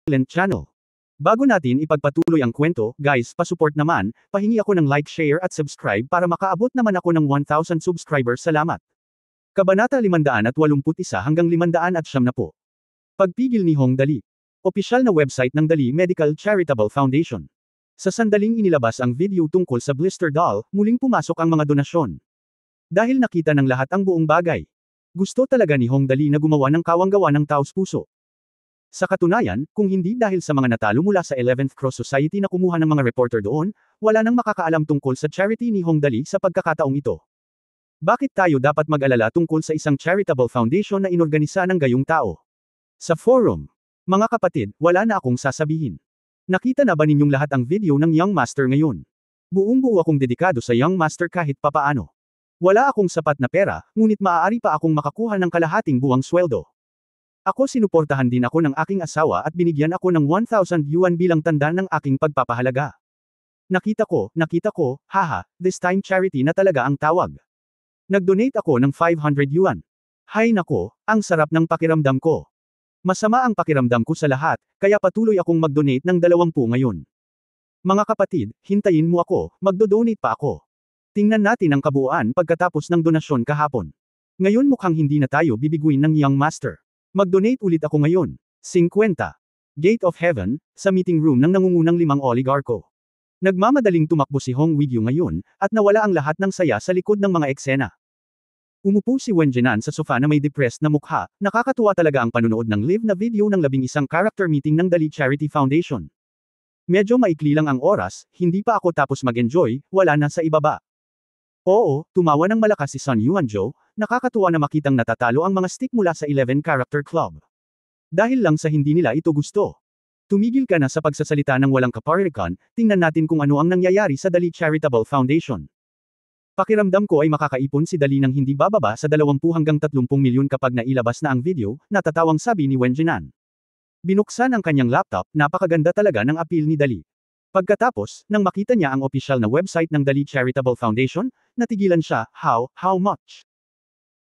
Silent Channel. Bago natin ipagpatuloy ang kwento, guys, pasupport naman, pahingi ako ng like, share at subscribe para makaabot naman ako ng 1,000 subscribers. Salamat. Kabanata 581 hanggang 590. Pagpigil ni Hong Dali. Opisyal na website ng Dali Medical Charitable Foundation. Sa sandaling inilabas ang video tungkol sa blister doll, muling pumasok ang mga donasyon. Dahil nakita ng lahat ang buong bagay. Gusto talaga ni Hong Dali na gumawa ng kawanggawa ng taos-puso. Sa katunayan, kung hindi dahil sa mga natalo mula sa 11th Cross Society na kumuha ng mga reporter doon, wala nang makakaalam tungkol sa charity ni Hong Dali sa pagkakataong ito. Bakit tayo dapat mag-alala tungkol sa isang charitable foundation na inorganisa ng gayong tao? Sa forum. Mga kapatid, wala na akong sasabihin. Nakita na ba ninyong lahat ang video ng Young Master ngayon? Buong-buo akong dedikado sa Young Master kahit papaano. Wala akong sapat na pera, ngunit maaari pa akong makakuha ng kalahating buwang sweldo. Ako sinuportahan din ako ng aking asawa at binigyan ako ng 1,000 yuan bilang tanda ng aking pagpapahalaga. Nakita ko, haha, this time charity na talaga ang tawag. Nag-donate ako ng 500 yuan. Hay nako, ang sarap ng pakiramdam ko. Masama ang pakiramdam ko sa lahat, kaya patuloy akong mag-donate ng 20 ngayon. Mga kapatid, hintayin mo ako, magdo-donate pa ako. Tingnan natin ang kabuuan pagkatapos ng donasyon kahapon. Ngayon mukhang hindi na tayo bibiguin ng Young Master. Mag-donate ulit ako ngayon. 50. Gate of Heaven, sa meeting room ng nangungunang 5 oligarko. Nagmamadaling tumakbo si Hong Wigyu ngayon, at nawala ang lahat ng saya sa likod ng mga eksena. Umupo si Wen Jinan sa sofa na may depressed na mukha, nakakatuwa talaga ang panunood ng live na video ng 11 character meeting ng Dali Charity Foundation. Medyo maikli lang ang oras, hindi pa ako tapos mag-enjoy, wala na sa ibaba. Oo, tumawa ng malakas si Sun Yuanzhou, nakakatuwa na makitang natatalo ang mga stick mula sa 11 character club. Dahil lang sa hindi nila ito gusto. Tumigil ka na sa pagsasalita ng walang kaparirikan, tingnan natin kung ano ang nangyayari sa Dali Charitable Foundation. Pakiramdam ko ay makakaipon si Dali ng hindi bababa sa 20 hanggang 30 milyon kapag nailabas na ang video, natatawang sabi ni Wen Jinan. Binuksan ang kanyang laptop, napakaganda talaga ng appeal ni Dali. Pagkatapos, nang makita niya ang opisyal na website ng Dali Charitable Foundation, natigilan siya, how much?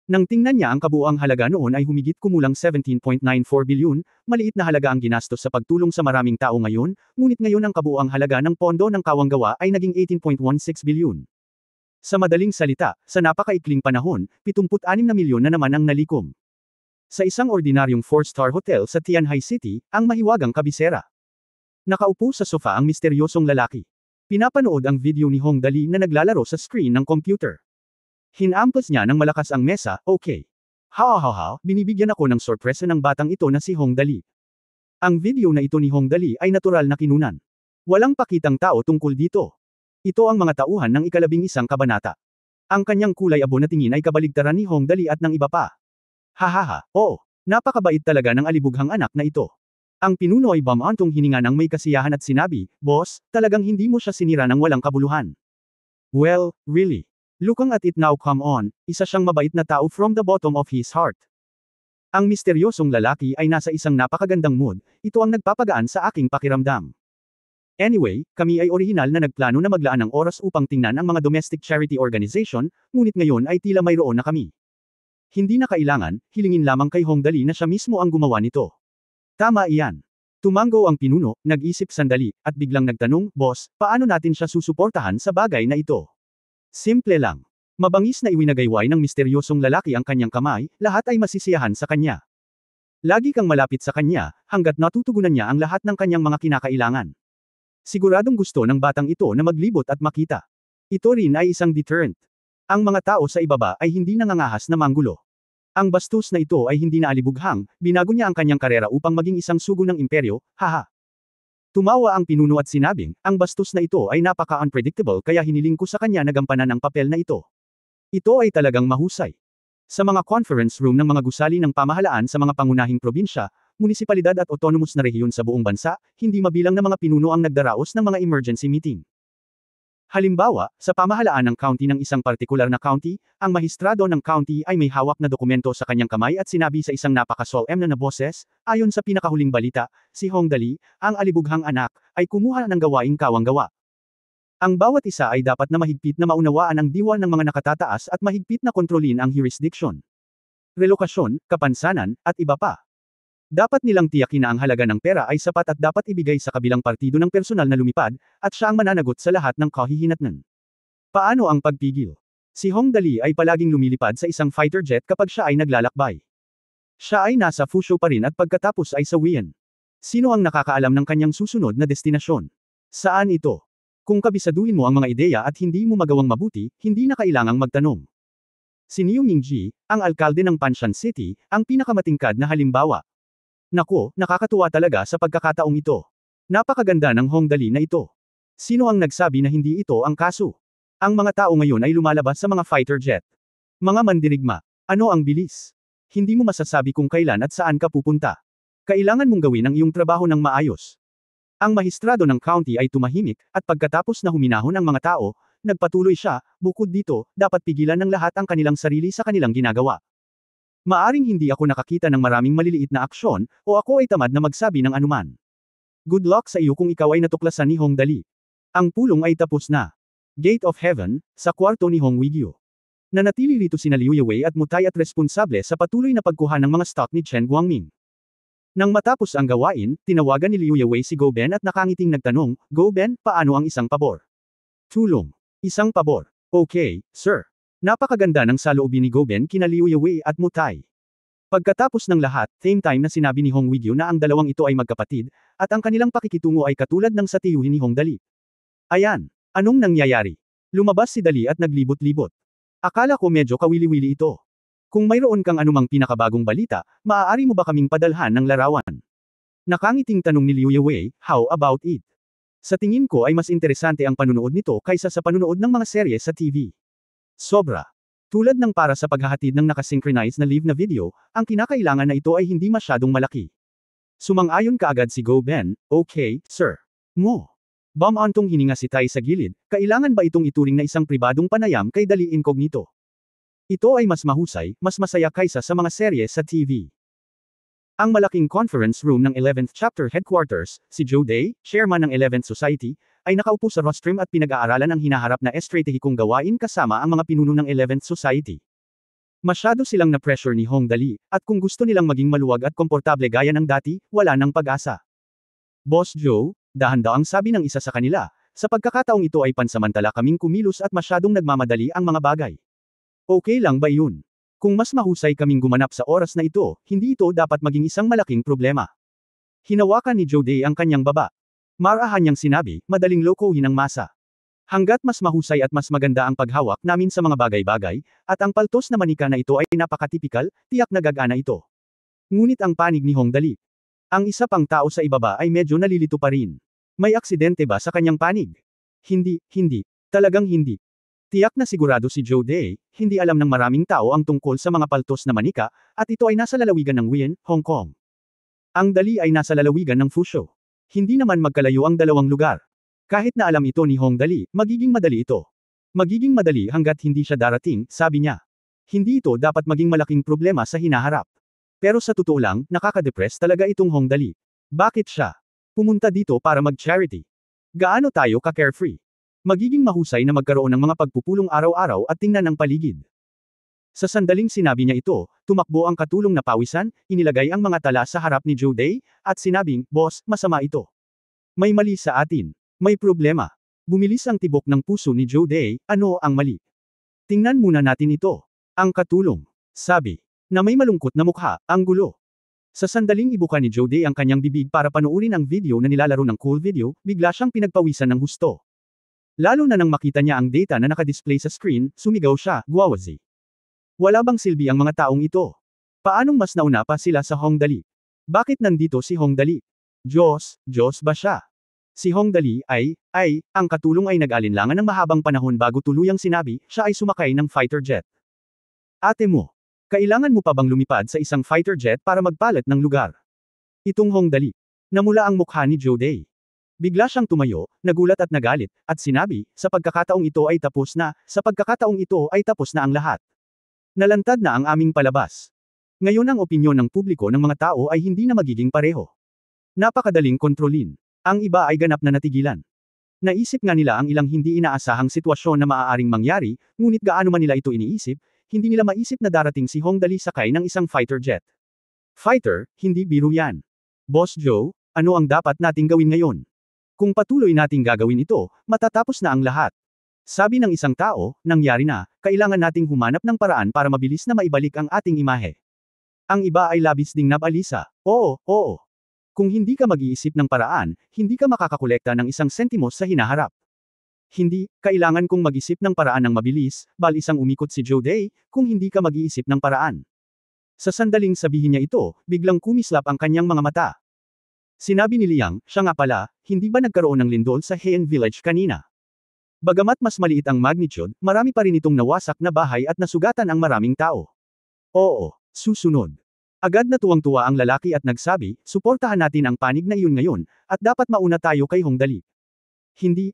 Nang tingnan niya ang kabuuang halaga noon ay humigit kumulang 17.94 bilyon, maliit na halaga ang ginastos sa pagtulong sa maraming tao ngayon, ngunit ngayon ang kabuuang halaga ng pondo ng kawanggawa ay naging 18.16 bilyon. Sa madaling salita, sa napakaikling panahon, 76 na milyon na naman ang nalikom. Sa isang ordinaryong 4-star hotel sa Tianhai City, ang mahiwagang kabisera. Nakaupo sa sofa ang misteryosong lalaki. Pinapanood ang video ni Hong Dali na naglalaro sa screen ng computer. Hinampas niya ng malakas ang mesa, okay. Binibigyan ako ng sorpresa ng batang ito na si Hong Dali. Ang video na ito ni Hong Dali ay natural na kinunan. Walang pakitang tao tungkol dito. Ito ang mga tauhan ng 11 kabanata. Ang kanyang kulay abo na tingin ay kabaligtaran ni Hong Dali at ng iba pa. Napakabait talaga ng alibughang anak na ito. Ang pinuno ay bumantong hininga ng may kasiyahan at sinabi, Boss, talagang hindi mo siya sinira ng walang kabuluhan. Well, really. Looking at it now, come on, isa siyang mabait na tao from the bottom of his heart. Ang misteryosong lalaki ay nasa isang napakagandang mood, ito ang nagpapagaan sa aking pakiramdam. Anyway, kami ay orihinal na nagplano na maglaan ng oras upang tingnan ang mga domestic charity organization, ngunit ngayon ay tila mayroon na kami. Hindi na kailangan, hilingin lamang kay Hong Dali na siya mismo ang gumawa nito. Tama iyan. Tumango ang pinuno, nag-isip sandali, at biglang nagtanong, Boss, paano natin siya susuportahan sa bagay na ito? Simple lang. Mabangis na iwinagayway ng misteryosong lalaki ang kanyang kamay, lahat ay masisiyahan sa kanya. Lagi kang malapit sa kanya, hanggat natutugunan niya ang lahat ng kanyang mga kinakailangan. Siguradong gusto ng batang ito na maglibot at makita. Ito rin ay isang deterrent. Ang mga tao sa ibaba ay hindi nangangahas na manggulo. Ang bastos na ito ay hindi na alibughang, binago niya ang kanyang karera upang maging isang sugo ng imperyo, haha. Tumawa ang pinuno at sinabing, ang bastos na ito ay napaka-unpredictable kaya hiniling ko sa kanya na gampanan ang papel na ito. Ito ay talagang mahusay. Sa mga conference room ng mga gusali ng pamahalaan sa mga pangunahing probinsya, munisipalidad at autonomous na rehiyon sa buong bansa, hindi mabilang na mga pinuno ang nagdaraos ng mga emergency meeting. Halimbawa, sa pamahalaan ng county ng isang partikular na county, ang mahistrado ng county ay may hawak na dokumento sa kanyang kamay at sinabi sa isang napaka-solemn na boses, ayon sa pinakahuling balita, si Hong Dali, ang alibughang anak, ay kumuha ng gawaing kawanggawa. Ang bawat isa ay dapat na mahigpit na maunawaan ang diwa ng mga nakatataas at mahigpit na kontrolin ang jurisdiction, relokasyon, kapansanan, at iba pa. Dapat nilang tiyakin na ang halaga ng pera ay sapat at dapat ibigay sa kabilang partido ng personal na lumipad, at siya ang mananagot sa lahat ng kahihinatnan. Paano ang pagpigil? Si Hong Dali ay palaging lumilipad sa isang fighter jet kapag siya ay naglalakbay. Siya ay nasa Fuzhou pa rin at pagkatapos ay sa Wian. Sino ang nakakaalam ng kanyang susunod na destinasyon? Saan ito? Kung kabisaduhin mo ang mga ideya at hindi mo magawang mabuti, hindi na kailangang magtanong. Si Niu Mingji, ang alkalde ng Panshan City, ang pinakamatingkad na halimbawa. Nako, nakakatuwa talaga sa pagkakataong ito. Napakaganda ng Hong Dali na ito. Sino ang nagsabi na hindi ito ang kaso? Ang mga tao ngayon ay lumalabas sa mga fighter jet. Mga mandirigma, ano ang bilis? Hindi mo masasabi kung kailan at saan ka pupunta. Kailangan mong gawin ang iyong trabaho ng maayos. Ang mahistrado ng county ay tumahimik, at pagkatapos na huminahon ang mga tao, nagpatuloy siya, bukod dito, dapat pigilan ng lahat ang kanilang sarili sa kanilang ginagawa. Maaring hindi ako nakakita ng maraming maliliit na aksyon, o ako ay tamad na magsabi ng anuman. Good luck sa iyo kung ikaw ay natuklasan ni Hong Dali. Ang pulong ay tapos na. Gate of Heaven, sa kwarto ni Hong Weigyo. Nanatili rito sina Liu Yewei at Mutai at responsable sa patuloy na pagkuha ng mga stock ni Chen Guangming. Nang matapos ang gawain, tinawagan ni Liu Yewei si Go Ben at nakangiting nagtanong, Go Ben, paano ang isang pabor? Tulong. Isang pabor. Okay, sir. Napakaganda ng saloobin ni Go Ben kina Liu Yewei at Mutai. Pagkatapos ng lahat, same time na sinabi ni Hong Weigyo na ang dalawang ito ay magkapatid, at ang kanilang pakikitungo ay katulad ng sa tiyuhin ni Hong Dali. Ayan, anong nangyayari? Lumabas si Dali at naglibot-libot. Akala ko medyo kawili-wili ito. Kung mayroon kang anumang pinakabagong balita, maaari mo ba kaming padalhan ng larawan? Nakangiting tanong ni Liu Yewei, how about it? Sa tingin ko ay mas interesante ang panunood nito kaysa sa panunood ng mga serye sa TV. Sobra. Tulad ng para sa paghahatid ng nakasynchronize na live na video, ang kinakailangan na ito ay hindi masyadong malaki. Sumang-ayon kaagad si Go Ben, okay, sir. Mo. Bumantong hininga si Tai sa gilid, kailangan ba itong ituring na isang pribadong panayam kay Dali Incognito? Ito ay mas mahusay, mas masaya kaysa sa mga serye sa TV. Ang malaking conference room ng 11th Chapter Headquarters, si Joe Day, chairman ng 11th Society, ay nakaupo sa rostrum at pinag-aaralan ang hinaharap na estratehikong gawain kasama ang mga pinuno ng 11th Society. Masyado silang na-pressure ni Hong Dali, at kung gusto nilang maging maluwag at komportable gaya ng dati, wala nang pag-asa. Boss Joe, dahan-daang sabi ng isa sa kanila, sa pagkakataong ito ay pansamantala kaming kumilos at masyadong nagmamadali ang mga bagay. Okay lang ba yun? Kung mas mahusay kaming gumanap sa oras na ito, hindi ito dapat maging isang malaking problema. Hinawakan ni Joe Day ang kanyang baba. Marahan niyang sinabi, madaling lokohin ang masa. Hanggat mas mahusay at mas maganda ang paghawak namin sa mga bagay-bagay, at ang paltos na manika na ito ay napakatipikal, tiyak na gagana ito. Ngunit ang panig ni Hong Dali. Ang isa pang tao sa ibaba ay medyo nalilito pa rin. May aksidente ba sa kanyang panig? Hindi, talagang hindi. Tiyak na sigurado si Joe Day, hindi alam ng maraming tao ang tungkol sa mga paltos na manika, at ito ay nasa lalawigan ng Wian, Hong Kong. Ang Dali ay nasa lalawigan ng Fuzhou. Hindi naman magkalayo ang dalawang lugar. Kahit na alam ito ni Hong Dali, magiging madali ito. Magiging madali hanggat hindi siya darating, sabi niya. Hindi ito dapat maging malaking problema sa hinaharap. Pero sa totoo lang, nakaka-depress talaga itong Hong Dali. Bakit siya pumunta dito para mag-charity? Gaano tayo ka-carefree? Magiging mahusay na magkaroon ng mga pagpupulong araw-araw at tingnan ang paligid. Sa sandaling sinabi niya ito, tumakbo ang katulong na pawisan, inilagay ang mga tala sa harap ni Joe Day, at sinabing, Boss, masama ito. May mali sa atin. May problema. Bumilis ang tibok ng puso ni Joe Day, ano ang mali? Tingnan muna natin ito. Ang katulong. Sabi. Na may malungkot na mukha, ang gulo. Sa sandaling ibuka ni Joe Day ang kanyang bibig para panuurin ang video na nilalaro ng cool video, bigla siyang pinagpawisan ng husto. Lalo na nang makita niya ang data na nakadisplay sa screen, sumigaw siya, Guawazi. Wala bang silbi ang mga taong ito? Paanong mas nauna pa sila sa Hong Dali? Bakit nandito si Hong Dali? Diyos ba siya? Si Hong Dali ang katulong ay nag-alinlangan ng mahabang panahon bago tuluyang sinabi, siya ay sumakay ng fighter jet. Ate mo, kailangan mo pa bang lumipad sa isang fighter jet para magpalit ng lugar? Itong Hong Dali. Namula ang mukha ni Joe Day. Bigla siyang tumayo, nagulat at nagalit, at sinabi, sa pagkakataong ito ay tapos na ang lahat. Nalantad na ang aming palabas. Ngayon ang opinyon ng publiko ng mga tao ay hindi na magiging pareho. Napakadaling kontrolin. Ang iba ay ganap na natigilan. Naisip nga nila ang ilang hindi inaasahang sitwasyon na maaaring mangyari, ngunit gaano man nila ito iniisip, hindi nila maisip na darating si Hong Dali sakay ng isang fighter jet. Fighter, hindi biro yan. Boss Joe, ano ang dapat nating gawin ngayon? Kung patuloy nating gagawin ito, matatapos na ang lahat. Sabi ng isang tao, nangyari na, kailangan nating humanap ng paraan para mabilis na maibalik ang ating imahe. Ang iba ay labis ding nabalisa. Oo, oo. Kung hindi ka mag-iisip ng paraan, hindi ka makakakolekta ng isang sentimos sa hinaharap. Hindi, kailangan kong mag-isip ng paraan ng mabilis, isang umikot si Joe Day, kung hindi ka mag-iisip ng paraan. Sa sandaling sabihin niya ito, biglang kumislap ang kanyang mga mata. Sinabi ni Liang, siya nga pala, hindi ba nagkaroon ng lindol sa Heian Village kanina? Bagamat mas maliit ang magnitude, marami pa rin itong nawasak na bahay at nasugatan ang maraming tao. Oo, susunod. Agad na tuwang-tuwa ang lalaki at nagsabi, suportahan natin ang panig na iyon ngayon, at dapat mauna tayo kay Hongdali. Hindi.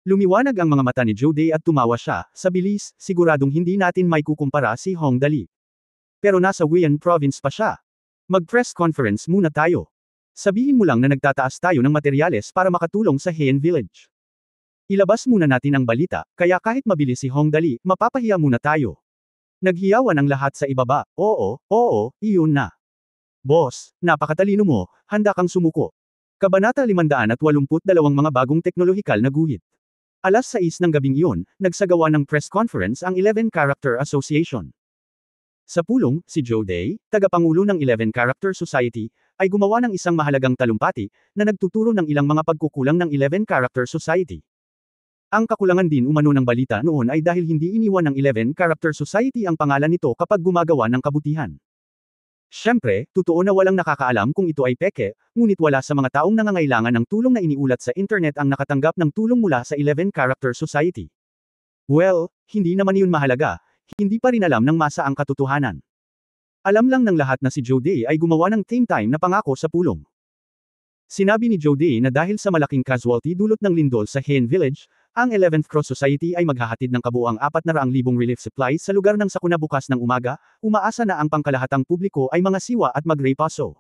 Lumiwanag ang mga mata ni Joe Day at tumawa siya, sa bilis, siguradong hindi natin may kukumpara si Hongdali. Pero nasa Weian province pa siya. Mag-press conference muna tayo. Sabihin mo lang na nagtataas tayo ng materyales para makatulong sa Heian Village. Ilabas muna natin ang balita, kaya kahit mabilis si Hongdali, mapapahiya muna tayo. Naghiyawan ang lahat sa ibaba, oo, iyon na. Boss, napakatalino mo, handa kang sumuko. Kabanata 582 mga bagong teknolohikal na guhit. Alas 6 ng gabing iyon, nagsagawa ng press conference ang 11 Character Association. Sa pulong, si Joe Day, tagapangulo ng 11 Character Society, ay gumawa ng isang mahalagang talumpati, na nagtuturo ng ilang mga pagkukulang ng 11 Character Society. Ang kakulangan din umano ng balita noon ay dahil hindi iniwan ng 11 Character Society ang pangalan nito kapag gumagawa ng kabutihan. Siyempre, totoo na walang nakakaalam kung ito ay peke, ngunit wala sa mga taong nangangailangan ng tulong na iniulat sa internet ang nakatanggap ng tulong mula sa 11 Character Society. Well, hindi naman iyon mahalaga, hindi pa rin alam ng masa ang katotohanan. Alam lang ng lahat na si Joe Day ay gumawa ng same time na pangako sa pulong. Sinabi ni Joe Day na dahil sa malaking casualty dulot ng lindol sa Heian Village, ang 11th Cross Society ay maghahatid ng kabuuang 400,000 relief supplies sa lugar ng sakuna bukas ng umaga, umaasa na ang pangkalahatang publiko ay mga siwa at magrepaso.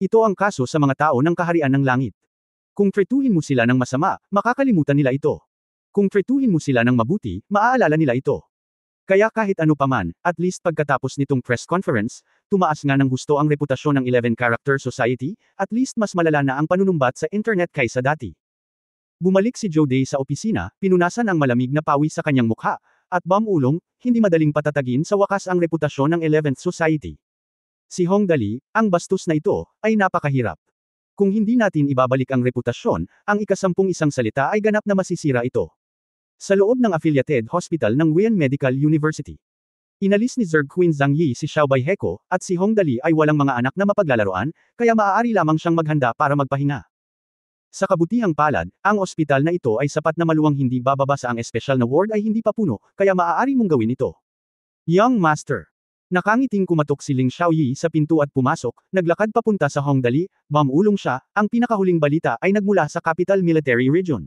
Ito ang kaso sa mga tao ng kaharian ng langit. Kung tretuhin mo sila ng masama, makakalimutan nila ito. Kung tretuhin mo sila ng mabuti, maaalala nila ito. Kaya kahit ano paman, at least pagkatapos nitong press conference, tumaas nga ng husto ang reputasyon ng 11 Character Society, at least mas malala na ang panunumbat sa internet kaysa dati. Bumalik si Joe Day sa opisina, pinunasan ang malamig na pawis sa kanyang mukha, at ulong, hindi madaling patatagin sa wakas ang reputasyon ng 11th Society. Si Hongdali, ang bastos na ito, ay napakahirap. Kung hindi natin ibabalik ang reputasyon, ang ikasampung isang salita ay ganap na masisira ito. Sa loob ng affiliated hospital ng Weian Medical University. Inalis ni Zerg Queen Zhang Yi si Xiaobei Heko, at si Hongdali ay walang mga anak na mapaglalaroan, kaya maaari lamang siyang maghanda para magpahinga. Sa kabutihang palad, ang ospital na ito ay sapat na maluwang hindi bababa sa ang espesyal na ward ay hindi pa puno, kaya maaari mong gawin ito. Young Master. Nakangiting kumatok si Ling Xiaoyi sa pinto at pumasok, naglakad papunta sa Hongdali, ulong siya, ang pinakahuling balita ay nagmula sa Capital Military Region.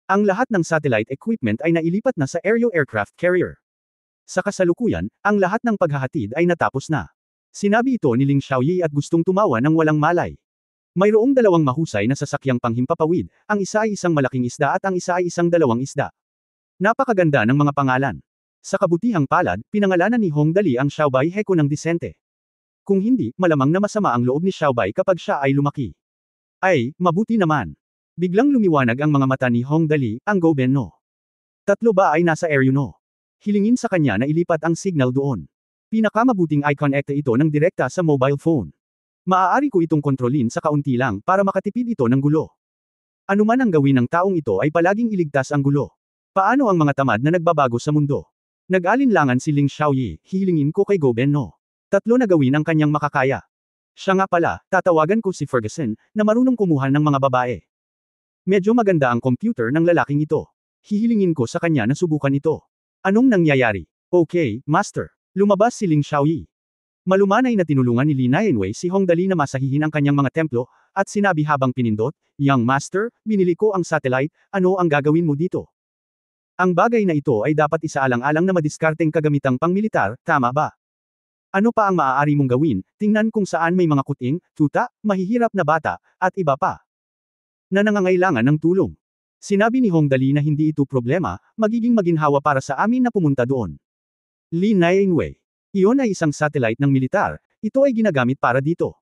Ang lahat ng satellite equipment ay nailipat na sa Aereo Aircraft Carrier. Sa kasalukuyan, ang lahat ng paghahatid ay natapos na. Sinabi ito ni Ling Xiaoyi at gustong tumawa ng walang malay. Mayroong dalawang mahusay na sasakyang panghimpapawid, ang isa ay isang malaking isda at ang isa ay isang dalawang isda. Napakaganda ng mga pangalan. Sa kabutihang palad, pinangalanan ni Hongdali ang Xiaobei Heko ng disente. Kung hindi, malamang na masama ang loob ni Xiaobei kapag siya ay lumaki. Ay, mabuti naman. Biglang lumiwanag ang mga mata ni Hongdali, ang Goben no. Tatlo ba ay nasa Aereo no? Hilingin sa kanya na ilipat ang signal doon. Pinakamabuting i-connect ito ng direkta sa mobile phone. Maaari ko itong kontrolin sa kaunti lang para makatipid ito ng gulo. Ano man ang gawin ng taong ito ay palaging iligtas ang gulo. Paano ang mga tamad na nagbabago sa mundo? Nag-alinlangan si Ling Xiaoyi, hihilingin ko kay Goben no. Tatlo na gawin ang kanyang makakaya. Siya nga pala, tatawagan ko si Ferguson, na marunong kumuha ng mga babae. Medyo maganda ang computer ng lalaking ito. Hihilingin ko sa kanya na subukan ito. Anong nangyayari? Okay, Master. Lumabas si Ling Xiaoyi. Malumanay na tinulungan ni Li Nianwei si Hongdali na masahihin ang kanyang mga templo, at sinabi habang pinindot, Young Master, binili ko ang satellite, ano ang gagawin mo dito? Ang bagay na ito ay dapat isaalang-alang na madiskarteng kagamitang pangmilitar, tama ba? Ano pa ang maaari mong gawin, tingnan kung saan may mga kuting, tuta, mahihirap na bata, at iba pa. Na nangangailangan ng tulong. Sinabi ni Hongdali na hindi ito problema, magiging maginhawa para sa amin na pumunta doon. Li Nianwei. Iyon ay isang satellite ng militar, Ito ay ginagamit para dito.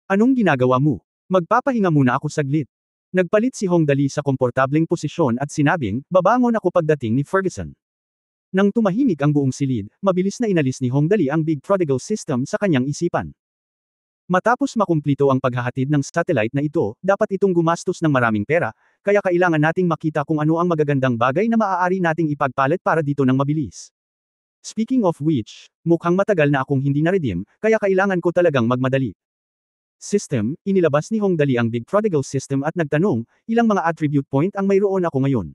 Anong ginagawa mo? Magpapahinga muna ako saglit. Nagpalit si Hong Dali sa komportableng posisyon at sinabing, babangon ako pagdating ni Ferguson. Nang tumahimik ang buong silid, mabilis na inalis ni Hong Dali ang Big Prodigal System sa kanyang isipan. Matapos makumplito ang paghahatid ng satellite na ito, dapat itong gumastos ng maraming pera, kaya kailangan nating makita kung ano ang magagandang bagay na maaari nating ipagpalit para dito ng mabilis. Speaking of which, mukhang matagal na akong hindi na-redeem, kaya kailangan ko talagang magmadali. System, inilabas ni Hong Dali ang Big Prodigal System at nagtanong, ilang mga attribute point ang mayroon ako ngayon.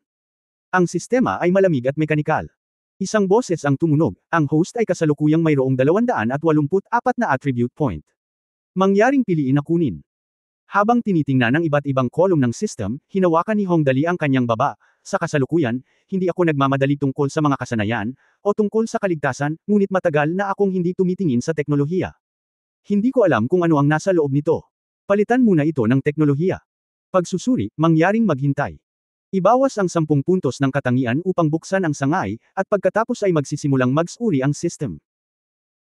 Ang sistema ay malamig at mekanikal. Isang boses ang tumunog, ang host ay kasalukuyang mayroong 284 na attribute point. Mangyaring piliin na kunin. Habang tinitingnan ang iba't ibang kolum ng system, hinawakan ni Hong Dali ang kanyang baba. Sa kasalukuyan, hindi ako nagmamadali tungkol sa mga kasanayan, o tungkol sa kaligtasan, ngunit matagal na akong hindi tumitingin sa teknolohiya. Hindi ko alam kung ano ang nasa loob nito. Palitan muna ito ng teknolohiya. Pagsusuri, mangyaring maghintay. Ibawas ang 10 puntos ng katangian upang buksan ang sangay, at pagkatapos ay magsisimulang magsuri ang system.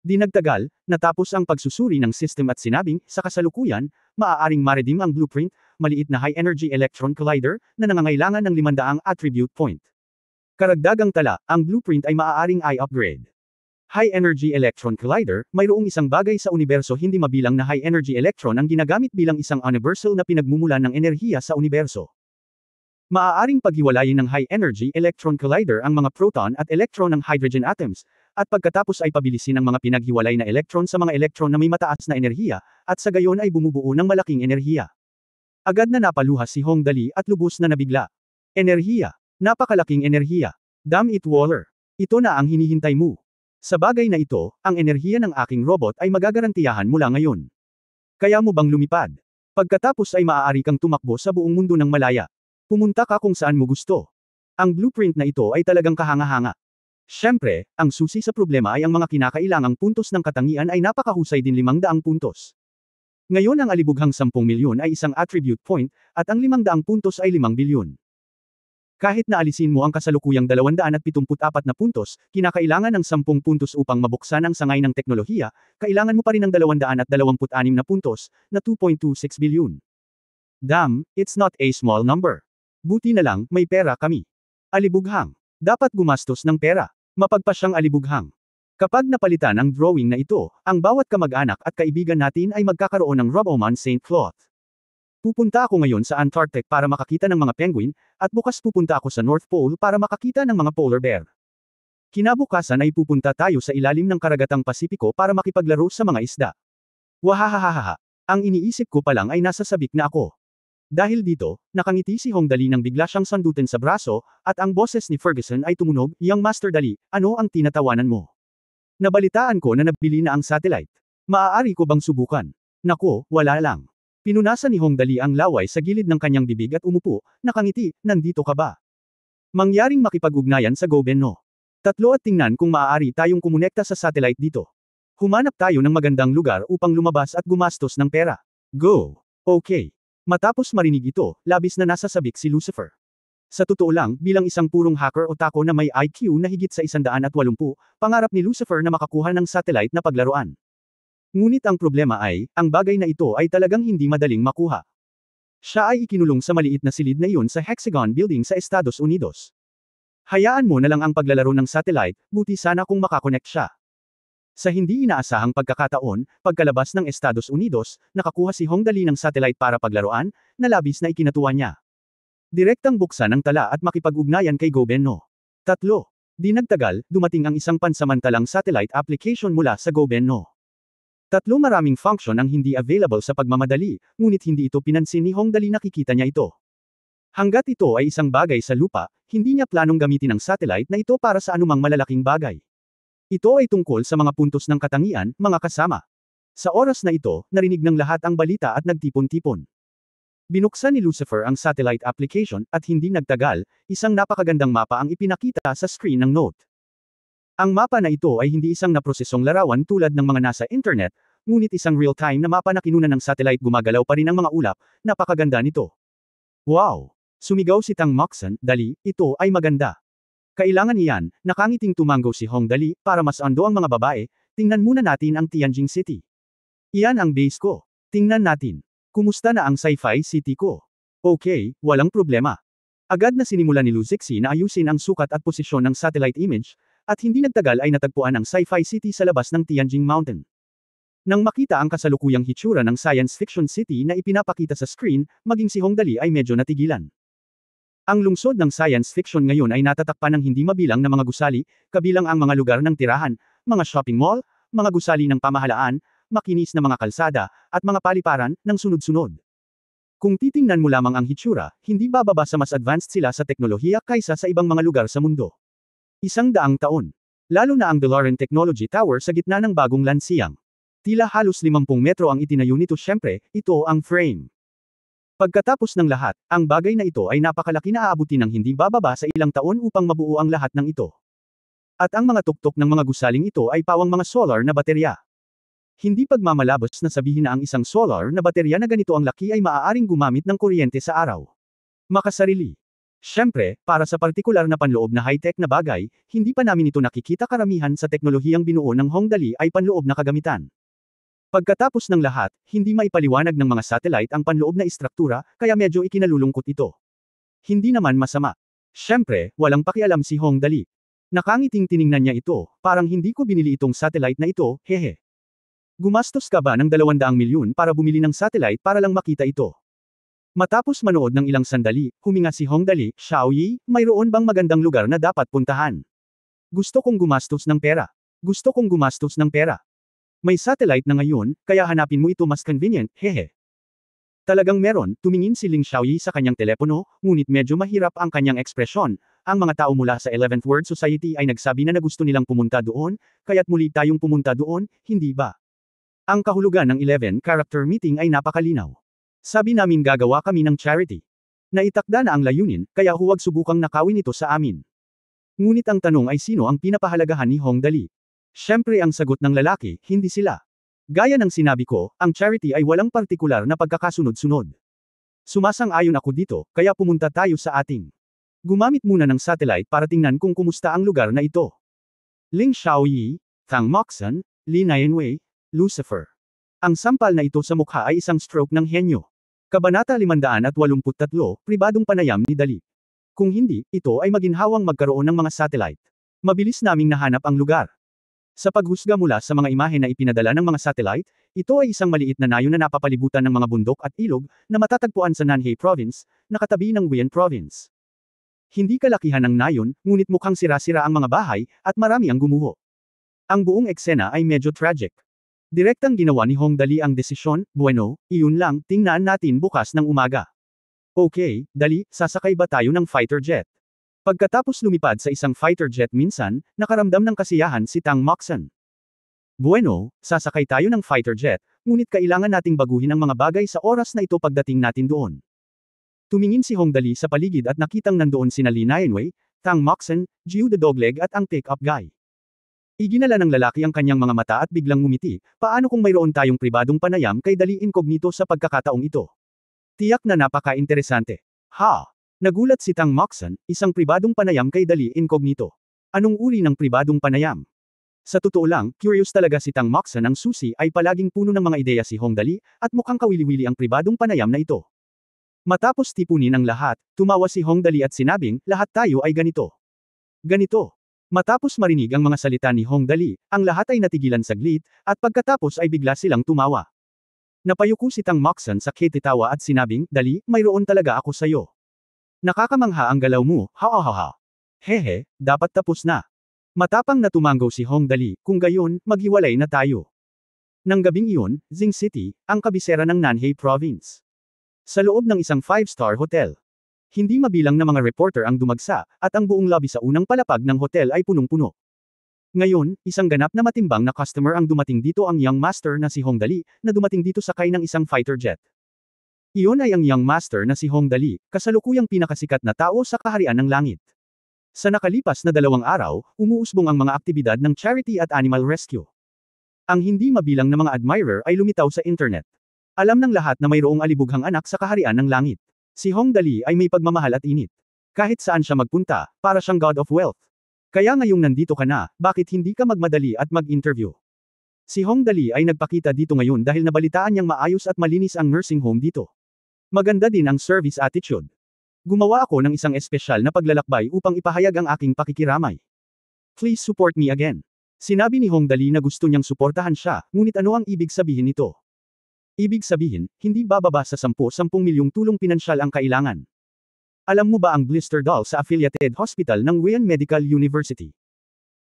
Di nagtagal, natapos ang pagsusuri ng system at sinabing, sa kasalukuyan, maaaring ma-redeem ang blueprint, maliit na high-energy electron collider, na nangangailangan ng 500 attribute point. Karagdagang tala, ang blueprint ay maaaring i-upgrade. High-energy electron collider, mayroong isang bagay sa universo hindi mabilang na high-energy electron ang ginagamit bilang isang universal na pinagmumulan ng enerhiya sa universo. Maaaring paghiwalayin ng high-energy electron collider ang mga proton at electron ng hydrogen atoms, at pagkatapos ay pabilisin ang mga pinaghiwalay na electron sa mga electron na may mataas na enerhiya, at sa gayon ay bumubuo ng malaking enerhiya. Agad na napaluha si Hong Dali at lubos na nabigla. Enerhiya. Napakalaking enerhiya. Damn it, Waller. Ito na ang hinihintay mo. Sa bagay na ito, ang enerhiya ng aking robot ay magagarantiyahan mula ngayon. Kaya mo bang lumipad? Pagkatapos ay maaari kang tumakbo sa buong mundo ng malaya. Pumunta ka kung saan mo gusto. Ang blueprint na ito ay talagang kahanga-hanga. Siyempre, ang susi sa problema ay ang mga kinakailangang puntos ng katangian ay napakahusay din 500 puntos. Ngayon ang alibughang 10 milyon ay isang attribute point, at ang 500 puntos ay 5 bilyon. Kahit na alisin mo ang kasalukuyang 274 na puntos, kinakailangan ng 10 puntos upang mabuksan ang sangay ng teknolohiya, kailangan mo pa rin ng 226 na puntos, na 2.26 bilyon. Damn, it's not a small number. Buti na lang, may pera kami. Alibughang. Dapat gumastos ng pera. Mapagpasyang alibughang. Kapag napalitan ang drawing na ito, ang bawat kamag-anak at kaibigan natin ay magkakaroon ng Roboman St. Cloth. Pupunta ako ngayon sa Antarctic para makakita ng mga penguin, at bukas pupunta ako sa North Pole para makakita ng mga polar bear. Kinabukasan ay pupunta tayo sa ilalim ng karagatang Pasipiko para makipaglaro sa mga isda. Wahahahaha. Ang iniisip ko pa lang ay nasa sabik na ako. Dahil dito, nakangiti si Hong Dali nang bigla siyang sandutin sa braso, at ang boses ni Ferguson ay tumunog, "Young Master Dali, ano ang tinatawanan mo? Nabalitaan ko na nabili na ang satellite. Maaari ko bang subukan?" Nako, wala lang. Pinunasan ni Hong Dali ang laway sa gilid ng kanyang bibig at umupo, nakangiti, "Nandito ka ba? Mangyaring makipag-ugnayan sa gobyerno. Tatlo at tingnan kung maaari tayong kumonekta sa satellite dito. Humanap tayo ng magandang lugar upang lumabas at gumastos ng pera. Go! Okay." Matapos marinig ito, labis na nasasabik si Lucifer. Sa totoo lang, bilang isang purong hacker o tako na may IQ na higit sa 180, pangarap ni Lucifer na makakuha ng satellite na paglaruan. Ngunit ang problema ay, ang bagay na ito ay talagang hindi madaling makuha. Siya ay ikinulong sa maliit na silid na iyon sa Hexagon Building sa Estados Unidos. Hayaan mo na lang ang paglalaro ng satellite, buti sana kung makakonect siya. Sa hindi inaasahang pagkakataon, pagkalabas ng Estados Unidos, nakakuha si Hong Dali ng satellite para paglaruan, na labis na ikinatuwa niya. Direktang buksan ang tala at makipag-ugnayan kay gobyerno. 3. Di nagtagal, dumating ang isang pansamantalang satellite application mula sa gobyerno. 3 maraming function ang hindi available sa pagmamadali, ngunit hindi ito pinansin ni Hong Dali, nakikita niya ito. Hanggat ito ay isang bagay sa lupa, hindi niya planong gamitin ang satellite na ito para sa anumang malalaking bagay. Ito ay tungkol sa mga puntos ng katangian, mga kasama. Sa oras na ito, narinig ng lahat ang balita at nagtipon-tipon. Binuksan ni Lucifer ang satellite application, at hindi nagtagal, isang napakagandang mapa ang ipinakita sa screen ng Note. Ang mapa na ito ay hindi isang naprosesong larawan tulad ng mga nasa internet, ngunit isang real-time na mapa na kinunan ng satellite. Gumagalaw pa rin ang mga ulap, napakaganda nito. Wow! Sumigaw si Tang Moxon, "Dali, ito ay maganda. Kailangan iyan." Nakangiting tumango si Hong Dali, "Para mas ando ang mga babae, tingnan muna natin ang Tianjin City. Iyan ang base ko. Tingnan natin. Kumusta na ang sci-fi city ko? Okay, walang problema. Agad na sinimula ni Luzixi na ayusin ang sukat at posisyon ng satellite image, at hindi nagtagal ay natagpuan ang sci-fi city sa labas ng Tianjin Mountain. Nang makita ang kasalukuyang hitsura ng science fiction city na ipinapakita sa screen, maging si Hongdali ay medyo natigilan. Ang lungsod ng science fiction ngayon ay natatakpan ng hindi mabilang na mga gusali, kabilang ang mga lugar ng tirahan, mga shopping mall, mga gusali ng pamahalaan, makinis na mga kalsada, at mga paliparan ng sunod-sunod. Kung titingnan mo lamang ang hitsura, hindi bababa sa mas advanced sila sa teknolohiya kaysa sa ibang mga lugar sa mundo. 100 taon. Lalo na ang DeLorean Technology Tower sa gitna ng bagong lansiyang. Tila halos 50 metro ang itinayo nito, syempre, ito ang frame. Pagkatapos ng lahat, ang bagay na ito ay napakalaki na aabutin ng hindi bababa sa ilang taon upang mabuo ang lahat ng ito. At ang mga tuktok ng mga gusaling ito ay pawang mga solar na baterya. Hindi pagmamalabos na sabihin na ang isang solar na baterya na ganito ang laki ay maaaring gumamit ng kuryente sa araw. Makasarili. Siyempre, para sa partikular na panloob na high-tech na bagay, hindi pa namin ito nakikita. Karamihan sa teknolohiyang binuo ng Hongdali ay panloob na kagamitan. Pagkatapos ng lahat, hindi maipaliwanag ng mga satellite ang panloob na istruktura, kaya medyo ikinalulungkot ito. Hindi naman masama. Siyempre, walang pakialam si Hongdali. Nakangiting tiningnan niya ito, parang hindi ko binili itong satellite na ito, hehe. Gumastos ka ba ng 200 milyon para bumili ng satellite para lang makita ito? Matapos manood ng ilang sandali, huminga si Hongdali, Xiaoyi, mayroon bang magandang lugar na dapat puntahan? Gusto kong gumastos ng pera. Gusto kong gumastos ng pera. May satellite na ngayon, kaya hanapin mo ito mas convenient, hehe. Talagang meron, tumingin si Ling Xiaoyi sa kanyang telepono, ngunit medyo mahirap ang kanyang ekspresyon. Ang mga tao mula sa 11th World Society ay nagsabi na gusto nilang pumunta doon, kaya't muli tayong pumunta doon, hindi ba? Ang kahulugan ng 11-character meeting ay napakalinaw. Sabi namin gagawa kami ng charity. Naitakda na ang layunin, kaya huwag subukang nakawin ito sa amin. Ngunit ang tanong ay sino ang pinapahalagahan ni Hongdali? Siyempre ang sagot ng lalaki, hindi sila. Gaya ng sinabi ko, ang charity ay walang partikular na pagkakasunod-sunod. Sumasang-ayon ako dito, kaya pumunta tayo sa ating. Gumamit muna ng satellite para tingnan kung kumusta ang lugar na ito. Ling Xiaoyi, Tang Moxon, Li Nianwei, Lucifer. Ang sampal na ito sa mukha ay isang stroke ng henyo. Kabanata 583, Pribadong panayam ni Dali. Kung hindi, ito ay maginhawang magkaroon ng mga satellite. Mabilis naming nahanap ang lugar. Sa paghusga mula sa mga imahe na ipinadala ng mga satellite, ito ay isang maliit na nayon na napapalibutan ng mga bundok at ilog, na matatagpuan sa Nanhei Province, na katabi ng Wian Province. Hindi kalakihan ng nayon, ngunit mukhang sira-sira ang mga bahay, at marami ang gumuho. Ang buong eksena ay medyo tragic. Direktang ginawa ni Hongdali ang desisyon, bueno, iyon lang, tingnan natin bukas ng umaga. Okay, Dali, sasakay ba tayo ng fighter jet? Pagkatapos lumipad sa isang fighter jet minsan, nakaramdam ng kasiyahan si Tang Moxon. Bueno, sasakay tayo ng fighter jet, ngunit kailangan nating baguhin ang mga bagay sa oras na ito pagdating natin doon. Tumingin si Hongdali sa paligid at nakitang nandoon sina Li Nianwei, Tang Moxon, Jiu the Dogleg at ang pick-up guy. Iginala ng lalaki ang kanyang mga mata at biglang ngumiti, paano kung mayroon tayong pribadong panayam kay Dali Incognito sa pagkakataong ito? Tiyak na napaka-interesante. Ha! Nagulat si Tang Moxon, isang pribadong panayam kay Dali Incognito. Anong uri ng pribadong panayam? Sa totoo lang, curious talaga si Tang Moxon. Ang susi ay palaging puno ng mga ideya si Hongdali, at mukhang kawili-wili ang pribadong panayam na ito. Matapos tipunin ang lahat, tumawa si Hongdali at sinabing, lahat tayo ay ganito. Ganito. Matapos marinig ang mga salita ni Hongdali, ang lahat ay natigilan saglit, at pagkatapos ay bigla silang tumawa. Napayuko si Tang Moxon sa ketitawa at sinabing, Dali, mayroon talaga ako sayo. Nakakamangha ang galaw mo, ha. Hehe, dapat tapos na. Matapang na tumanggaw si Hongdali, kung gayon, maghiwalay na tayo. Nang gabing iyon, Jing City, ang kabisera ng Nanhei Province. Sa loob ng isang 5-star hotel. Hindi mabilang na mga reporter ang dumagsa, at ang buong lobby sa unang palapag ng hotel ay punong-puno. Ngayon, isang ganap na matimbang na customer ang dumating dito, ang young master na si Hongdali, na dumating dito sakay ng isang fighter jet. Iyon ay ang young master na si Hongdali, kasalukuyang pinakasikat na tao sa kaharian ng langit. Sa nakalipas na 2 araw, umuusbong ang mga aktibidad ng charity at animal rescue. Ang hindi mabilang na mga admirer ay lumitaw sa internet. Alam ng lahat na mayroong alibughang anak sa kaharian ng langit. Si Hongdali ay may pagmamahal at init. Kahit saan siya magpunta, para siyang god of wealth. Kaya ngayong nandito ka na, bakit hindi ka magmadali at mag-interview? Si Hong Dali ay nagpakita dito ngayon dahil nabalitaan niyang maayos at malinis ang nursing home dito. Maganda din ang service attitude. Gumawa ako ng isang espesyal na paglalakbay upang ipahayag ang aking pakikiramay. Please support me again. Sinabi ni Hong Dali na gusto niyang suportahan siya, ngunit ano ang ibig sabihin nito? Ibig sabihin, hindi bababa sa 10 milyong tulong pinansyal ang kailangan. Alam mo ba ang blister doll sa affiliated hospital ng Wien Medical University?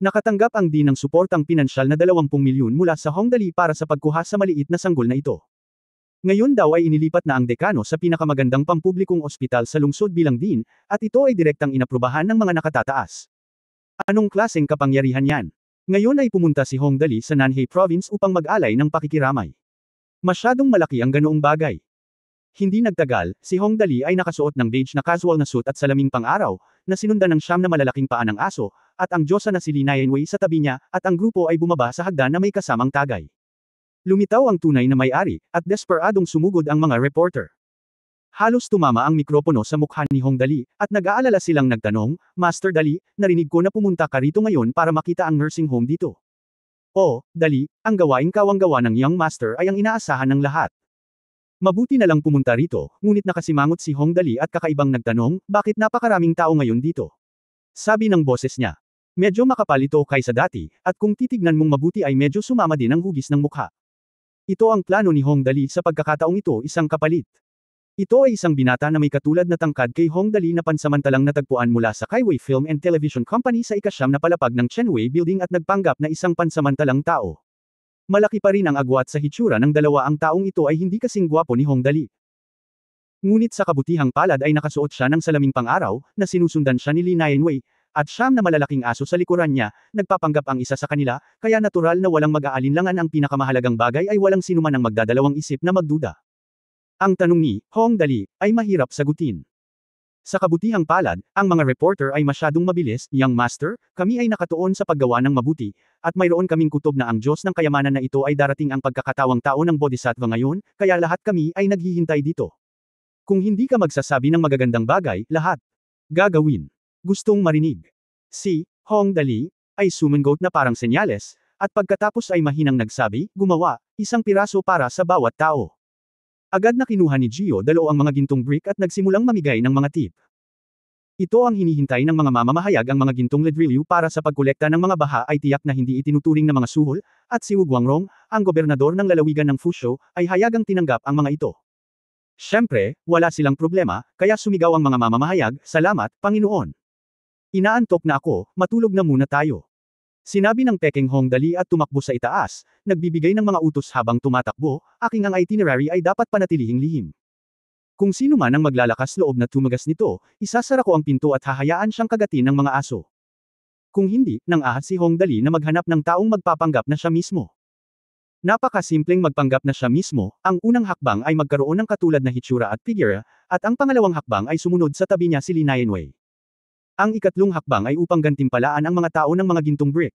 Nakatanggap ang Dean ng suportang pinansyal na 20 milyon mula sa Hong Dali para sa pagkuha sa maliit na sanggol na ito. Ngayon daw ay inilipat na ang dekano sa pinakamagandang pampublikong ospital sa lungsod bilang Dean, at ito ay direktang inaprubahan ng mga nakatataas. Anong klaseng kapangyarihan yan? Ngayon ay pumunta si Hong Dali sa Nanhei Province upang mag-alay ng pakikiramay. Masyadong malaki ang ganoong bagay. Hindi nagtagal, si Hong Dali ay nakasuot ng beige na casual na suit at salaming pang-araw, na sinundan ng 9 na malalaking paa ng aso, at ang diyosa na si Li Nianwei sa tabi niya, at ang grupo ay bumaba sa hagdan na may kasamang tagay. Lumitaw ang tunay na may-ari, at desperadong sumugod ang mga reporter. Halos tumama ang mikropono sa mukha ni Hong Dali, at nag-aalala silang nagtanong, Master Dali, narinig ko na pumunta ka rito ngayon para makita ang nursing home dito. Oh, Dali, ang gawaing kawang-gawa ng young master ay ang inaasahan ng lahat. Mabuti na lang pumunta rito, ngunit nakasimangot si Hong Dali at kakaibang nagtanong, bakit napakaraming tao ngayon dito? Sabi ng boses niya. Medyo makapal ito kaysa dati, at kung titignan mong mabuti ay medyo sumama din ang hugis ng mukha. Ito ang plano ni Hong Dali sa pagkakataong ito, isang kapalit. Ito ay isang binata na may katulad na tangkad kay Hong Dali na pansamantalang natagpuan mula sa Kaiwei Film and Television Company sa ika-9 na palapag ng Chenwei Building at nagpanggap na isang pansamantalang tao. Malaki pa rin ang agwat sa hitsura ng dalawa, ang taong ito ay hindi kasing gwapo ni Hong Dali. Ngunit sa kabutihang palad ay nakasuot siya ng salaming pang-araw, na sinusundan siya ni Li Nianwei, at 9 na malalaking aso sa likuran niya, nagpapanggap ang isa sa kanila, kaya natural na walang mag-aalinlangan, ang pinakamahalagang bagay ay walang sinuman ang magdadalawang isip na magduda. Ang tanong ni Hong Dali ay mahirap sagutin. Sa kabutihang palad, ang mga reporter ay masyadong mabilis, Young Master, kami ay nakatuon sa paggawa ng mabuti, at mayroon kaming kutob na ang Diyos ng kayamanan na ito ay darating ang pagkakatawang tao ng Bodhisattva ngayon, kaya lahat kami ay naghihintay dito. Kung hindi ka magsasabi ng magagandang bagay, lahat gagawin. Gustong marinig. Si Hong Dali ay sumangot na parang senyales, at pagkatapos ay mahinang nagsabi, gumawa, isang piraso para sa bawat tao. Agad na kinuha ni Gio Dalo ang mga gintong brick at nagsimulang mamigay ng mga tip. Ito ang hinihintay ng mga mamamahayag, ang mga gintong ledrilyo para sa pagkolekta ng mga baha ay tiyak na hindi itinuturing na mga suhol, at si Wu Guangrong, ang gobernador ng lalawigan ng Fuzhou, ay hayagang tinanggap ang mga ito. Siyempre, wala silang problema, kaya sumigaw ang mga mamamahayag, salamat, Panginoon. Inaantok na ako, matulog na muna tayo. Sinabi ng Peking Hong Dali at tumakbo sa itaas, nagbibigay ng mga utos habang tumatakbo, aking ang itinerary ay dapat panatilihing lihim. Kung sino man ang maglalakas loob na tumagas nito, isasara ko ang pinto at hahayaan siyang kagatin ng mga aso. Kung hindi, nang ahas si Hong Dali na maghanap ng taong magpapanggap na siya mismo. Napakasimpleng magpanggap na siya mismo, ang unang hakbang ay magkaroon ng katulad na hitsura at figure, at ang pangalawang hakbang ay sumunod sa tabi niya si Li Nianwei. Ang ikatlong hakbang ay upang gantimpalaan ang mga tao ng mga gintong brick.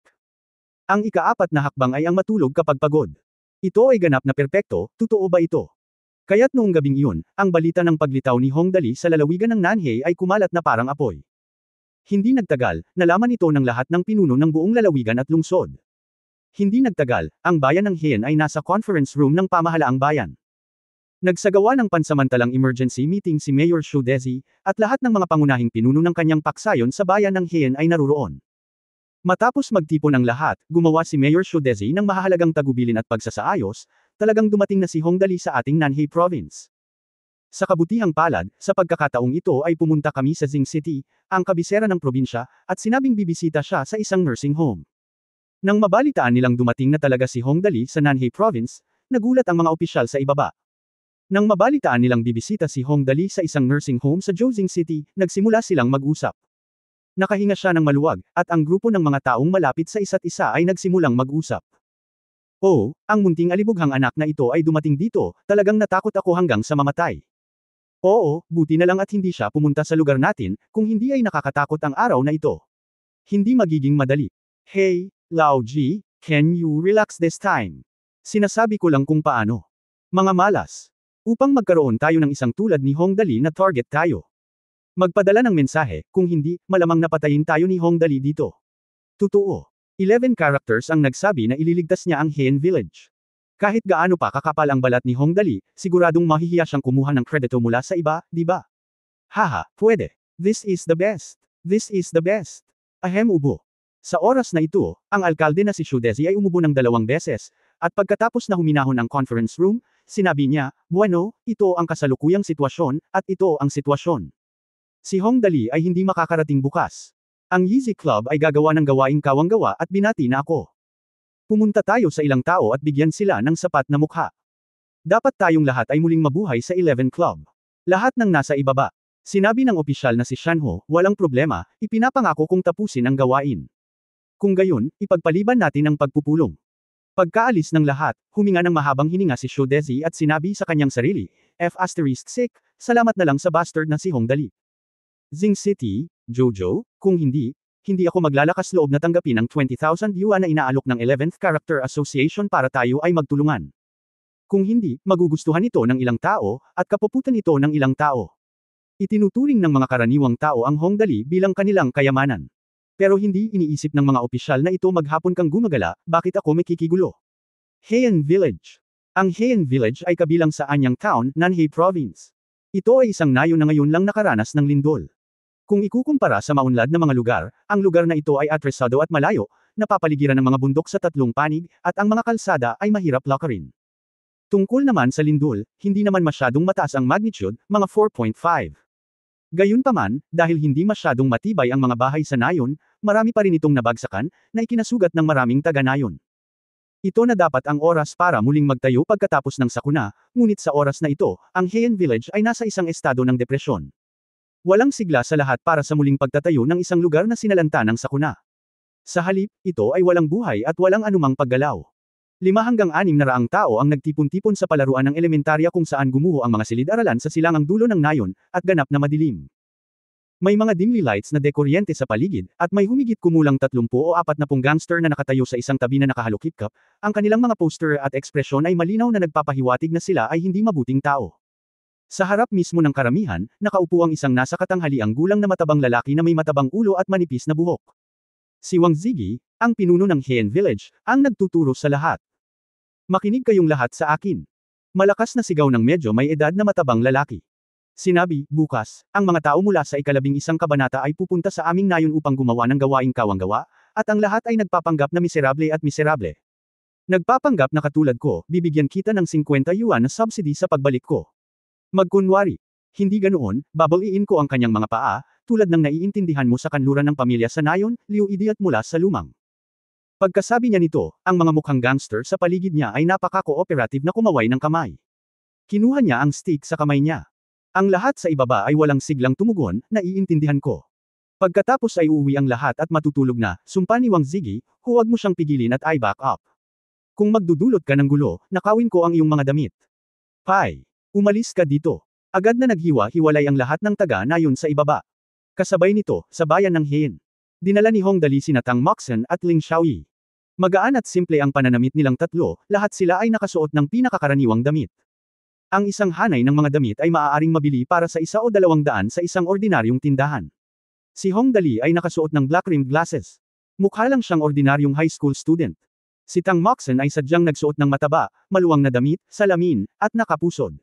Ang ika-4 na hakbang ay ang matulog kapag pagod. Ito ay ganap na perpekto, totoo ba ito? Kaya't noong gabing iyon, ang balita ng paglitaw ni Hong Dali sa lalawigan ng Nanhei ay kumalat na parang apoy. Hindi nagtagal, nalaman ito ng lahat ng pinuno ng buong lalawigan at lungsod. Hindi nagtagal, ang bayan ng Heian ay nasa conference room ng pamahalaang bayan. Nagsagawa ng pansamantalang emergency meeting si Mayor Xu Dezi, at lahat ng mga pangunahing pinuno ng kanyang paksayon sa bayan ng Heian ay naruroon. Matapos magtipon ang lahat, gumawa si Mayor Xu Dezi ng mahahalagang tagubilin at pagsasaayos, talagang dumating na si Hong Dali sa ating Nanhei Province. Sa kabutihang palad, sa pagkakataong ito ay pumunta kami sa Jing City, ang kabisera ng probinsya, at sinabing bibisita siya sa isang nursing home. Nang mabalitaan nilang dumating na talaga si Hong Dali sa Nanhei Province, nagulat ang mga opisyal sa ibaba. Nang mabalitaan nilang bibisita si Hong Dali sa isang nursing home sa Jiuzhing City, nagsimula silang mag-usap. Nakahinga siya ng maluwag, at ang grupo ng mga taong malapit sa isa't isa ay nagsimulang mag-usap. Oh, ang munting alibughang anak na ito ay dumating dito, talagang natakot ako hanggang sa mamatay. Oo, buti na lang at hindi siya pumunta sa lugar natin, kung hindi ay nakakatakot ang araw na ito. Hindi magiging madali. Hey, Lao Ji, can you relax this time? Sinasabi ko lang kung paano. Mga malas. Upang magkaroon tayo ng isang tulad ni Hong Dali na target tayo. Magpadala ng mensahe, kung hindi, malamang napatayin tayo ni Hong Dali dito. Totoo. 11 characters ang nagsabi na ililigtas niya ang Heian Village. Kahit gaano pa kakapal ang balat ni Hongdali, siguradong mahihiya siyang kumuha ng kredito mula sa iba, di ba? Haha, pwede. This is the best. This is the best. Ahem ubo. Sa oras na ito, ang alkalde na si Shudezi ay umubo ng 2 beses, at pagkatapos na huminahon ang conference room, sinabi niya, bueno, ito ang kasalukuyang sitwasyon, at ito ang sitwasyon. Si Hongdali ay hindi makakarating bukas. Ang Yeezy Club ay gagawa ng gawaing kawanggawa at binati na ako. Pumunta tayo sa ilang tao at bigyan sila ng sapat na mukha. Dapat tayong lahat ay muling mabuhay sa 11 Club. Lahat ng nasa ibaba. Sinabi ng opisyal na si Shanho, walang problema, ipinapangako kong tapusin ang gawain. Kung gayon, ipagpaliban natin ang pagpupulong. Pagkaalis ng lahat, huminga ng mahabang hininga si Shudezi at sinabi sa kanyang sarili, F***sick, salamat na lang sa bastard na si Hongdali. Zing City, Jojo, kung hindi ako maglalakas loob na tanggapin ang 20,000 yuan na inaalok ng 11th Character Association para tayo ay magtulungan. Kung hindi, magugustuhan ito ng ilang tao, at kapuputan ito ng ilang tao. Itinuturing ng mga karaniwang tao ang Hongdali bilang kanilang kayamanan. Pero hindi iniisip ng mga opisyal na ito maghapon kang gumagala, bakit ako makikigulo? Heian Village. Ang Heian Village ay kabilang sa Anyang Town, Nanhei Province. Ito ay isang nayon na ngayon lang nakaranas ng lindol. Kung ikukumpara sa maunlad na mga lugar, ang lugar na ito ay atresado at malayo, napapaligiran ng mga bundok sa 3 panig, at ang mga kalsada ay mahirap lakarin. Tungkol naman sa lindol, hindi naman masyadong mataas ang magnitude, mga 4.5. Gayunpaman, dahil hindi masyadong matibay ang mga bahay sa nayon, marami pa rin itong nabagsakan, na ikinasugat ng maraming taga-nayon. Ito na dapat ang oras para muling magtayo pagkatapos ng sakuna, ngunit sa oras na ito, ang Heian Village ay nasa isang estado ng depresyon. Walang sigla sa lahat para sa muling pagtatayo ng isang lugar na sinalanta ng sakuna. Sa halip, ito ay walang buhay at walang anumang paggalaw. 500 hanggang 600 tao ang nagtipon-tipon sa palaruan ng elementarya kung saan gumuho ang mga silid-aralan sa silangang dulo ng nayon, at ganap na madilim. May mga dimly lights na dekoryente sa paligid, at may humigit kumulang 30 o 40 gangster na nakatayo sa isang tabi na nakahalukip-kap, ang kanilang mga poster at ekspresyon ay malinaw na nagpapahiwatig na sila ay hindi mabuting tao. Sa harap mismo ng karamihan, nakaupo ang isang nasa katanghaliang gulang na matabang lalaki na may matabang ulo at manipis na buhok. Si Wang Ziggy, ang pinuno ng Heian Village, ang nagtuturo sa lahat. Makinig kayong lahat sa akin. Malakas na sigaw ng medyo may edad na matabang lalaki. Sinabi, bukas, ang mga tao mula sa 11 kabanata ay pupunta sa aming nayon upang gumawa ng gawaing kawanggawa, at ang lahat ay nagpapanggap na miserable at miserable. Nagpapanggap na katulad ko, bibigyan kita ng 50 yuan na subsidy sa pagbalik ko. Magkunwari. Hindi ganoon, babaliin ko ang kanyang mga paa, tulad ng naiintindihan mo sa kanluran ng pamilya sa nayon, Liu Idiot mula sa lumang. Pagkasabi niya nito, ang mga mukhang gangster sa paligid niya ay napaka-cooperative na kumaway ng kamay. Kinuha niya ang stick sa kamay niya. Ang lahat sa ibaba ay walang siglang tumugon, naiintindihan ko. Pagkatapos ay uuwi ang lahat at matutulog na, sumpa ni Wang Ziggy, huwag mo siyang pigilin at I back up. Kung magdudulot ka ng gulo, nakawin ko ang iyong mga damit. Pai. Umalis ka dito. Agad na naghiwa-hiwalay ang lahat ng taga-nayon sa ibaba. Kasabay nito, sa bayan ng Heian. Dinala ni Hongdali sina Tang Moxon at Ling Xiaoyi. Magaan at simple ang pananamit nilang tatlo, lahat sila ay nakasuot ng pinakakaraniwang damit. Ang isang hanay ng mga damit ay maaaring mabili para sa 1 o 200 sa isang ordinaryong tindahan. Si Hongdali ay nakasuot ng black-rimmed glasses. Mukha lang siyang ordinaryong high school student. Si Tang Moxon ay sadyang nagsuot ng mataba, maluwang na damit, salamin, at nakapusod.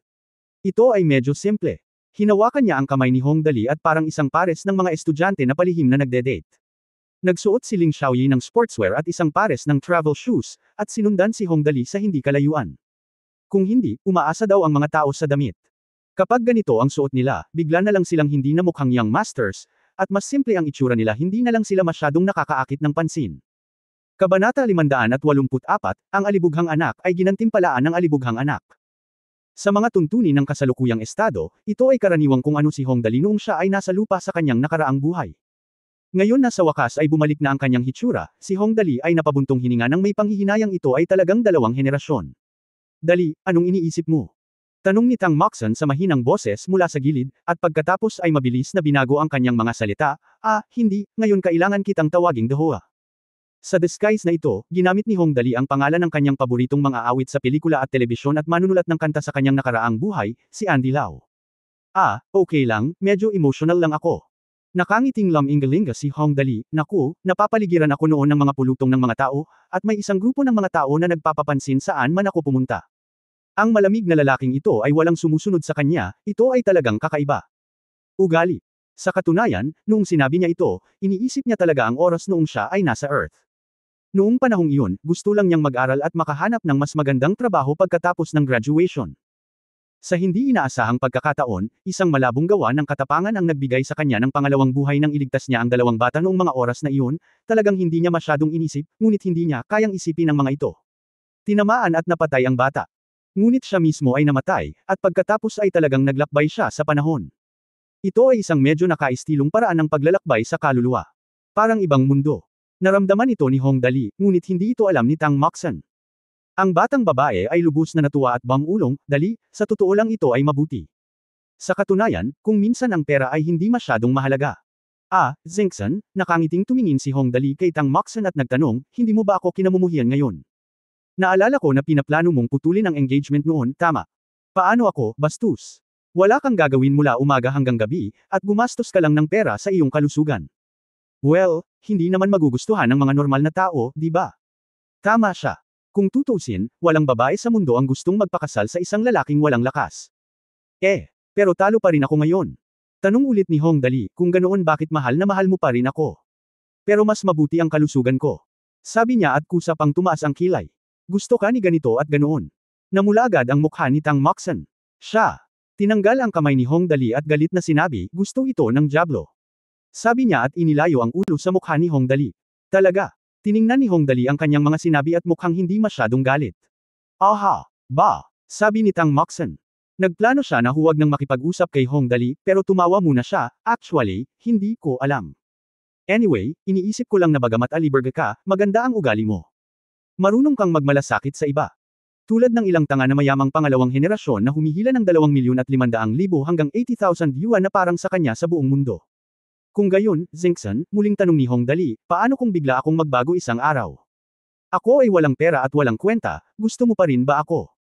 Ito ay medyo simple. Hinawakan niya ang kamay ni Hongdali at parang isang pares ng mga estudyante na palihim na nagde-date. Nagsuot si Ling Xiaoyi ng sportswear at isang pares ng travel shoes, at sinundan si Hongdali sa hindi kalayuan. Kung hindi, umaasa daw ang mga tao sa damit. Kapag ganito ang suot nila, bigla na lang silang hindi na mukhang young masters, at mas simple ang itsura nila, hindi na lang sila masyadong nakakaakit ng pansin. Kabanata 584, ang alibughang anak ay ginantimpalaan ng alibughang anak. Sa mga tuntunin ng kasalukuyang estado, ito ay karaniwang kung ano si Hongdali noong siya ay nasa lupa sa kanyang nakaraang buhay. Ngayon na sa wakas ay bumalik na ang kanyang hitsura, si Hongdali ay napabuntong hininga ng may panghihinayang ito ay talagang 2 henerasyon. Dali, anong iniisip mo? Tanong ni Tang Moxon sa mahinang boses mula sa gilid, at pagkatapos ay mabilis na binago ang kanyang mga salita, hindi, ngayon kailangan kitang tawaging Dehoa. Sa disguise na ito, ginamit ni Hongdali ang pangalan ng kanyang paboritong mga awit sa pelikula at telebisyon at manunulat ng kanta sa kanyang nakaraang buhay, si Andy Lau. Okay lang, medyo emotional lang ako. Nakangiting lam-ingalinga si Hong Dali, naku, napapaligiran ako noon ng mga pulutong ng mga tao, at may isang grupo ng mga tao na nagpapapansin saan man ako pumunta. Ang malamig na lalaking ito ay walang sumusunod sa kanya, ito ay talagang kakaiba. Ugali. Sa katunayan, noong sinabi niya ito, iniisip niya talaga ang oras noong siya ay nasa Earth. Noong panahong iyon, gusto lang niyang mag-aral at makahanap ng mas magandang trabaho pagkatapos ng graduation. Sa hindi inaasahang pagkakataon, isang malabong gawa ng katapangan ang nagbigay sa kanya ng pangalawang buhay nang iligtas niya ang dalawang bata noong mga oras na iyon, talagang hindi niya masyadong inisip, ngunit hindi niya kayang isipin ang mga ito. Tinamaan at napatay ang bata. Ngunit siya mismo ay namatay, at pagkatapos ay talagang naglakbay siya sa panahon. Ito ay isang medyo nakaistilong paraan ng paglalakbay sa kaluluwa. Parang ibang mundo. Naramdaman ito ni Hong Dali, ngunit hindi ito alam ni Tang Moxon. Ang batang babae ay lubos na natuwa at bangulong, Dali, sa totoo lang ito ay mabuti. Sa katunayan, kung minsan ang pera ay hindi masyadong mahalaga. Zengson, nakangiting tumingin si Hong Dali kay Tang Moxon at nagtanong, hindi mo ba ako kinamumuhian ngayon? Naalala ko na pinaplano mong putulin ang engagement noon, tama? Paano ako, bastos? Wala kang gagawin mula umaga hanggang gabi, at gumastos ka lang ng pera sa iyong kalusugan. Well, hindi naman magugustuhan ng mga normal na tao, di ba? Tama siya. Kung tutuusin, walang babae sa mundo ang gustong magpakasal sa isang lalaking walang lakas. Pero talo pa rin ako ngayon. Tanong ulit ni Hong Dali, kung ganoon bakit mahal na mahal mo pa rin ako? Pero mas mabuti ang kalusugan ko. Sabi niya at kusap ang tumaas ang kilay. Gusto ka ni ganito at ganoon. Namula agad ang mukha ni Tang Moxon. Siya. Tinanggal ang kamay ni Hong Dali at galit na sinabi, gusto ito ng dyablo. Sabi niya at inilayo ang ulo sa mukha ni Hong Dali. Talaga. Tiningnan ni Hong Dali ang kanyang mga sinabi at mukhang hindi masyadong galit. Aha! Ba! Sabi ni Tang Moxon. Nagplano siya na huwag nang makipag-usap kay Hong Dali, pero tumawa muna siya, actually, hindi ko alam. Anyway, iniisip ko lang na bagamat aliberga ka, maganda ang ugali mo. Marunong kang magmalasakit sa iba. Tulad ng ilang tanga na mayamang pangalawang henerasyon na humihila ng 2,500,000 hanggang 80,000 yuan na parang sa kanya sa buong mundo. Kung gayon, Zengson, muling tanong ni Hong Dali, paano kung bigla akong magbago isang araw? Ako ay walang pera at walang kwenta, gusto mo pa rin ba ako?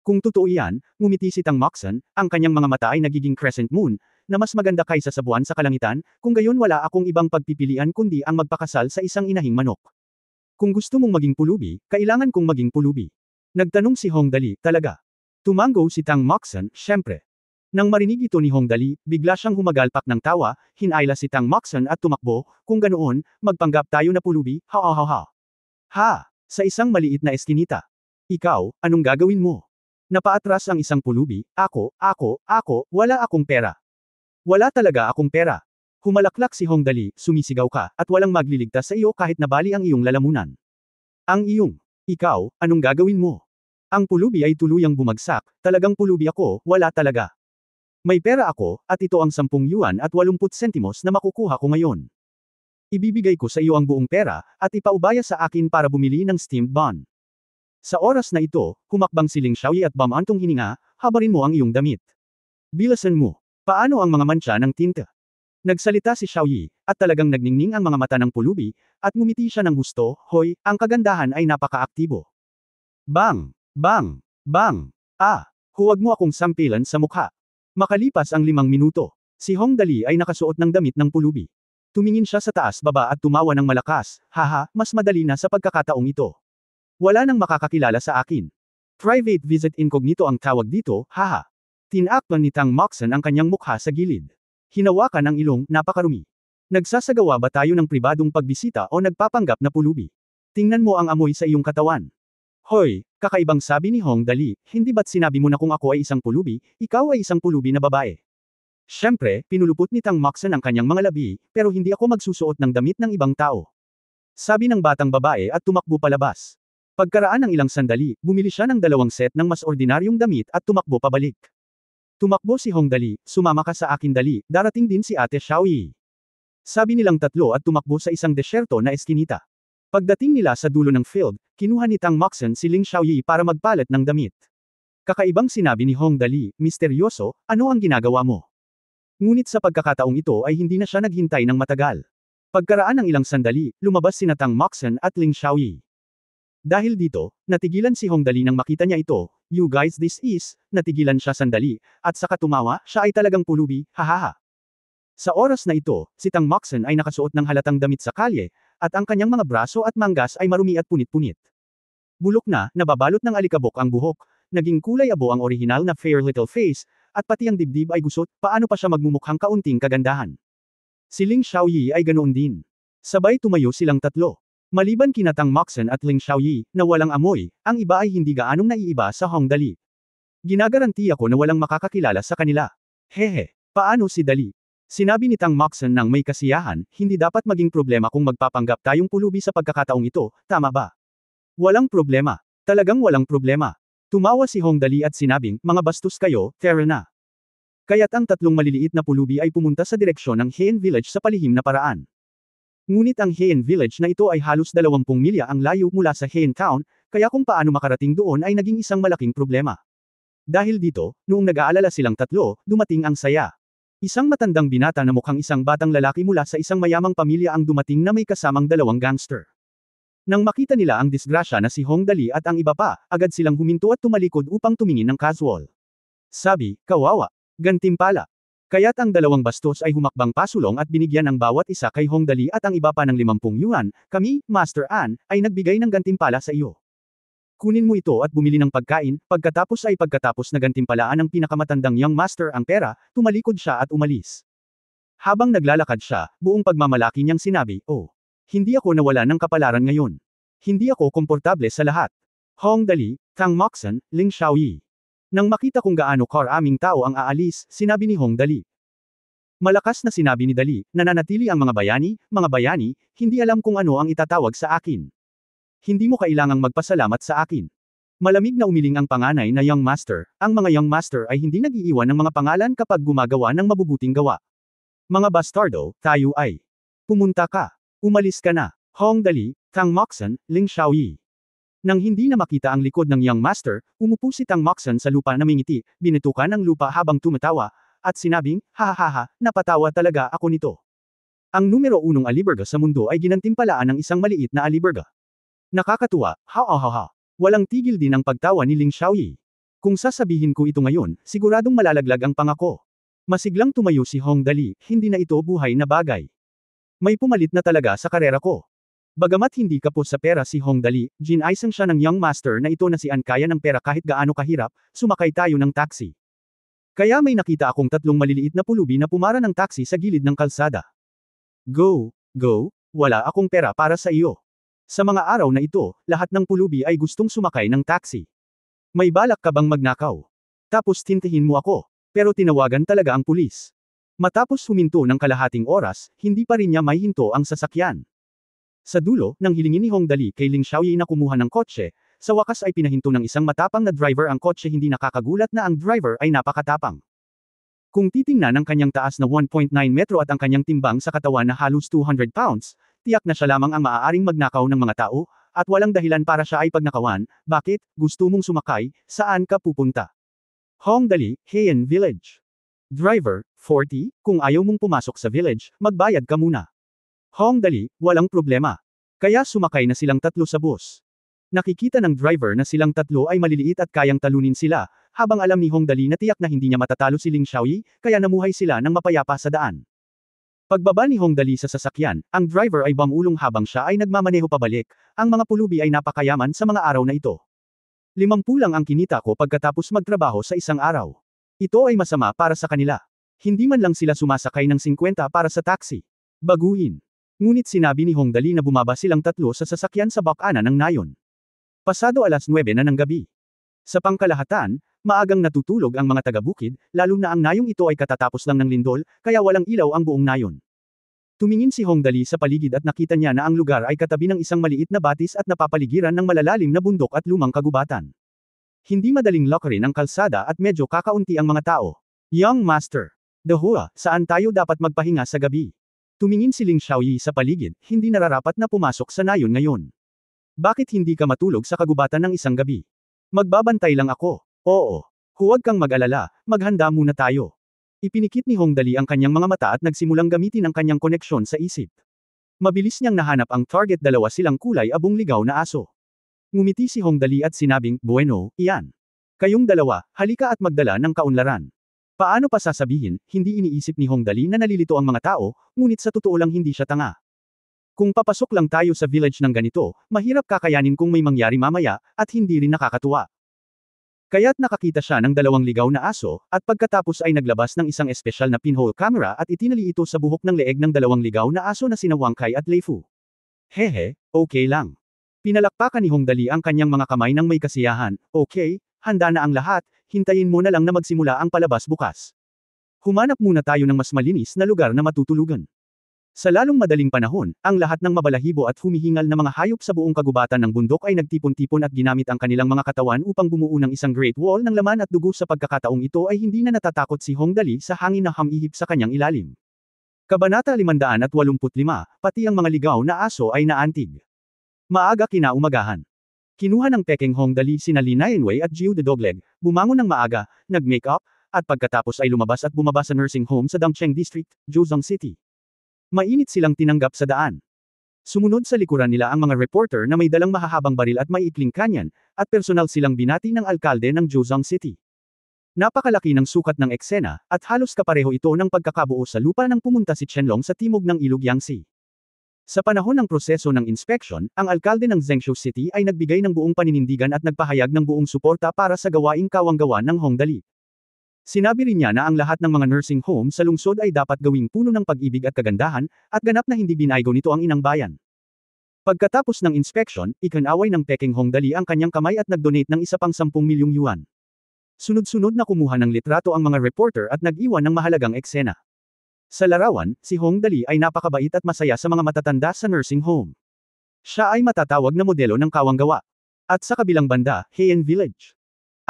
Kung totoo iyan, ngumiti si Tang Moxon, ang kanyang mga mata ay nagiging crescent moon, na mas maganda kaysa sa buwan sa kalangitan, kung gayon wala akong ibang pagpipilian kundi ang magpakasal sa isang inahing manok. Kung gusto mong maging pulubi, kailangan kong maging pulubi. Nagtanong si Hong Dali, talaga? Tumango si Tang Moxon, syempre. Nang marinig ito ni Hong Dali, bigla siyang humagalpak ng tawa, hinayla si Tang Moxon at tumakbo, kung ganoon, magpanggap tayo na pulubi, ha! Sa isang maliit na eskinita. Ikaw, anong gagawin mo? Napaatras ang isang pulubi, ako, wala akong pera. Wala talaga akong pera. Humalaklak si Hong Dali, sumisigaw ka, at walang magliligtas sa iyo kahit nabali ang iyong lalamunan. Ang iyong, ikaw, anong gagawin mo? Ang pulubi ay tuluyang bumagsak, talagang pulubi ako, wala talaga. May pera ako, at ito ang 10 yuan at 80 sentimos na makukuha ko ngayon. Ibibigay ko sa iyo ang buong pera, at ipaubaya sa akin para bumili ng steamed bun. Sa oras na ito, humakbang si Ling Xiaoyi at bamantong hininga, habarin mo ang iyong damit. Bilasan mo. Paano ang mga mancha ng tinta? Nagsalita si Xiaoyi, at talagang nagningning ang mga mata ng pulubi, at ngumiti siya ng husto, hoy, ang kagandahan ay napakaaktibo. Bang! Bang! Bang! Huwag mo akong sampilan sa mukha. Makalipas ang 5 minuto, si Hong Dali ay nakasuot ng damit ng pulubi. Tumingin siya sa taas baba at tumawa ng malakas, haha, mas madali na sa pagkakataong ito. Wala nang makakakilala sa akin. Private visit incognito ang tawag dito, haha. Tinakpan ni Tang Moxon ang kanyang mukha sa gilid. Hinawakan ang ilong, napakarumi. Nagsasagawa ba tayo ng pribadong pagbisita o nagpapanggap na pulubi? Tingnan mo ang amoy sa iyong katawan. Hoy, kakaibang sabi ni Hong Dali, hindi ba't sinabi mo na kung ako ay isang pulubi, ikaw ay isang pulubi na babae? Siyempre, pinulupot ni Tang Moxon ang kanyang mga labi, pero hindi ako magsusuot ng damit ng ibang tao. Sabi ng batang babae at tumakbo palabas. Pagkaraan ng ilang sandali, bumili siya ng 2 set ng mas ordinaryong damit at tumakbo pabalik. Tumakbo si Hong Dali, sumama ka sa akin Dali, darating din si Ate Xiaoyi. Sabi nilang tatlo at tumakbo sa isang desyerto na eskinita. Pagdating nila sa dulo ng field, kinuha ni Tang Moxon si Ling Xiaoyi para magpalit ng damit. Kakaibang sinabi ni Hong Dali, misteryoso, ano ang ginagawa mo? Ngunit sa pagkakataong ito ay hindi na siya naghintay ng matagal. Pagkaraan ng ilang sandali, lumabas sina Tang Moxon at Ling Xiaoyi. Dahil dito, natigilan si Hong Dali nang makita niya ito, you guys natigilan siya sandali, at saka tumawa, siya ay talagang pulubi, hahaha. Sa oras na ito, si Tang Moxon ay nakasuot ng halatang damit sa kalye, at ang kanyang mga braso at manggas ay marumi at punit-punit. Bulok na, nababalot ng alikabok ang buhok, naging kulay abo ang orihinal na fair little face, at pati ang dibdib ay gusot, paano pa siya magmumukhang kaunting kagandahan. Si Ling Xiaoyi ay ganoon din. Sabay tumayo silang tatlo. Maliban kina Tang Moxon at Ling Xiaoyi, na walang amoy, ang iba ay hindi gaanong naiiba sa Hong Dali. Ginagarantiya ko na walang makakakilala sa kanila. Hehe, paano si Dali? Sinabi ni Tang Moxon ng may kasiyahan, hindi dapat maging problema kung magpapanggap tayong pulubi sa pagkakataong ito, tama ba? Walang problema. Talagang walang problema. Tumawa si Hong Dali at sinabing, mga bastos kayo, tara na. Kaya't ang tatlong maliliit na pulubi ay pumunta sa direksyon ng Heian Village sa palihim na paraan. Ngunit ang Heian Village na ito ay halos 20 milya ang layo mula sa Heian Town, kaya kung paano makarating doon ay naging isang malaking problema. Dahil dito, noong nag-aalala silang tatlo, dumating ang saya. Isang matandang binata na mukhang isang batang lalaki mula sa isang mayamang pamilya ang dumating na may kasamang 2 gangster. Nang makita nila ang disgrasya na si Hong Dali at ang iba pa, agad silang huminto at tumalikod upang tumingin ng casual. Sabi, kawawa. Gantimpala. Kaya't ang 2 bastos ay humakbang pasulong at binigyan ang bawat isa kay Hong Dali at ang iba pa ng 50 yuan, kami, Master An, ay nagbigay ng gantimpala sa iyo. Kunin mo ito at bumili ng pagkain, pagkatapos na gantimpalaan ng pinakamatandang young master ang pera, tumalikod siya at umalis. Habang naglalakad siya, buong pagmamalaki niyang sinabi, oh, hindi ako nawala ng kapalaran ngayon. Hindi ako komportable sa lahat. Hong Dali, Tang Moxon, Ling Xiaoyi. Nang makita kung gaano karaming tao ang aalis, sinabi ni Hong Dali. Malakas na sinabi ni Dali, nananatili ang mga bayani, hindi alam kung ano ang itatawag sa akin. Hindi mo kailangang magpasalamat sa akin. Malamig na umiling ang panganay na young master, ang mga young master ay hindi nag-iiwan ng mga pangalan kapag gumagawa ng mabubuting gawa. Mga bastardo, tayo ay. Pumunta ka. Umalis ka na. Hong Dali, Tang Moxon, Ling Xiaoyi. Nang hindi na makita ang likod ng young master, umupo si Tang Moxon sa lupa na mingiti, binitukan ang lupa habang tumatawa, at sinabing, hahaha, napatawa talaga ako nito. Ang numero 1 aliberga sa mundo ay ginantimpalaan ng isang maliit na aliberga. Nakakatuwa, ha. Walang tigil din ang pagtawa ni Ling Xiaoyi. Kung sasabihin ko ito ngayon, siguradong malalaglag ang pangako. Masiglang tumayo si Hong Dali, hindi na ito buhay na bagay. May pumalit na talaga sa karera ko. Bagamat hindi kapos sa pera si Hong Dali, ginaisang siya ng young master na ito na si An kaya ng pera kahit gaano kahirap, sumakay tayo ng taxi. Kaya may nakita akong 3 maliliit na pulubi na pumara ng taxi sa gilid ng kalsada. Go, wala akong pera para sa iyo. Sa mga araw na ito, lahat ng pulubi ay gustong sumakay ng taxi. May balak ka bang magnakaw? Tapos tintihin mo ako. Pero tinawagan talaga ang pulis. Matapos huminto ng kalahating oras, hindi pa rin niya may hinto ang sasakyan. Sa dulo, nang hilingin ni Hong Dali kay Ling Xiaoyi na kumuha ng kotse, sa wakas ay pinahinto ng isang matapang na driver ang kotse, hindi nakakagulat na ang driver ay napakatapang. Kung titingnan ang kanyang taas na 1.9 metro at ang kanyang timbang sa katawan na halos 200 pounds, tiyak na siya lamang ang maaaring magnakaw ng mga tao, at walang dahilan para siya ay pagnakawan. Bakit? Gusto mong sumakay? Saan ka pupunta? Hong Dali, Heian Village. Driver, 40, kung ayaw mong pumasok sa village, magbayad ka muna. Hong Dali, walang problema. Kaya sumakay na silang tatlo sa bus. Nakikita ng driver na silang tatlo ay maliliit at kayang talunin sila, habang alam ni Hong Dali na tiyak na hindi niya matatalo si Ling Xiaoyi, kaya namuhay sila ng mapayapa sa daan. Pagbaba ni Hong Dali sa sasakyan, ang driver ay bumulong habang siya ay nagmamaneho pabalik, ang mga pulubi ay napakayaman sa mga araw na ito. 50 lang ang kinita ko pagkatapos magtrabaho sa isang araw. Ito ay masama para sa kanila. Hindi man lang sila sumasakay ng 50 para sa taxi. Baguhin. Ngunit sinabi ni Hong Dali na bumaba silang tatlo sa sasakyan sa bakana ng nayon. Pasado 9:00 na ng gabi. Sa pangkalahatan, maagang natutulog ang mga taga-bukid, lalo na ang nayong ito ay katatapos lang ng lindol, kaya walang ilaw ang buong nayon. Tumingin si Hong Dali sa paligid at nakita niya na ang lugar ay katabi ng isang maliit na batis at napapaligiran ng malalalim na bundok at lumang kagubatan. Hindi madaling lakarin ang kalsada at medyo kakaunti ang mga tao. Young Master. Dahua, saan tayo dapat magpahinga sa gabi? Tumingin si Ling Xiaoyi sa paligid, hindi nararapat na pumasok sa nayon ngayon. Bakit hindi ka matulog sa kagubatan ng isang gabi? Magbabantay lang ako. Oo. Huwag kang mag-alala, maghanda muna tayo. Ipinikit ni Hong Dali ang kanyang mga mata at nagsimulang gamitin ang kanyang koneksyon sa isip. Mabilis niyang nahanap ang target, 2 silang kulay abong ligaw na aso. Ngumiti si Hong Dali at sinabing, bueno, iyan. Kayong dalawa, halika at magdala ng kaunlaran. Paano pa sasabihin, hindi iniisip ni Hong Dali na nalilito ang mga tao, ngunit sa totoo lang hindi siya tanga. Kung papasok lang tayo sa village ng ganito, mahirap kakayanin kung may mangyari mamaya, at hindi rin nakakatuwa. Kaya't nakakita siya ng dalawang ligaw na aso, at pagkatapos ay naglabas ng isang espesyal na pinhole camera at itinali ito sa buhok ng leeg ng dalawang ligaw na aso na sina Wang Kai at Lei Fu. Hehe, okay lang. Pinalakpakan ni Hong Dali ang kanyang mga kamay ng may kasiyahan. Okay, handa na ang lahat, hintayin mo na lang na magsimula ang palabas bukas. Humanap muna tayo ng mas malinis na lugar na matutulugan. Sa lalong madaling panahon, ang lahat ng mabalahibo at humihingal na mga hayop sa buong kagubatan ng bundok ay nagtipon-tipon at ginamit ang kanilang mga katawan upang bumuo ng isang Great Wall ng laman at dugo. Sa pagkakataong ito ay hindi na natatakot si Hong Dali sa hangin na hamihip sa kanyang ilalim. Kabanata 585, pati ang mga ligaw na aso ay naantig. Maaga kinaumagahan. Kinuha ng Peking Hong Dali sina Li Nianwei at Jiu de Dogleg, bumangon ng maaga, nag-make-up, at pagkatapos ay lumabas at bumaba sa nursing home sa Dangcheng District, Zhouzhou City. Mainit silang tinanggap sa daan. Sumunod sa likuran nila ang mga reporter na may dalang mahahabang baril at maiikling kanyan, at personal silang binati ng alkalde ng Zhouzhou City. Napakalaki ng sukat ng eksena, at halos kapareho ito ng pagkakabuo sa lupa nang pumunta si Qianlong sa timog ng ilog Yangtze. Sa panahon ng proseso ng inspection, ang alkalde ng Zhengzhou City ay nagbigay ng buong paninindigan at nagpahayag ng buong suporta para sa gawaing kawanggawa ng Hong Dali. Sinabi rin niya na ang lahat ng mga nursing home sa lungsod ay dapat gawing puno ng pag-ibig at kagandahan, at ganap na hindi binaygo nito ang inang bayan. Pagkatapos ng inspection, ikinaway ng Peking Hong Dali ang kanyang kamay at nag-donate ng isa pang 10 milyong yuan. Sunod-sunod na kumuha ng litrato ang mga reporter at nag-iwan ng mahalagang eksena. Sa larawan, si Hong Dali ay napakabait at masaya sa mga matatanda sa nursing home. Siya ay matatawag na modelo ng kawanggawa. At sa kabilang banda, Heian Village.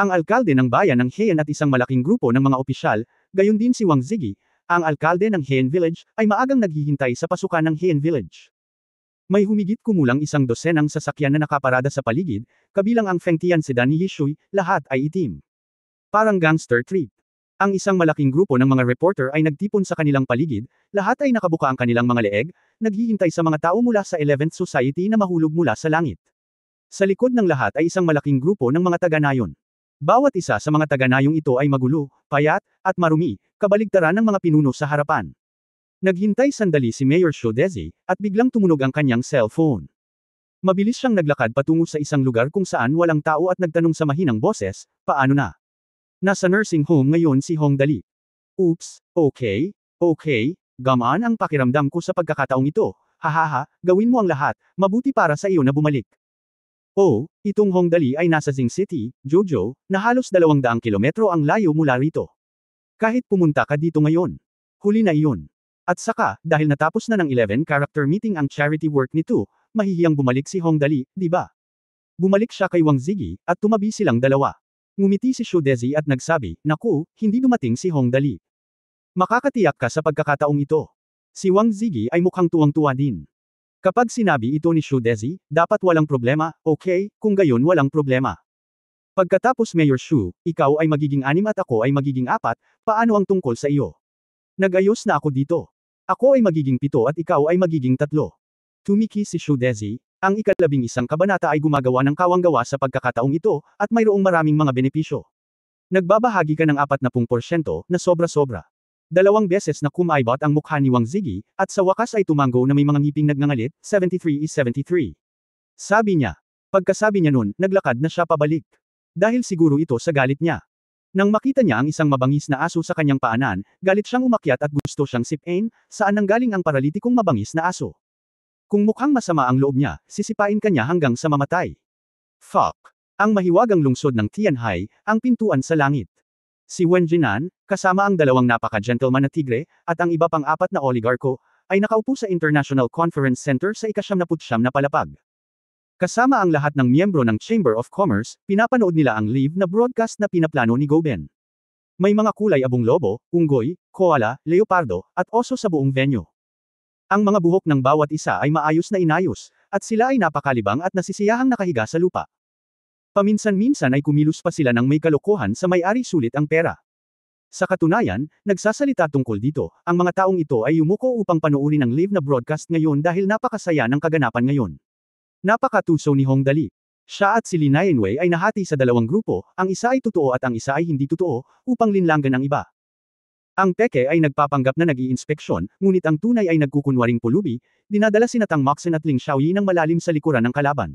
Ang alkalde ng bayan ng Heian at isang malaking grupo ng mga opisyal, gayon din si Wang Zigi, ang alkalde ng Heian Village, ay maagang naghihintay sa pasukan ng Heian Village. May humigit kumulang 100 sasakyan na nakaparada sa paligid, kabilang ang Fengtian sedan ni Yishui, lahat ay itim. Parang gangster trip. Ang isang malaking grupo ng mga reporter ay nagtipon sa kanilang paligid, lahat ay nakabuka ang kanilang mga leeg, naghihintay sa mga tao mula sa 11th Society na mahulog mula sa langit. Sa likod ng lahat ay isang malaking grupo ng mga taga-nayon. Bawat isa sa mga taga-nayong ito ay magulo, payat, at marumi, kabaligtaran ng mga pinuno sa harapan. Naghintay sandali si Mayor Xu Dezi, at biglang tumunog ang kanyang cellphone. Mabilis siyang naglakad patungo sa isang lugar kung saan walang tao at nagtanong sa mahinang boses, paano na? Nasa nursing home ngayon si Hong Dali. Oops, okay, gamaan ang pakiramdam ko sa pagkakataong ito, hahaha, gawin mo ang lahat, mabuti para sa iyo na bumalik. Oh, itong Hong Dali ay nasa Jing City, Zhouzhou, na halos 200 kilometro ang layo mula rito. Kahit pumunta ka dito ngayon. Huli na iyon. At saka, dahil natapos na ng 11-character meeting ang charity work nito, mahihiyang bumalik si Hong Dali, di ba? Bumalik siya kay Wang Zigi, at tumabi silang dalawa. Ngumiti si Xu Dezi at nagsabi, naku, hindi dumating si Hong Dali. Makakatiyak ka sa pagkakataong ito. Si Wang Zigi ay mukhang tuwang-tuwa din. Kapag sinabi ito ni Xu Dezi, dapat walang problema, okay, kung gayon walang problema. Pagkatapos Mayor Xu, ikaw ay magiging 6 at ako ay magiging 4, paano ang tungkol sa iyo? Nag-ayos na ako dito. Ako ay magiging 7 at ikaw ay magiging 3. Tumiki si Xu Dezi, ang ika-11 kabanata ay gumagawa ng kawanggawa sa pagkakataong ito, at mayroong maraming mga benepisyo. Nagbabahagi ka ng 40% na sobra-sobra. 2 beses na kumaibot ang mukha ni Wang Zigi, at sa wakas ay tumango na may mga ngiping nagngangalit, 73 is 73. Sabi niya. Pagkasabi niya nun, naglakad na siya pabalik. Dahil siguro ito sa galit niya. Nang makita niya ang isang mabangis na aso sa kanyang paanan, galit siyang umakyat at gusto siyang sipain, saan nanggaling ang paralitikong mabangis na aso. Kung mukhang masama ang loob niya, sisipain ka niya hanggang sa mamatay. Fuck. Ang mahiwagang lungsod ng Tianhai, ang pintuan sa langit. Si Wen Jinan, kasama ang 2 napaka-gentleman na tigre, at ang iba pang 4 na oligarko, ay nakaupo sa International Conference Center sa ika-79 na palapag. Kasama ang lahat ng miyembro ng Chamber of Commerce, pinapanood nila ang live na broadcast na pinaplano ni Goben. May mga kulay abong lobo, unggoy, koala, leopardo, at oso sa buong venue. Ang mga buhok ng bawat isa ay maayos na inayos, at sila ay napakalibang at nasisiyahang nakahiga sa lupa. Paminsan-minsan ay kumilos pa sila ng may kalokohan sa may-ari sulit ang pera. Sa katunayan, nagsasalita tungkol dito, ang mga taong ito ay yumuko upang panoorin ang live na broadcast ngayon dahil napakasaya ng kaganapan ngayon. Napakatuso ni Hong Dali. Siya at si Li Nianwei ay nahati sa 2 grupo, ang isa ay totoo at ang isa ay hindi totoo, upang linlangan ang iba. Ang peke ay nagpapanggap na nag-iinspeksyon, ngunit ang tunay ay nagkukunwaring pulubi, dinadala sina Tang Moxen at Ling Xiaoyi ng malalim sa likuran ng kalaban.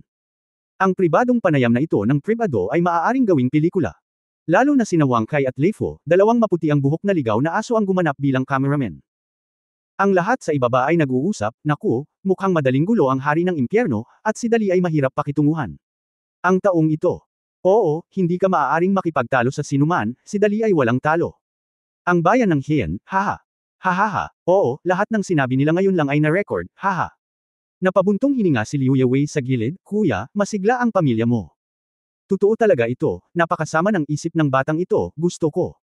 Ang pribadong panayam na ito ng pribado ay maaaring gawing pelikula. Lalo na sina Wang Kai at Lei Fu, dalawang maputi ang buhok na ligaw na aso ang gumanap bilang cameraman. Ang lahat sa ibaba ay nag-uusap, naku, mukhang madaling gulo ang hari ng impyerno, at si Dali ay mahirap pakitunguhan. Ang taong ito. Oo, hindi ka maaaring makipagtalo sa sinuman, si Dali ay walang talo. Ang bayan ng Heian, haha. Hahaha, oo, lahat ng sinabi nila ngayon lang ay na-record, haha. Napabuntong hininga si Liu Yewei sa gilid, kuya, masigla ang pamilya mo. Totoo talaga ito, napakasama ng isip ng batang ito, gusto ko.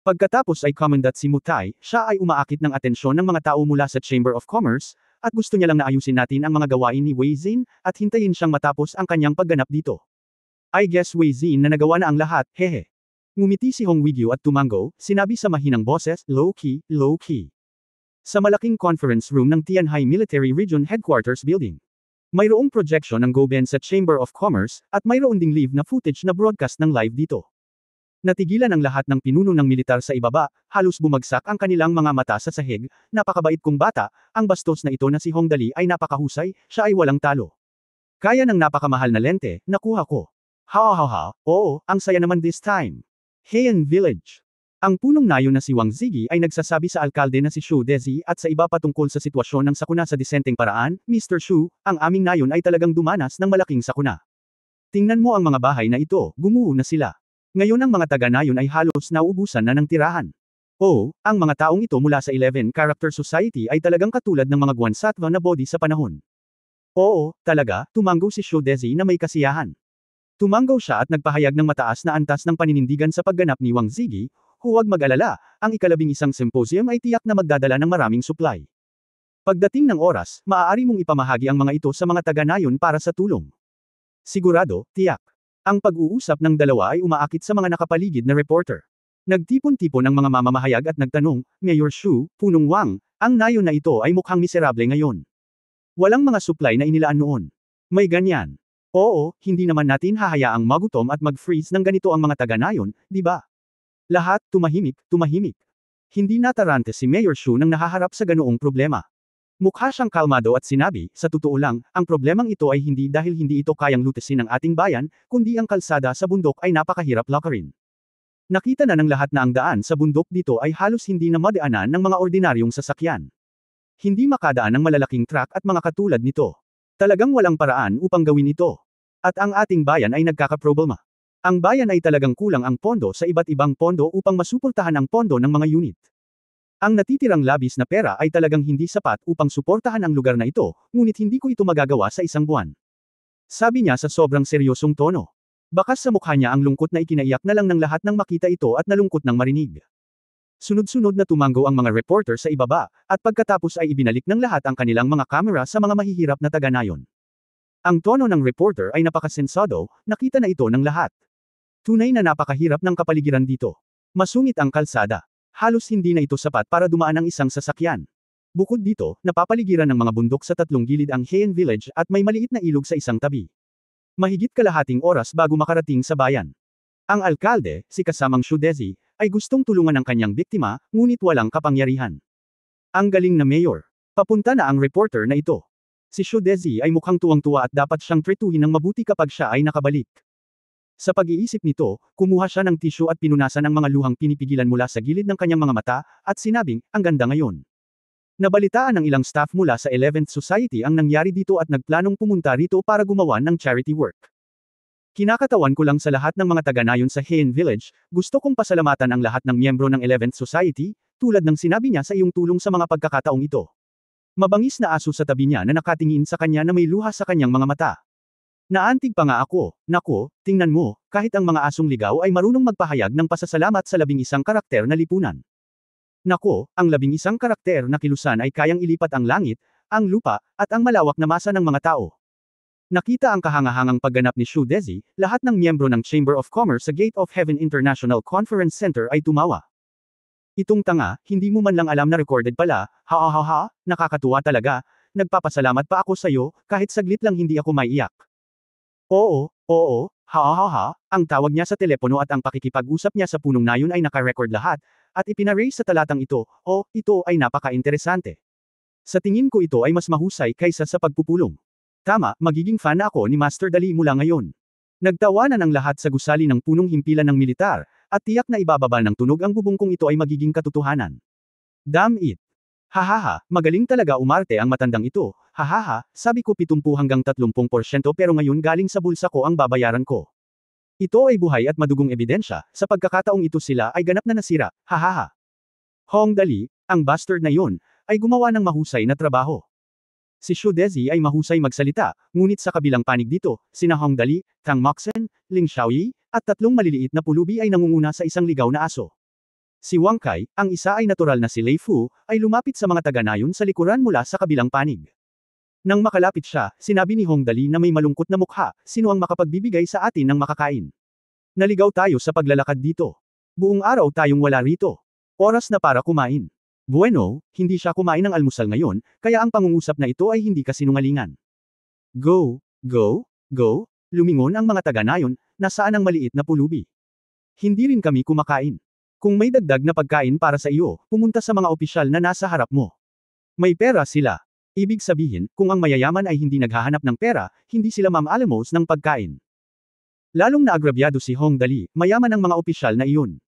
Pagkatapos ay kumandat si Mutai, siya ay umaakit ng atensyon ng mga tao mula sa Chamber of Commerce, at gusto niya lang na ayusin natin ang mga gawain ni Wei Xin, at hintayin siyang matapos ang kanyang pagganap dito. I guess Wei Xin na nagawa na ang lahat, hehe. Ngumiti si Hong Wigyu at tumango, sinabi sa mahinang boses, low-key, low-key. Sa malaking conference room ng Tianhai Military Region Headquarters Building. Mayroong projection ng Goben sa Chamber of Commerce, at mayroon ding live na footage na broadcast ng live dito. Natigilan ang lahat ng pinuno ng militar sa ibaba, halos bumagsak ang kanilang mga mata sa sahig, napakabait kong bata, ang bastos na ito na si Hong Dali ay napakahusay, siya ay walang talo. Kaya ng napakamahal na lente, nakuha ko. Ha, oo, ang saya naman this time. Heian Village. Ang punong nayo na si Wang Zigi ay nagsasabi sa alkalde na si Shu Dezi at sa iba patungkol sa sitwasyon ng sakuna sa disenteng paraan, Mr. Shu, ang aming nayon ay talagang dumanas ng malaking sakuna. Tingnan mo ang mga bahay na ito, gumuho na sila. Ngayon ang mga taga-nayon ay halos nauubusan na ng tirahan. Oo, ang mga taong ito mula sa 11 Character Society ay talagang katulad ng mga Guansatva na body sa panahon. Oo, talaga, tumango si Shu Dezi na may kasiyahan. Tumanggaw siya at nagpahayag ng mataas na antas ng paninindigan sa pagganap ni Wang Zigi, huwag mag-alala, ang ika-11 symposium ay tiyak na magdadala ng maraming supply. Pagdating ng oras, maaari mong ipamahagi ang mga ito sa mga taga-nayon para sa tulong. Sigurado, tiyak. Ang pag-uusap ng dalawa ay umaakit sa mga nakapaligid na reporter. Nagtipon-tipon ang mga mamamahayag at nagtanong, Mayor Shu, Punong Wang, ang nayon na ito ay mukhang miserable ngayon. Walang mga supply na inilaan noon. May ganyan. Oo, hindi naman natin hahayaang magutom at mag-freeze ng ganito ang mga taga-nayon, di ba? Lahat, tumahimik, tumahimik. Hindi natarante si Mayor Shu nang nahaharap sa ganoong problema. Mukha siyang kalmado at sinabi, sa totoo lang, ang problemang ito ay hindi dahil hindi ito kayang lutasin ng ating bayan, kundi ang kalsada sa bundok ay napakahirap lakarin. Nakita na ng lahat na ang daan sa bundok dito ay halos hindi na madaanan ng mga ordinaryong sasakyan. Hindi makadaan ng malalaking truck at mga katulad nito. Talagang walang paraan upang gawin ito. At ang ating bayan ay nagkakaproblema. Ang bayan ay talagang kulang ang pondo sa iba't ibang pondo upang masuportahan ang pondo ng mga unit. Ang natitirang labis na pera ay talagang hindi sapat upang suportahan ang lugar na ito, ngunit hindi ko ito magagawa sa isang buwan. Sabi niya sa sobrang seryosong tono. Bakas sa mukha niya ang lungkot na ikinaiyak na lang ng lahat nang makita ito at nalungkot nang marinig. Sunod-sunod na tumango ang mga reporter sa ibaba, at pagkatapos ay ibinalik ng lahat ang kanilang mga kamera sa mga mahihirap na taga-nayon. Ang tono ng reporter ay napakasensado, nakita na ito ng lahat. Tunay na napakahirap ng kapaligiran dito. Masungit ang kalsada. Halos hindi na ito sapat para dumaan ang isang sasakyan. Bukod dito, napapaligiran ng mga bundok sa tatlong gilid ang Heian Village at may maliit na ilog sa isang tabi. Mahigit kalahating oras bago makarating sa bayan. Ang alkalde, si kasamang Shu Dezi, ay gustong tulungan ang kanyang biktima, ngunit walang kapangyarihan. Ang galing na mayor. Papunta na ang reporter na ito. Si Shu Dezi ay mukhang tuwang-tuwa at dapat siyang tretuhin ng mabuti kapag siya ay nakabalik. Sa pag-iisip nito, kumuha siya ng tissue at pinunasan ang mga luhang pinipigilan mula sa gilid ng kanyang mga mata, at sinabing, ang ganda ngayon. Nabalitaan ng ilang staff mula sa 11th Society ang nangyari dito at nagplanong pumunta rito para gumawa ng charity work. Kinakatawan ko lang sa lahat ng mga taga-nayon sa Heian Village, gusto kong pasalamatan ang lahat ng miyembro ng 11th Society, tulad ng sinabi niya sa iyong tulong sa mga pagkakataong ito. Mabangis na aso sa tabi niya na nakatingin sa kanya na may luha sa kanyang mga mata. Naantig pa nga ako, nako, tingnan mo, kahit ang mga asong ligaw ay marunong magpahayag ng pasasalamat sa 11 karakter na lipunan. Nako, ang 11 karakter na kilusan ay kayang ilipat ang langit, ang lupa, at ang malawak na masa ng mga tao. Nakita ang kahangahangang pagganap ni Shu Dezi, lahat ng miyembro ng Chamber of Commerce sa Gate of Heaven International Conference Center ay tumawa. Itong tanga, hindi mo man lang alam na recorded pala, ha, nakakatuwa talaga, nagpapasalamat pa ako sa iyo, kahit saglit lang hindi ako maiiyak. Oo, ha, ang tawag niya sa telepono at ang pakikipag-usap niya sa punong nayon ay naka-record lahat, at ipinaray sa talatang ito, "Oh, ito ay napaka-interesante. Sa tingin ko ito ay mas mahusay kaysa sa pagpupulong. Tama, magiging fan na ako ni Master Dali mula ngayon." Nagtawanan ang lahat sa gusali ng punong himpilan ng militar, at tiyak na ibababa ng tunog ang bubong kung ito ay magiging katotohanan. Damn it! Hahaha, magaling talaga umarte ang matandang ito, hahaha, sabi ko 70 hanggang 30% pero ngayon galing sa bulsa ko ang babayaran ko. Ito ay buhay at madugong ebidensya, sa pagkakataong ito sila ay ganap na nasira, hahaha. Hong Dali, ang bastard na yun, ay gumawa ng mahusay na trabaho. Si Shu Dezi ay mahusay magsalita, ngunit sa kabilang panig dito, sina Hong Dali, Tang Moxen, Ling Xiaoyi, at tatlong maliliit na pulubi ay nangunguna sa isang ligaw na aso. Si Wang Kai, ang isa ay natural na si Lei Fu, ay lumapit sa mga taga-nayon sa likuran mula sa kabilang panig. Nang makalapit siya, sinabi ni Hong Dali na may malungkot na mukha, sino ang makapagbibigay sa atin ng makakain? Naligaw tayo sa paglalakad dito. Buong araw tayong wala rito. Oras na para kumain. Bueno, hindi siya kumain ng almusal ngayon, kaya ang pangungusap na ito ay hindi kasinungalingan. Go, go, go, lumingon ang mga taga-nayon, nasaan ang maliit na pulubi? Hindi rin kami kumakain. Kung may dagdag na pagkain para sa iyo, pumunta sa mga opisyal na nasa harap mo. May pera sila. Ibig sabihin, kung ang mayayaman ay hindi naghahanap ng pera, hindi sila mamaalamos ng pagkain. Lalong naagrabyado si Hong Dali, mayaman ang mga opisyal na iyon.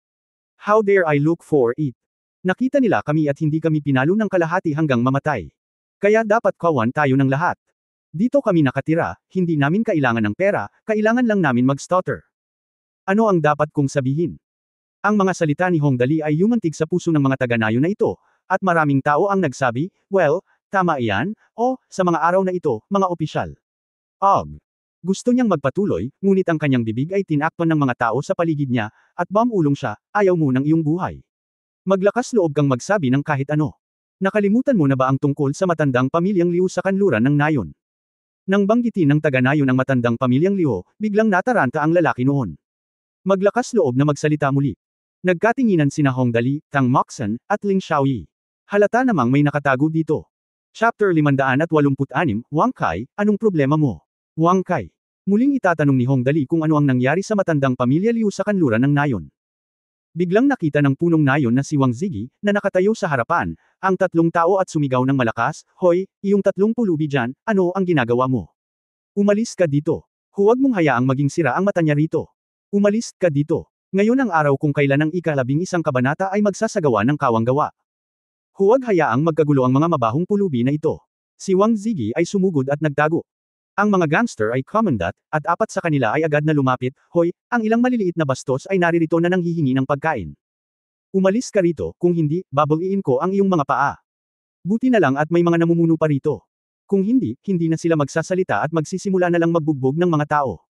How dare I look for it? Nakita nila kami at hindi kami pinalo ng kalahati hanggang mamatay. Kaya dapat kawan tayo ng lahat. Dito kami nakatira, hindi namin kailangan ng pera, kailangan lang namin mag-stutter. Ano ang dapat kong sabihin? Ang mga salita ni Hong Dali ay yumantig sa puso ng mga taga-nayon na ito, at maraming tao ang nagsabi, well, tama iyan, o, sa mga araw na ito, mga opisyal. Gusto niyang magpatuloy, ngunit ang kanyang bibig ay tinakpan ng mga tao sa paligid niya, at bamulong siya, ayaw mo ng iyong buhay. Maglakas loob kang magsabi ng kahit ano. Nakalimutan mo na ba ang tungkol sa matandang pamilyang Liu sa kanluran ng nayon? Nang banggitin ng taga-nayon ang matandang pamilyang Liu, biglang nataranta ang lalaki noon. Maglakas loob na magsalita muli. Nagkatinginan sina Hong Dali, Tang Moxen, at Ling Xiaoyi. Halata namang may nakatago dito. Chapter 586, Wang Kai, anong problema mo? Wang Kai. Muling itatanong ni Hong Dali kung ano ang nangyari sa matandang pamilya Liu sa kanluran ng nayon. Biglang nakita ng punong nayon na si Wang Zigi, na nakatayo sa harapan, ang tatlong tao at sumigaw ng malakas, "Hoy, iyong tatlong pulubi dyan, ano ang ginagawa mo? Umalis ka dito. Huwag mong hayaang maging sira ang mata niya rito. Umalis ka dito. Ngayon ang araw kung kailan ang ika-11 kabanata ay magsasagawa ng kawanggawa. Huwag hayaang magkagulo ang mga mabahong pulubi na ito." Si Wang Zigi ay sumugod at nagtago. Ang mga gangster ay commandant, at apat sa kanila ay agad na lumapit, "Hoy, ang ilang maliliit na bastos ay naririto na nanghihingi ng pagkain. Umalis ka rito, kung hindi, babawiin ko ang iyong mga paa. Buti na lang at may mga namumuno pa rito. Kung hindi, hindi na sila magsasalita at magsisimula na lang magbugbog ng mga tao.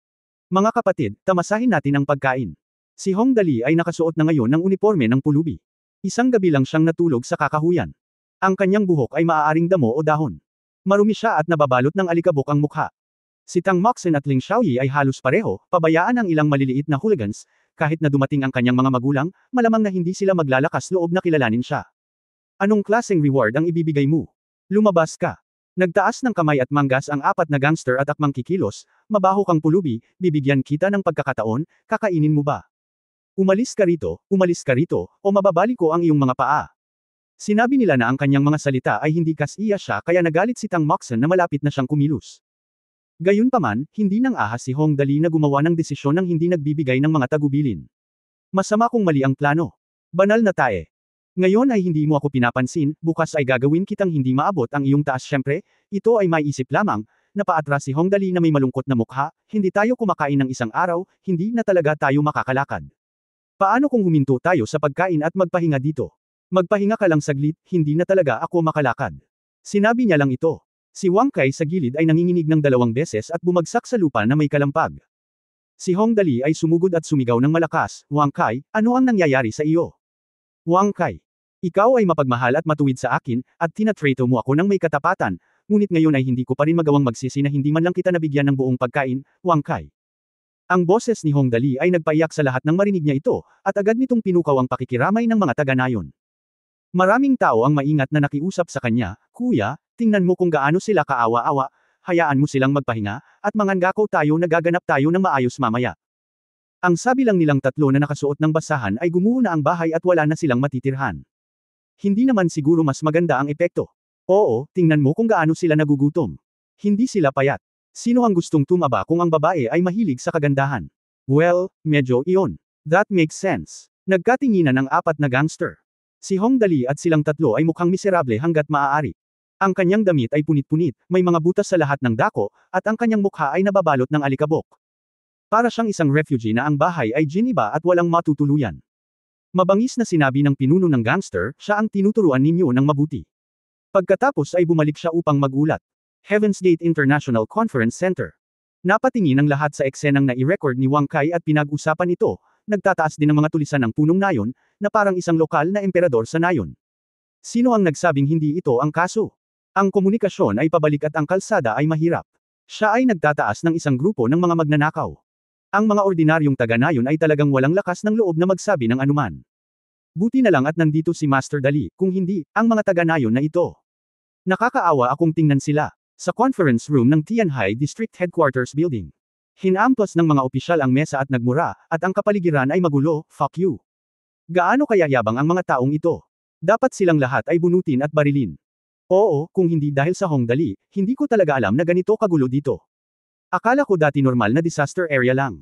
Mga kapatid, tamasahin natin ang pagkain." Si Hong Dali ay nakasuot na ngayon ng uniforme ng pulubi. Isang gabi lang siyang natulog sa kakahuyan. Ang kanyang buhok ay maaaring damo o dahon. Marumi siya at nababalot ng alikabok ang mukha. Si Tang Moxen at Ling Xiaoyi ay halos pareho, pabayaan ang ilang maliliit na hooligans, kahit na dumating ang kanyang mga magulang, malamang na hindi sila maglalakas loob na kilalanin siya. Anong klaseng reward ang ibibigay mo? Lumabas ka. Nagtaas ng kamay at manggas ang apat na gangster at akmang kikilos, "Mabaho kang pulubi, bibigyan kita ng pagkakataon, kakainin mo ba? Umalis ka rito, o mababali ko ang iyong mga paa." Sinabi nila na ang kanyang mga salita ay hindi kasiya siya kaya nagalit si Tang Moxen na malapit na siyang kumilos. Gayunpaman, hindi nang ahas si Hong Dali na gumawa ng desisyon ng hindi nagbibigay ng mga tagubilin. Masama kung mali ang plano. Banal na tae. Ngayon ay hindi mo ako pinapansin, bukas ay gagawin kitang hindi maabot ang iyong taas. Syempre, ito ay maiisip lamang, napaatras si Hong Dali na may malungkot na mukha, hindi tayo kumakain ng isang araw, hindi na talaga tayo makakalakad. Paano kung huminto tayo sa pagkain at magpahinga dito? Magpahinga ka lang saglit, hindi na talaga ako makalakad. Sinabi niya lang ito. Si Wang Kai sa gilid ay nanginginig ng 2 beses at bumagsak sa lupa na may kalampag. Si Hong Dali ay sumugod at sumigaw ng malakas, "Wang Kai, ano ang nangyayari sa iyo? Wang Kai, ikaw ay mapagmahal at matuwid sa akin, at tinatrato mo ako ng may katapatan, ngunit ngayon ay hindi ko pa rin magawang magsisi na hindi man lang kita nabigyan ng buong pagkain, Wang Kai." Ang boses ni Hong Dali ay nagpaiyak sa lahat ng marinig niya ito, at agad nitong pinukaw ang pakikiramay ng mga taga-nayon. Maraming tao ang maingat na nakiusap sa kanya, "Kuya, tingnan mo kung gaano sila kaawa-awa, hayaan mo silang magpahinga, at manganggakaw tayo na gaganap tayo ng maayos mamaya." Ang sabi lang nilang tatlo na nakasuot ng basahan ay gumuho na ang bahay at wala na silang matitirhan. Hindi naman siguro mas maganda ang epekto. Oo, tingnan mo kung gaano sila nagugutom. Hindi sila payat. Sino ang gustong tumaba kung ang babae ay mahilig sa kagandahan? Well, medyo iyon. That makes sense. Nagkatinginan ang apat na gangster. Si Hong Dali at silang tatlo ay mukhang miserable hanggat maaari. Ang kanyang damit ay punit-punit, may mga butas sa lahat ng dako, at ang kanyang mukha ay nababalot ng alikabok. Para siyang isang refugee na ang bahay ay giniba at walang matutuluyan. Mabangis na sinabi ng pinuno ng gangster, siya ang tinuturuan ninyo ng mabuti. Pagkatapos ay bumalik siya upang magulat. Heaven's Gate International Conference Center. Napatingin ang lahat sa eksenang na i-record ni Wang Kai at pinag-usapan ito, nagtataas din ang mga tulisan ng punong nayon, na parang isang lokal na emperador sa nayon. Sino ang nagsabing hindi ito ang kaso? Ang komunikasyon ay pabalik at ang kalsada ay mahirap. Siya ay nagtataas ng isang grupo ng mga magnanakaw. Ang mga ordinaryong taga-nayon ay talagang walang lakas ng loob na magsabi ng anuman. Buti na lang at nandito si Master Dali, kung hindi, ang mga taga-nayon na ito. Nakakaawa akong tingnan sila. Sa conference room ng Tianhai District Headquarters Building. Hinampas ng mga opisyal ang mesa at nagmura, at ang kapaligiran ay magulo, fuck you. Gaano kaya yabang ang mga taong ito? Dapat silang lahat ay bunutin at barilin. Oo, kung hindi dahil sa Hong Dali, hindi ko talaga alam na ganito kagulo dito. Akala ko dati normal na disaster area lang.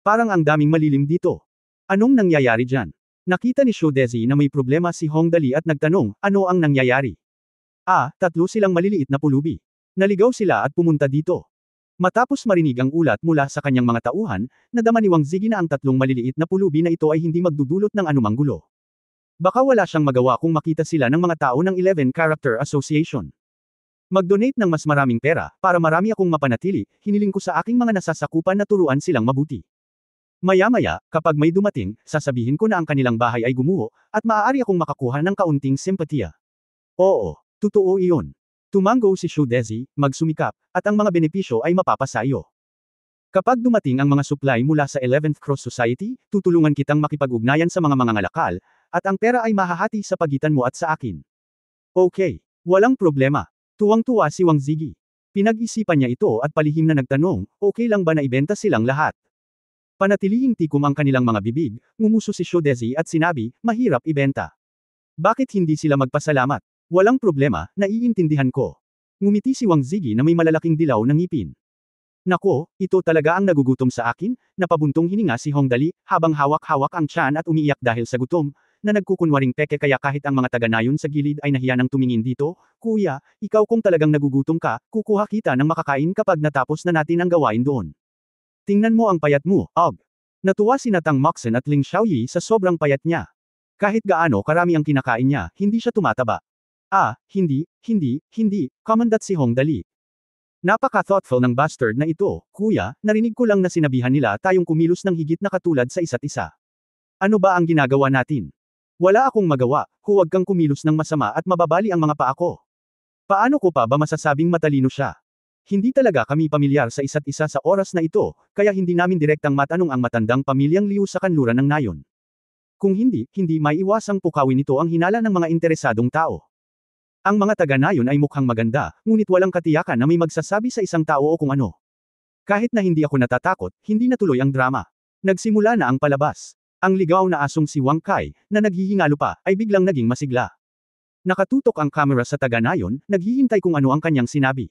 Parang ang daming malilim dito. Anong nangyayari dyan? Nakita ni Shu Dezi na may problema si Hong Dali at nagtanong, ano ang nangyayari? Tatlo silang maliliit na pulubi. Naligaw sila at pumunta dito. Matapos marinig ang ulat mula sa kanyang mga tauhan, nadama ni Wang Zigi na ang tatlong maliliit na pulubi na ito ay hindi magdudulot ng anumang gulo. Baka wala siyang magawa kung makita sila ng mga tao ng 11 Character Association. Mag-donate ng mas maraming pera, para marami akong mapanatili, hiniling ko sa aking mga nasasakupan na turuan silang mabuti. Maya-maya, kapag may dumating, sasabihin ko na ang kanilang bahay ay gumuho, at maaari akong makakuha ng kaunting simpatiya. Oo, totoo iyon. Tumanggo si Shu Dezi, magsumikap, at ang mga benepisyo ay mapapasayo. Kapag dumating ang mga supply mula sa 11th Cross Society, tutulungan kitang makipag-ugnayan sa mga mangangalakal, at ang pera ay mahahati sa pagitan mo at sa akin. Okay, walang problema. Tuwang-tuwa si Wang Zigi. Pinag-isipan niya ito at palihim na nagtanong, okay lang ba na ibenta silang lahat? Panatilihing tikom ang kanilang mga bibig, ngumuso si Shu Dezi at sinabi, mahirap ibenta. Bakit hindi sila magpasalamat? Walang problema, naiintindihan ko. Ngumiti si Wang Zigi na may malalaking dilaw na ngipin. Nako, ito talaga ang nagugutom sa akin, napabuntong hininga si Hong Dali, habang hawak-hawak ang tiyan at umiiyak dahil sa gutom, na nagkukunwaring peke kaya kahit ang mga taga-nayon sa gilid ay nahiya ng tumingin dito, kuya, ikaw kung talagang nagugutom ka, kukuha kita ng makakain kapag natapos na natin ang gawain doon. Tingnan mo ang payat mo, og. Natuwa si Natang Moxen at Ling Xiaoyi sa sobrang payat niya. Kahit gaano karami ang kinakain niya, hindi siya tumataba. Hindi, Commandant si Hong Dali. Napaka-thoughtful ng bastard na ito, kuya, narinig ko lang na sinabihan nila tayong kumilos ng higit na katulad sa isa't isa. Ano ba ang ginagawa natin? Wala akong magawa, huwag kang kumilos ng masama at mababali ang mga paa ko. Paano ko pa ba masasabing matalino siya? Hindi talaga kami pamilyar sa isa't isa sa oras na ito, kaya hindi namin direktang matanong ang matandang pamilyang Liu sa kanluran ng nayon. Kung hindi maiiwasang pukawin ito ang hinala ng mga interesadong tao. Ang mga taga-nayon ay mukhang maganda, ngunit walang katiyakan na may magsasabi sa isang tao o kung ano. Kahit na hindi ako natatakot, hindi natuloy ang drama. Nagsimula na ang palabas. Ang ligaw na asong si Wang Kai, na naghihingalo pa, ay biglang naging masigla. Nakatutok ang kamera sa taga-nayon, naghihintay kung ano ang kanyang sinabi.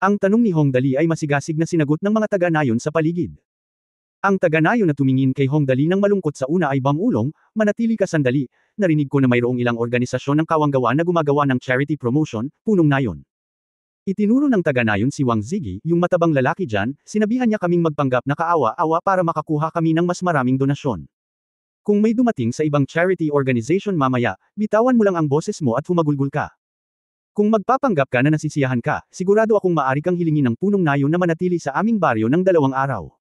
Ang tanong ni Hong Dali ay masigasig na sinagot ng mga taga-nayon sa paligid. Ang taga-nayon na tumingin kay Hong Dali ng malungkot sa una ay bamulong, manatili ka sandali, narinig ko na mayroong ilang organisasyon ng kawanggawa na gumagawa ng charity promotion, punong nayon. Itinuro ng taga-nayon si Wang Zigi, yung matabang lalaki dyan, sinabihan niya kaming magpanggap na kaawa-awa para makakuha kami ng mas maraming donasyon. Kung may dumating sa ibang charity organization mamaya, bitawan mo lang ang boses mo at humagulgol ka. Kung magpapanggap ka na nasisiyahan ka, sigurado akong maaari kang hilingin ng punong nayon na manatili sa aming baryo ng 2 araw.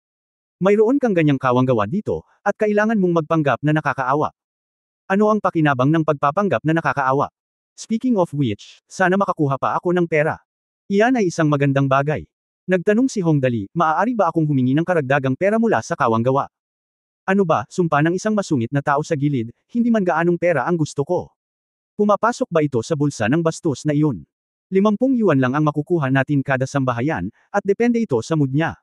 Mayroon kang ganyang kawanggawa dito, at kailangan mong magpanggap na nakakaawa. Ano ang pakinabang ng pagpapanggap na nakakaawa? Speaking of which, sana makakuha pa ako ng pera. Iyan ay isang magandang bagay. Nagtanong si Hong Dali, maaari ba akong humingi ng karagdagang pera mula sa kawanggawa? Ano ba, sumpa ng isang masungit na tao sa gilid, hindi man gaanong pera ang gusto ko. Pumapasok ba ito sa bulsa ng bastos na iyon? 50 yuan lang ang makukuha natin kada sambahayan, at depende ito sa mood niya.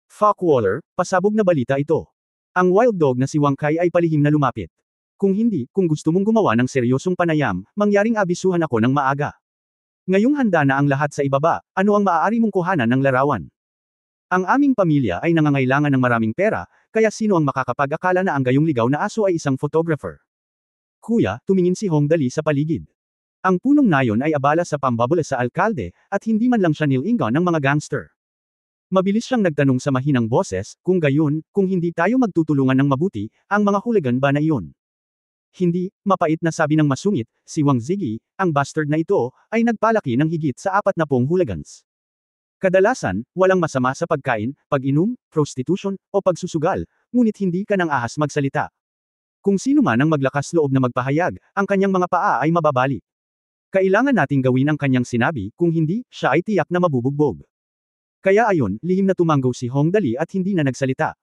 Fuck Waller, pasabog na balita ito. Ang wild dog na si Wang Kai ay palihim na lumapit. Kung hindi, kung gusto mong gumawa ng seryosong panayam, mangyaring abisuhan ako ng maaga. Ngayong handa na ang lahat sa ibaba, ano ang maaari mong kuhanan ng larawan? Ang aming pamilya ay nangangailangan ng maraming pera, kaya sino ang makakapag-akala na ang gayong ligaw na aso ay isang photographer? Kuya, tumingin si Hong Dali sa paligid. Ang punong nayon ay abala sa pambabula sa alkalde, at hindi man lang siya nilingon ng mga gangster. Mabilis siyang nagtanong sa mahinang boses, kung gayon, kung hindi tayo magtutulungan ng mabuti, ang mga hooligan ba na iyon? Hindi, mapait na sabi ng masungit, si Wang Ziggy, ang bastard na ito, ay nagpalaki ng higit sa 40 hooligans. Kadalasan, walang masama sa pagkain, pag-inom, prostitution, o pagsusugal, ngunit hindi ka nang ahas magsalita. Kung sino man ang maglakas loob na magpahayag, ang kanyang mga paa ay mababali. Kailangan nating gawin ang kanyang sinabi, kung hindi, siya ay tiyak na mabubugbog. Kaya ayon, lihim na tumanggaw si Hong Dali at hindi na nagsalita.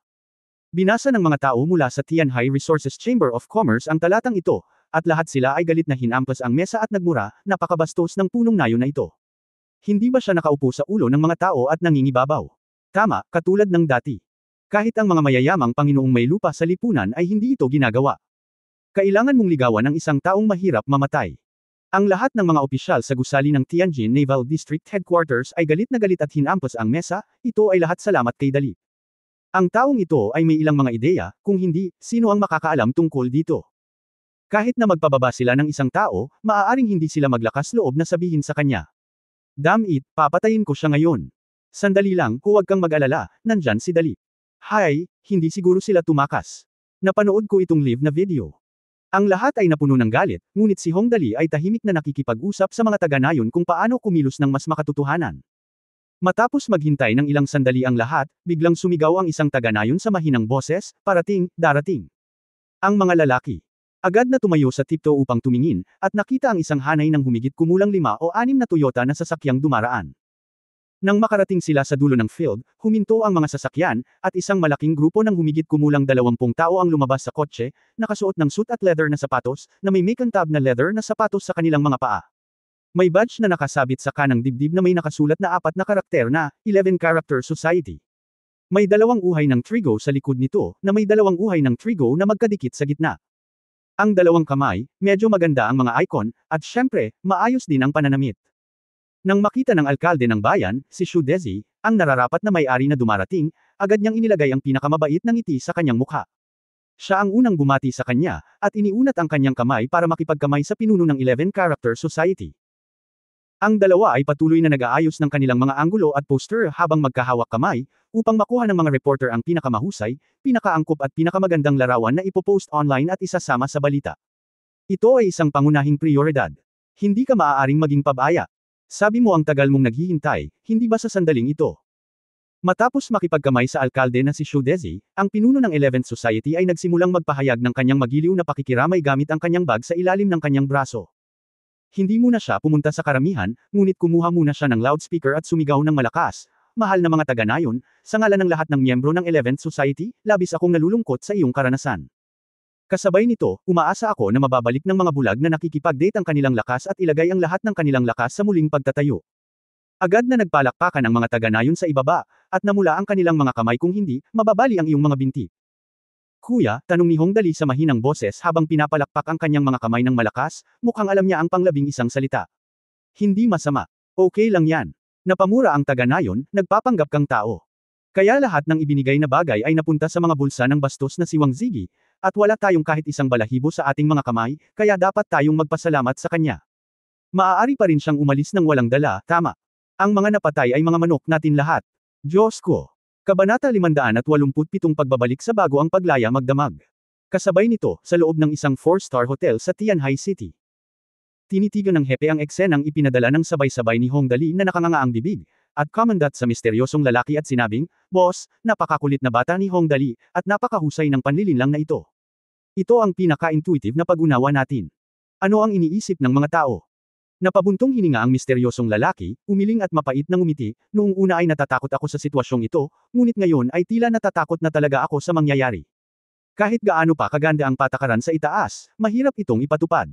Binasa ng mga tao mula sa Tianhai Resources Chamber of Commerce ang talatang ito, at lahat sila ay galit na hinampas ang mesa at nagmura, napakabastos ng punong nayon na ito. Hindi ba siya nakaupo sa ulo ng mga tao at nangingibabaw? Tama, katulad ng dati. Kahit ang mga mayayamang Panginoong may lupa sa lipunan ay hindi ito ginagawa. Kailangan mong ligawan ng isang taong mahirap mamatay. Ang lahat ng mga opisyal sa gusali ng Tianjin Naval District Headquarters ay galit na galit at hinampas ang mesa, ito ay lahat salamat kay Dali. Ang taong ito ay may ilang mga ideya, kung hindi, sino ang makakaalam tungkol dito? Kahit na magpababa sila ng isang tao, maaaring hindi sila maglakas loob na sabihin sa kanya. Damn it, papatayin ko siya ngayon. Sandali lang, huwag kang mag-alala, nandyan si Dali. Hay, hindi siguro sila tumakas. Napanood ko itong live na video. Ang lahat ay napuno ng galit, ngunit si Hong Dali ay tahimik na nakikipag-usap sa mga taga-nayon kung paano kumilos ng mas makatotohanan. Matapos maghintay ng ilang sandali ang lahat, biglang sumigaw ang isang taga-nayon sa mahinang boses, parating, darating. Ang mga lalaki. Agad na tumayo sa tiptoe upang tumingin, at nakita ang isang hanay ng humigit kumulang 5 o 6 na Toyota na sasakyang dumaraan. Nang makarating sila sa dulo ng field, huminto ang mga sasakyan, at isang malaking grupo ng humigit kumulang 20 tao ang lumabas sa kotse, nakasuot ng suit at leather na sapatos, na may makantab na leather na sapatos sa kanilang mga paa. May badge na nakasabit sa kanang dibdib na may nakasulat na 4 na karakter na, 11 Character Society. May 2 uhay ng trigo sa likod nito, na may 2 uhay ng trigo na magkadikit sa gitna. Ang 2 kamay, medyo maganda ang mga icon, at syempre, maayos din ang pananamit. Nang makita ng alkalde ng bayan, si Xu Dezi, ang nararapat na may-ari na dumarating, agad niyang inilagay ang pinakamabait na ngiti sa kanyang mukha. Siya ang unang bumati sa kanya, at iniunat ang kanyang kamay para makipagkamay sa pinuno ng 11 Character Society. Ang dalawa ay patuloy na nag-aayos ng kanilang mga anggulo at poster habang magkahawak kamay, upang makuha ng mga reporter ang pinakamahusay, pinakaangkop at pinakamagandang larawan na ipopost online at isasama sa balita. Ito ay isang pangunahing prioridad. Hindi ka maaaring maging pabaya. Sabi mo ang tagal mong naghihintay, hindi ba sa sandaling ito? Matapos makipagkamay sa alkalde na si Xu Dezi, ang pinuno ng 11th Society ay nagsimulang magpahayag ng kanyang magiliw na pakikiramay gamit ang kanyang bag sa ilalim ng kanyang braso. Hindi muna siya pumunta sa karamihan, ngunit kumuha muna siya ng loudspeaker at sumigaw ng malakas. Mahal na mga taga-nayon, sa ngalan ng lahat ng miyembro ng 11th Society, labis akong nalulungkot sa iyong karanasan. Kasabay nito, umaasa ako na mababalik ng mga bulag na nakikipag-date ang kanilang lakas at ilagay ang lahat ng kanilang lakas sa muling pagtatayo. Agad na nagpalakpakan ang mga taga-nayon sa ibaba, at namula ang kanilang mga kamay kung hindi, mababali ang iyong mga binti. Kuya, tanong ni Hong Dali sa mahinang boses habang pinapalakpak ang kanyang mga kamay ng malakas, mukhang alam niya ang pang-11 salita. Hindi masama. Okay lang yan. Napamura ang taga-nayon, nagpapanggap kang tao. Kaya lahat ng ibinigay na bagay ay napunta sa mga bulsa ng bastos na si Wang Ziggy, at wala tayong kahit isang balahibo sa ating mga kamay, kaya dapat tayong magpasalamat sa kanya. Maaari pa rin siyang umalis ng walang dala, tama. Ang mga napatay ay mga manok natin lahat. Diyos ko! Kabanata 587 Pagbabalik sa bago ang paglaya magdamag. Kasabay nito, sa loob ng isang 4-star hotel sa Tianhai City. Tinitigan ng hepe ang eksenang ipinadala ng sabay-sabay ni Hong Dali na nakangangaang bibig, at kumandat sa misteryosong lalaki at sinabing, Boss, napakakulit na bata ni Hong Dali, at napakahusay ng panlilinlang na ito. Ito ang pinaka-intuitive na pag-unawa natin. Ano ang iniisip ng mga tao? Napabuntong hininga ang misteryosong lalaki, umiling at mapait na ngumiti, noong una ay natatakot ako sa sitwasyong ito, ngunit ngayon ay tila natatakot na talaga ako sa mangyayari. Kahit gaano pa kaganda ang patakaran sa itaas, mahirap itong ipatupad.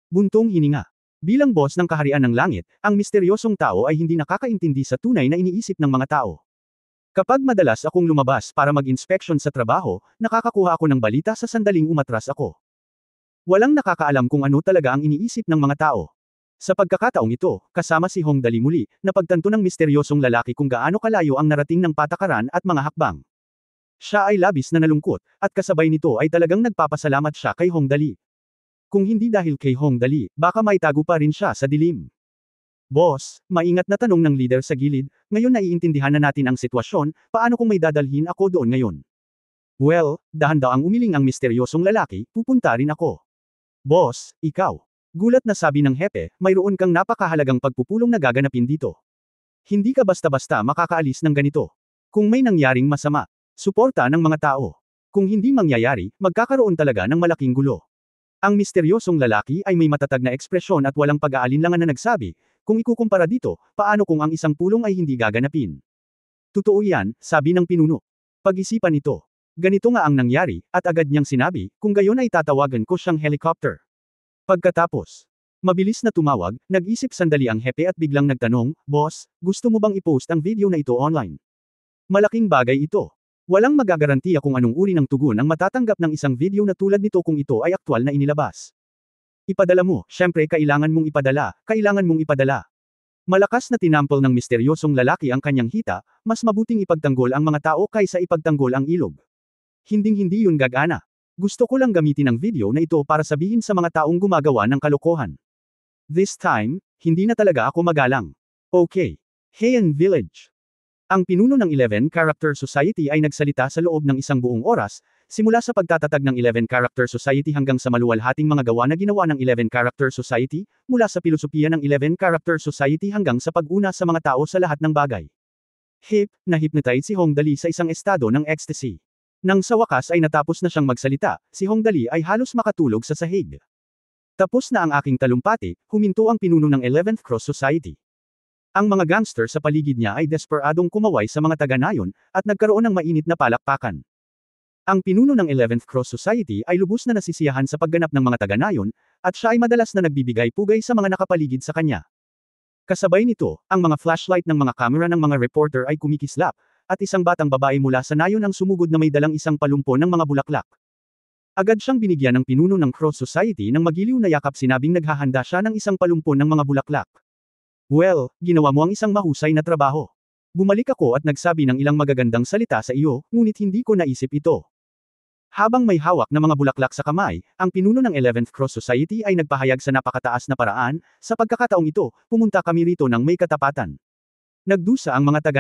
Buntong hininga. Bilang boss ng kaharian ng langit, ang misteryosong tao ay hindi nakakaintindi sa tunay na iniisip ng mga tao. Kapag madalas akong lumabas para mag-inspeksyon sa trabaho, nakakakuha ako ng balita sa sandaling umatras ako. Walang nakakaalam kung ano talaga ang iniisip ng mga tao. Sa pagkakataong ito, kasama si Hong Dali muli, napagtanto ng misteryosong lalaki kung gaano kalayo ang narating ng patakaran at mga hakbang. Siya ay labis na nalungkot, at kasabay nito ay talagang nagpapasalamat siya kay Hong Dali. Kung hindi dahil kay Hong Dali, baka maitago pa rin siya sa dilim. Boss, maingat na tanong ng leader sa gilid, ngayon naiintindihan na natin ang sitwasyon, paano kung may dadalhin ako doon ngayon? Well, dahan-daang umiling ang misteryosong lalaki, pupunta rin ako. Boss, ikaw. Gulat na sabi ng hepe, mayroon kang napakahalagang pagpupulong na gaganapin dito. Hindi ka basta-basta makakaalis ng ganito. Kung may nangyaring masama, suporta ng mga tao. Kung hindi mangyayari, magkakaroon talaga ng malaking gulo. Ang misteryosong lalaki ay may matatag na ekspresyon at walang pag-aalinlangan na nagsabi, kung ikukumpara dito, paano kung ang isang pulong ay hindi gaganapin? Totoo yan, sabi ng pinuno. Pag-isipan ito. Ganito nga ang nangyari, at agad niyang sinabi, kung gayon ay tatawagan ko siyang helicopter. Pagkatapos, mabilis na tumawag, nag-isip sandali ang hepe at biglang nagtanong, Boss, gusto mo bang i-post ang video na ito online? Malaking bagay ito. Walang magagarantiya kung anong uri ng tugon ang matatanggap ng isang video na tulad nito kung ito ay aktwal na inilabas. Ipadala mo, syempre kailangan mong ipadala. Malakas na tinampol ng misteryosong lalaki ang kanyang hita, mas mabuting ipagtanggol ang mga tao kaysa ipagtanggol ang ilog. Hinding-hindi yun gagana. Gusto ko lang gamitin ang video na ito para sabihin sa mga taong gumagawa ng kalokohan. This time, hindi na talaga ako magalang. Okay. Heian Village. Ang pinuno ng 11 Character Society ay nagsalita sa loob ng isang buong oras, simula sa pagtatatag ng 11 Character Society hanggang sa maluwalhating mga gawa na ginawa ng 11 Character Society, mula sa pilosopiya ng 11 Character Society hanggang sa pag-una sa mga tao sa lahat ng bagay. Na-hypnotize si Hong Dali sa isang estado ng ecstasy. Nang sa wakas ay natapos na siyang magsalita, si Hong Dali ay halos makatulog sa sahig. Tapos na ang aking talumpati, huminto ang pinuno ng 11th Cross Society. Ang mga gangster sa paligid niya ay desperadong kumaway sa mga taga-nayon, at nagkaroon ng mainit na palakpakan. Ang pinuno ng 11th Cross Society ay lubos na nasisiyahan sa pagganap ng mga taga-nayon, at siya ay madalas na nagbibigay pugay sa mga nakapaligid sa kanya. Kasabay nito, ang mga flashlight ng mga kamera ng mga reporter ay kumikislap, at isang batang babae mula sa nayon ang sumugod na may dalang isang palumpo ng mga bulaklak. Agad siyang binigyan ng pinuno ng Cross Society ng magiliw na yakap, sinabing naghahanda siya ng isang palumpo ng mga bulaklak. Well, ginawa mo ang isang mahusay na trabaho. Bumalik ako at nagsabi ng ilang magagandang salita sa iyo, ngunit hindi ko naisip ito. Habang may hawak na mga bulaklak sa kamay, ang pinuno ng 11th Cross Society ay nagpahayag sa napakataas na paraan, sa pagkakataong ito, pumunta kami rito ng may katapatan. Nagdusa ang mga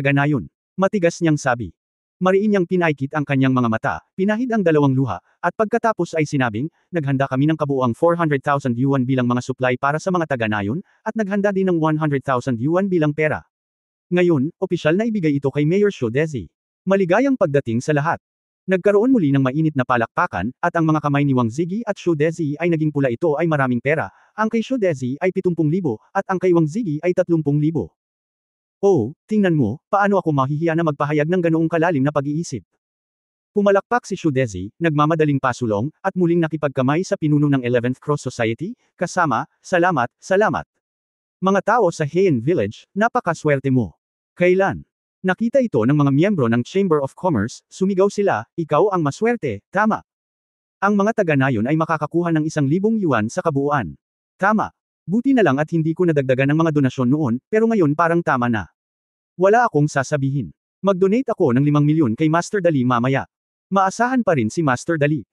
taga-nayon. Matigas niyang sabi. Mariin niyang pinaikit ang kanyang mga mata, pinahid ang dalawang luha, at pagkatapos ay sinabing, naghanda kami ng kabuuang 400,000 yuan bilang mga supply para sa mga taga-nayon, at naghanda din ng 100,000 yuan bilang pera. Ngayon, opisyal na ibigay ito kay Mayor Shu Dezi. Maligayang pagdating sa lahat. Nagkaroon muli ng mainit na palakpakan, at ang mga kamay ni Wang Zigi at Shu Dezi ay naging pula. Ito ay maraming pera, ang kay Shu Dezi ay 70,000, at ang kay Wang Zigi ay 30,000. Oh, tingnan mo, paano ako mahihiya na magpahayag ng ganoong kalalim na pag-iisip. Pumalakpak si Shu Dezi, nagmamadaling pasulong, at muling nakipagkamay sa pinuno ng 11th Cross Society, kasama, salamat. Mga tao sa Heian Village, napakaswerte mo. Kailan? Nakita ito ng mga miyembro ng Chamber of Commerce, sumigaw sila, ikaw ang maswerte, tama. Ang mga taga-nayon ay makakakuha ng 1,000 yuan sa kabuuan. Tama. Buti na lang at hindi ko nadagdagan ng mga donasyon noon, pero ngayon parang tama na. Wala akong sasabihin. Mag-donate ako ng 5 milyon kay Master Dali mamaya. Maasahan pa rin si Master Dali.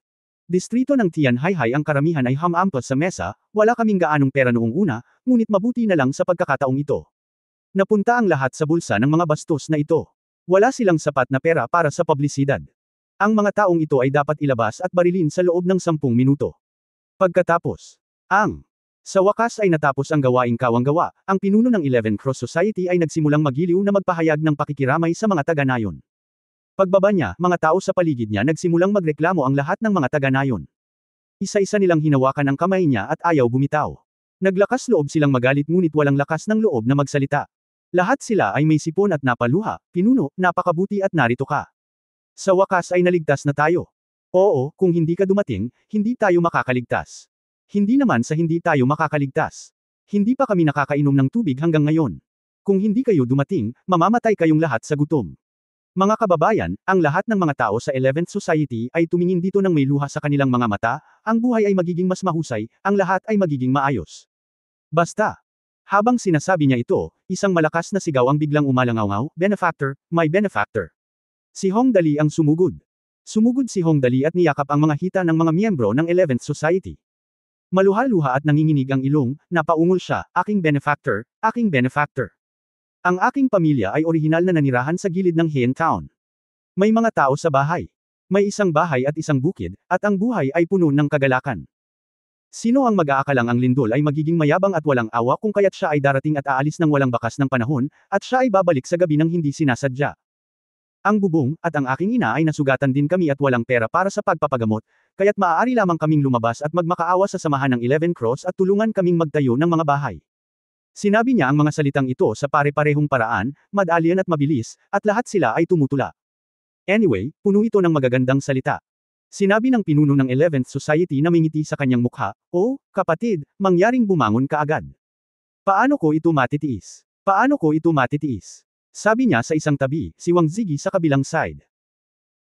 Distrito ng Tian Haihai ang karamihan ay ham-ampal sa mesa, wala kaming gaanong pera noong una, ngunit mabuti na lang sa pagkakataong ito. Napunta ang lahat sa bulsa ng mga bastos na ito. Wala silang sapat na pera para sa publisidad. Ang mga taong ito ay dapat ilabas at barilin sa loob ng 10 minuto. Pagkatapos, sa wakas ay natapos ang gawaing kawang-gawa, ang pinuno ng 11 Cross Society ay nagsimulang magiliw na magpahayag ng pakikiramay sa mga taga-nayon. Pagbaba niya, mga tao sa paligid niya nagsimulang magreklamo ang lahat ng mga taga-nayon. Isa-isa nilang hinawakan ang kamay niya at ayaw bumitaw. Naglakas loob silang magalit ngunit walang lakas ng loob na magsalita. Lahat sila ay may sipon at napaluha, pinuno, napakabuti at narito ka. Sa wakas ay naligtas na tayo. Oo, kung hindi ka dumating, hindi tayo makakaligtas. Hindi naman sa hindi tayo makakaligtas. Hindi pa kami nakakainom ng tubig hanggang ngayon. Kung hindi kayo dumating, mamamatay kayong lahat sa gutom. Mga kababayan, ang lahat ng mga tao sa 11th Society ay tumingin dito ng may luha sa kanilang mga mata, ang buhay ay magiging mas mahusay, ang lahat ay magiging maayos. Basta. Habang sinasabi niya ito, isang malakas na sigaw ang biglang umalangaw, "Benefactor, my benefactor." Si Hong Dali ang sumugod. Sumugod si Hong Dali at niyakap ang mga hita ng mga miyembro ng 11th Society. Maluha-luha at nanginginig ang ilong, napaungol siya, "Aking benefactor, aking benefactor. Ang aking pamilya ay orihinal na nanirahan sa gilid ng Hien Town. May mga tao sa bahay. May isang bahay at isang bukid, at ang buhay ay puno ng kagalakan. Sino ang mag-aakalang ang lindol ay magiging mayabang at walang awa kung kaya't siya ay darating at aalis ng walang bakas ng panahon, at siya ay babalik sa gabi ng hindi sinasadya. Ang bubong, at ang aking ina ay nasugatan din kami at walang pera para sa pagpapagamot, kaya't maaari lamang kaming lumabas at magmakaawa sa samahan ng 11 Cross at tulungan kaming magtayo ng mga bahay." Sinabi niya ang mga salitang ito sa pare-parehong paraan, madalian at mabilis, at lahat sila ay tumutula. Anyway, puno ito ng magagandang salita. Sinabi ng pinuno ng 11th Society na may ngiti sa kanyang mukha, "Oh, kapatid, mangyaring bumangon ka agad. Paano ko ito matitiis? Paano ko ito matitiis?" Sabi niya sa isang tabi, si Wang Ziggy sa kabilang side.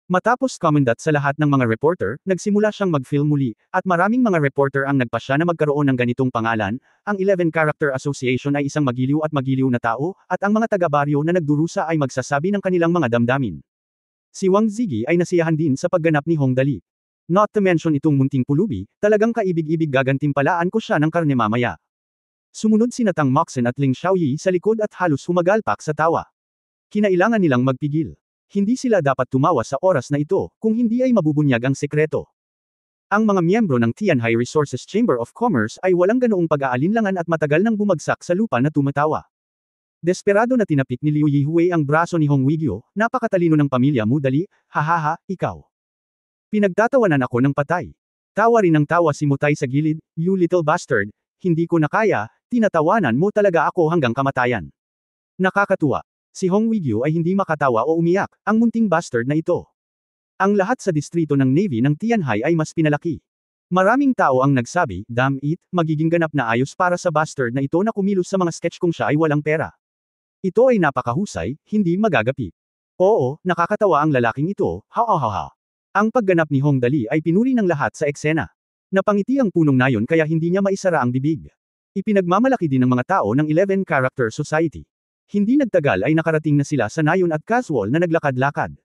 Matapos kumendat sa lahat ng mga reporter, nagsimula siyang mag-film muli, at maraming mga reporter ang nagpasya na magkaroon ng ganitong pangalan. Ang 11 Character Association ay isang magiliw at magiliw na tao, at ang mga taga-baryo na nagdurusa ay magsasabi ng kanilang mga damdamin. Si Wang Ziggy ay nasiyahan din sa pagganap ni Hong Dali. Not to mention itong munting pulubi, talagang kaibig-ibig gagantimpalaan ko siya ng karne mamaya. Sumunod si Natang Moxen at Ling Xiaoyi sa likod at halos humagalpak sa tawa. Kinailangan nilang magpigil. Hindi sila dapat tumawa sa oras na ito, kung hindi ay mabubunyag ang sekreto. Ang mga miyembro ng Tianhai Resources Chamber of Commerce ay walang ganoong pag-aalinlangan at matagal nang bumagsak sa lupa na tumatawa. Desperado na tinapik ni Liu Yihui ang braso ni Hong Weiguo, "Napakatalino ng pamilya mo Dali, hahaha, ikaw. Pinagtatawanan ako ng patay." Tawa rin ng tawa si Mutai sa gilid, "You little bastard, hindi ko na kaya, tinatawanan mo talaga ako hanggang kamatayan." Nakakatuwa. Si Hong Weiguo ay hindi makatawa o umiyak, ang munting bastard na ito. Ang lahat sa distrito ng Navy ng Tianhai ay mas pinalaki. Maraming tao ang nagsabi, "Damn it, magiging ganap na ayos para sa bastard na ito na kumilos sa mga sketch kung siya ay walang pera. Ito ay napakahusay, hindi magagapi." Oo, nakakatawa ang lalaking ito, ha ha ha ha. Ang pagganap ni Hong Dali ay pinuri ng lahat sa eksena. Napangiti ang punong nayon kaya hindi niya maisara ang bibig. Ipinagmamalaki din ng mga tao ng 11 Character Society. Hindi nagtagal ay nakarating na sila sa nayon at casual na naglakad-lakad.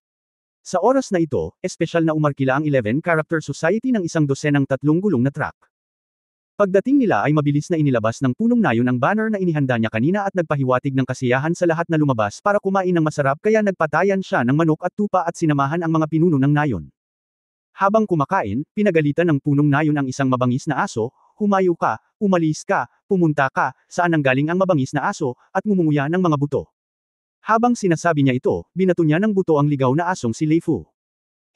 Sa oras na ito, espesyal na umarkila ang 11 Character Society ng isang dosenang 3 gulong na truck. Pagdating nila ay mabilis na inilabas ng punong nayon ang banner na inihanda niya kanina at nagpahiwatig ng kasiyahan sa lahat na lumabas para kumain ng masarap kaya nagpatayan siya ng manok at tupa at sinamahan ang mga pinuno ng nayon. Habang kumakain, pinagalitan ng punong nayon ang isang mabangis na aso, "Humayo ka, umalis ka, pumunta ka, saan nanggaling ang mabangis na aso," at ngumunguya ng mga buto. Habang sinasabi niya ito, binato niya ng buto ang ligaw na asong si Lei Fu.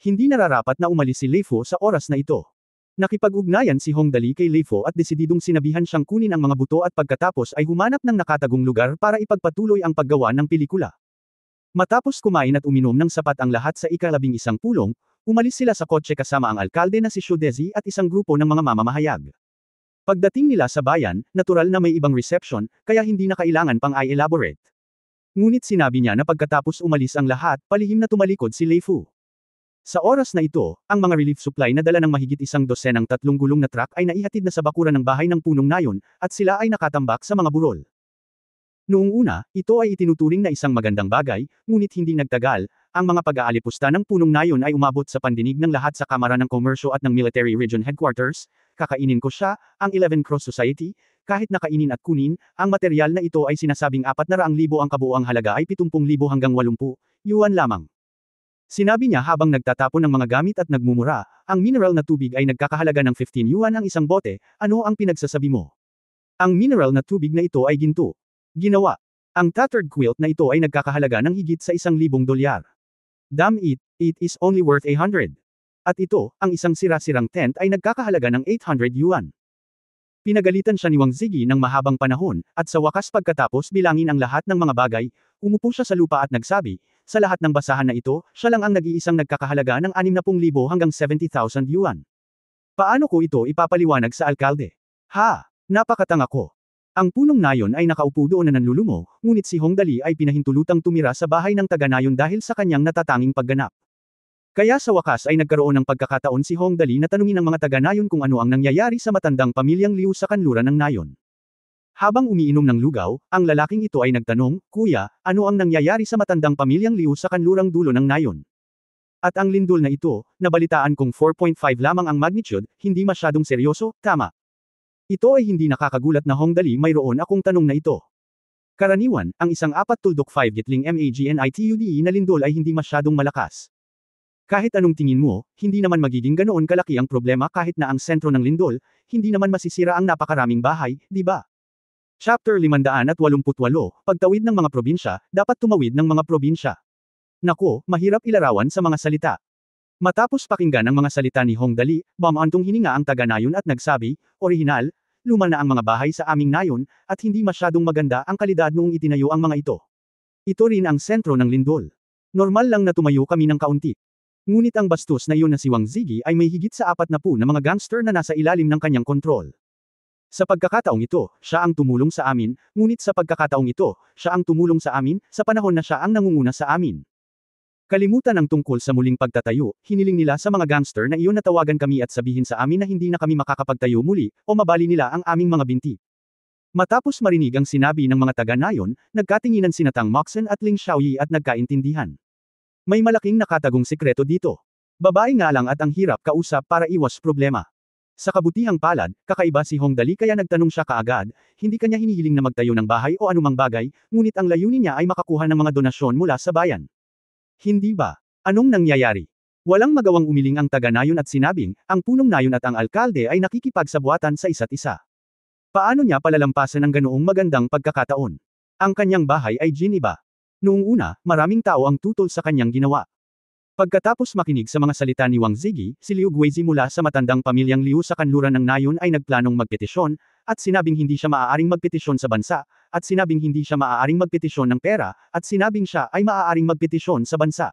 Hindi nararapat na umalis si Lei Fu sa oras na ito. Nakipag-ugnayan si Hong Dali kay Lei Fu at desididong sinabihan siyang kunin ang mga buto at pagkatapos ay humanap ng nakatagong lugar para ipagpatuloy ang paggawa ng pelikula. Matapos kumain at uminom ng sapat ang lahat sa ika-11 pulong, umalis sila sa kotse kasama ang alkalde na si Shudezi at isang grupo ng mga mamamahayag. Pagdating nila sa bayan, natural na may ibang reception, kaya hindi na kailangan pang i-elaborate. Ngunit sinabi niya na pagkatapos umalis ang lahat, palihim na tumalikod si Lei Fu. Sa oras na ito, ang mga relief supply na dala ng mahigit isang dosenang 3 gulong na truck ay naihatid na sa bakuran ng bahay ng punong nayon, at sila ay nakatambak sa mga burol. Noong una, ito ay itinuturing na isang magandang bagay, ngunit hindi nagtagal, ang mga pag-aalipusta ng punong nayon ay umabot sa pandinig ng lahat sa Kamara ng Komersyo at ng Military Region Headquarters. "Kakainin ko siya, ang 11 Cross Society, kahit nakainin at kunin, ang materyal na ito ay sinasabing 400,000 ang kabuuang halaga ay 70,000 hanggang 80 yuan lamang." Sinabi niya habang nagtatapon ng mga gamit at nagmumura, "Ang mineral na tubig ay nagkakahalaga ng 15 yuan ang isang bote, ano ang pinagsasabi mo? Ang mineral na tubig na ito ay ginto. Ginawa. Ang tattered quilt na ito ay nagkakahalaga ng higit sa 1,000 dolyar. Damn it, it is only worth 100. At ito, ang isang sira-sirang tent ay nagkakahalaga ng 800 yuan. Pinagalitan siya ni Wang Ziggy ng mahabang panahon, at sa wakas pagkatapos bilangin ang lahat ng mga bagay, umupo siya sa lupa at nagsabi, sa lahat ng basahan na ito, siya lang ang nag-iisang nagkakahalaga ng 60,000 hanggang 70,000 yuan. Paano ko ito ipapaliwanag sa alkalde? Ha! Napakatanga ko. Ang punong nayon ay nakaupo doon na nanlulumo, ngunit si Hongdali ay pinahintulutang tumira sa bahay ng taga-nayon dahil sa kanyang natatanging pagganap. Kaya sa wakas ay nagkaroon ng pagkakataon si Hongdali na tanungin ang mga taga-nayon kung ano ang nangyayari sa matandang pamilyang Liu sa kanluran ng nayon. Habang umiinom ng lugaw, ang lalaking ito ay nagtanong, "Kuya, ano ang nangyayari sa matandang pamilyang Liu sa kanlurang dulo ng nayon?" At ang lindol na ito, nabalitaan kong 4.5 lamang ang magnitude, hindi masyadong seryoso, tama. Ito ay hindi nakakagulat na Hongdali mayroon akong tanong na ito. Karaniwan, ang isang 4.5 gitling magnitude na lindol ay hindi masyadong malakas. Kahit anong tingin mo, hindi naman magiging ganoon kalaki ang problema kahit na ang sentro ng lindol, hindi naman masisira ang napakaraming bahay, di ba? Chapter 588, Pagtawid ng mga probinsya, dapat tumawid ng mga probinsya. Nako, mahirap ilarawan sa mga salita. Matapos pakinggan ang mga salita ni Hongdali, bumantong hininga ang taga-nayon at nagsabi, "Orihinal, luma na ang mga bahay sa aming nayon, at hindi masyadong maganda ang kalidad noong itinayo ang mga ito. Ito rin ang sentro ng lindol. Normal lang na tumayo kami ng kaunti." Ngunit ang bastos na iyon na si Wang Zigi ay may higit sa 40 na mga gangster na nasa ilalim ng kanyang kontrol. Sa pagkakataong ito, siya ang tumulong sa amin, ngunit sa pagkakataong ito, siya ang tumulong sa amin, sa panahon na siya ang nangunguna sa amin. Kalimutan ang tungkol sa muling pagtatayo, hiniling nila sa mga gangster na iyon na tawagan kami at sabihin sa amin na hindi na kami makakapagtayo muli, o mabali nila ang aming mga binti. Matapos marinig ang sinabi ng mga taga-nayon, nagkatinginan sina Tang Moxen at Ling Xiaoyi at nagkaintindihan. May malaking nakatagong sikreto dito. Babae nga lang at ang hirap kausap para iwas problema. Sa kabutihang palad, kakaiba si Hongdali kaya nagtanong siya kaagad, hindi kanya hinihiling na magtayo ng bahay o anumang bagay, ngunit ang layunin niya ay makakuha ng mga donasyon mula sa bayan. Hindi ba? Anong nangyayari? Walang magawang umiling ang taga-nayon at sinabing, ang punong nayon at ang alkalde ay nakikipagsabuatan sa isa't isa. Paano niya palalampasan ang ganoong magandang pagkakataon? Ang kanyang bahay ay Geneva. Noong una, maraming tao ang tutol sa kanyang ginawa. Pagkatapos makinig sa mga salita ni Wang Zigi, si Liu Guizhi mula sa matandang pamilyang Liu sa kanluran ng nayon ay nagplanong magpetisyon, at sinabing hindi siya maaaring magpetisyon sa bansa, at sinabing hindi siya maaaring magpetisyon ng pera, at sinabing siya ay maaaring magpetisyon sa bansa.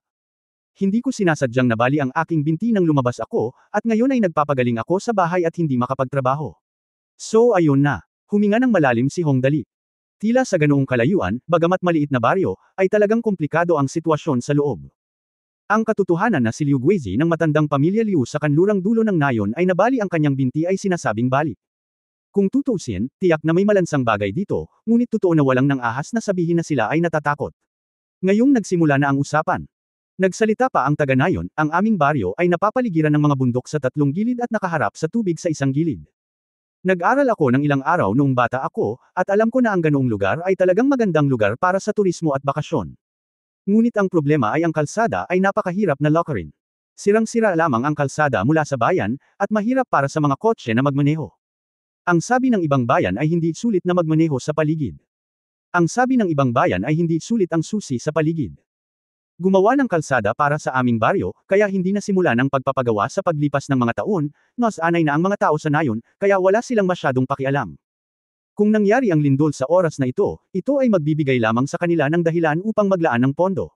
Hindi ko sinasadyang nabali ang aking binti nang lumabas ako, at ngayon ay nagpapagaling ako sa bahay at hindi makapagtrabaho. So ayun na. Huminga ng malalim si Hongdali. Tila sa ganoong kalayuan, bagamat maliit na baryo, ay talagang komplikado ang sitwasyon sa loob. Ang katotohanan na si Liu Guizhi ng matandang pamilya Liu sa kanlurang dulo ng nayon ay nabali ang kanyang binti ay sinasabing bali. Kung tutuusin, tiyak na may malansang bagay dito, ngunit totoo na walang nang ahas na sabihin na sila ay natatakot. Ngayong nagsimula na ang usapan. Nagsalita pa ang taga-nayon, ang aming baryo ay napapaligiran ng mga bundok sa tatlong gilid at nakaharap sa tubig sa isang gilid. Nag-aral ako ng ilang araw noong bata ako, at alam ko na ang ganoong lugar ay talagang magandang lugar para sa turismo at bakasyon. Ngunit ang problema ay ang kalsada ay napakahirap na lakarin. Sirang-sira lamang ang kalsada mula sa bayan, at mahirap para sa mga kotse na magmaneho. Ang sabi ng ibang bayan ay hindi sulit na magmaneho sa paligid. Ang sabi ng ibang bayan ay hindi sulit ang susi sa paligid. Gumawa ng kalsada para sa aming baryo, kaya hindi nasimulan ang pagpapagawa sa paglipas ng mga taon, nos anay na ang mga tao sa nayon, kaya wala silang masyadong pakialam. Kung nangyari ang lindol sa oras na ito ay magbibigay lamang sa kanila ng dahilan upang maglaan ng pondo.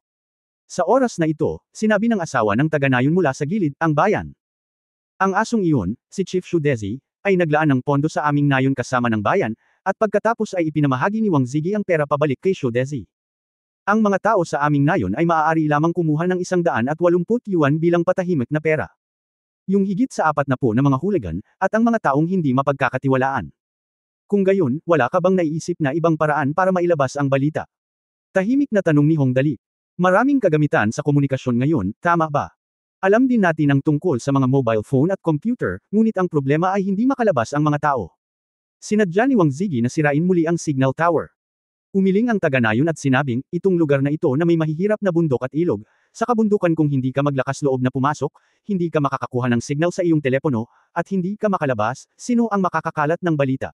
Sa oras na ito, sinabi ng asawa ng taga-nayon mula sa gilid, ang bayan. Ang asong iyon, si Chief Shudezi, ay naglaan ng pondo sa aming nayon kasama ng bayan, at pagkatapos ay ipinamahagi ni Wang Zigi ang pera pabalik kay Shudezi. Ang mga tao sa aming nayon ay maaari lamang kumuha ng 180 yuan bilang patahimik na pera. Yung higit sa 40 na mga hooligan, at ang mga taong hindi mapagkakatiwalaan. Kung gayon, wala ka bang naiisip na ibang paraan para mailabas ang balita? Tahimik na tanong ni Hongdali. Maraming kagamitan sa komunikasyon ngayon, tama ba? Alam din natin ang tungkol sa mga mobile phone at computer, ngunit ang problema ay hindi makalabas ang mga tao. Sinadya ni Wang Zigi na sirain muli ang signal tower. Umiling ang taga-nayon at sinabing, itong lugar na ito na may mahihirap na bundok at ilog, sa kabundukan kung hindi ka maglakas loob na pumasok, hindi ka makakakuha ng signal sa iyong telepono, at hindi ka makalabas, sino ang makakakalat ng balita?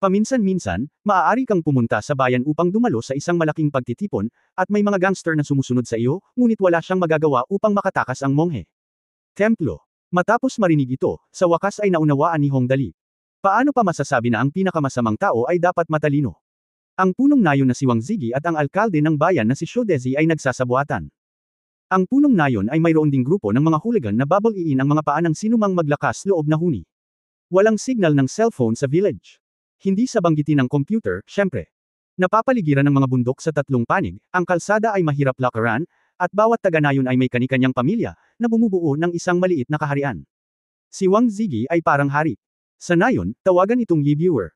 Paminsan-minsan, maaari kang pumunta sa bayan upang dumalo sa isang malaking pagtitipon, at may mga gangster na sumusunod sa iyo, ngunit wala siyang magagawa upang makatakas ang monghe. Templo. Matapos marinig ito, sa wakas ay naunawaan ni Hongdali. Paano pa masasabi na ang pinakamasamang tao ay dapat matalino? Ang punong nayon na si Wang Zigi at ang alkalde ng bayan na si Shudezi ay nagsasabuatan. Ang punong nayon ay mayroon ding grupo ng mga hooligan na babaliin ang mga paa ng sinumang maglakas loob na huni. Walang signal ng cellphone sa village. Hindi sa banggitin ng computer, syempre. Napapaligiran ng mga bundok sa tatlong panig, ang kalsada ay mahirap lakaran, at bawat taga-nayon ay may kani-kanyang pamilya, na bumubuo ng isang maliit na kaharian. Si Wang Zigi ay parang hari. Sa nayon, tawagan itong Yi Viewer.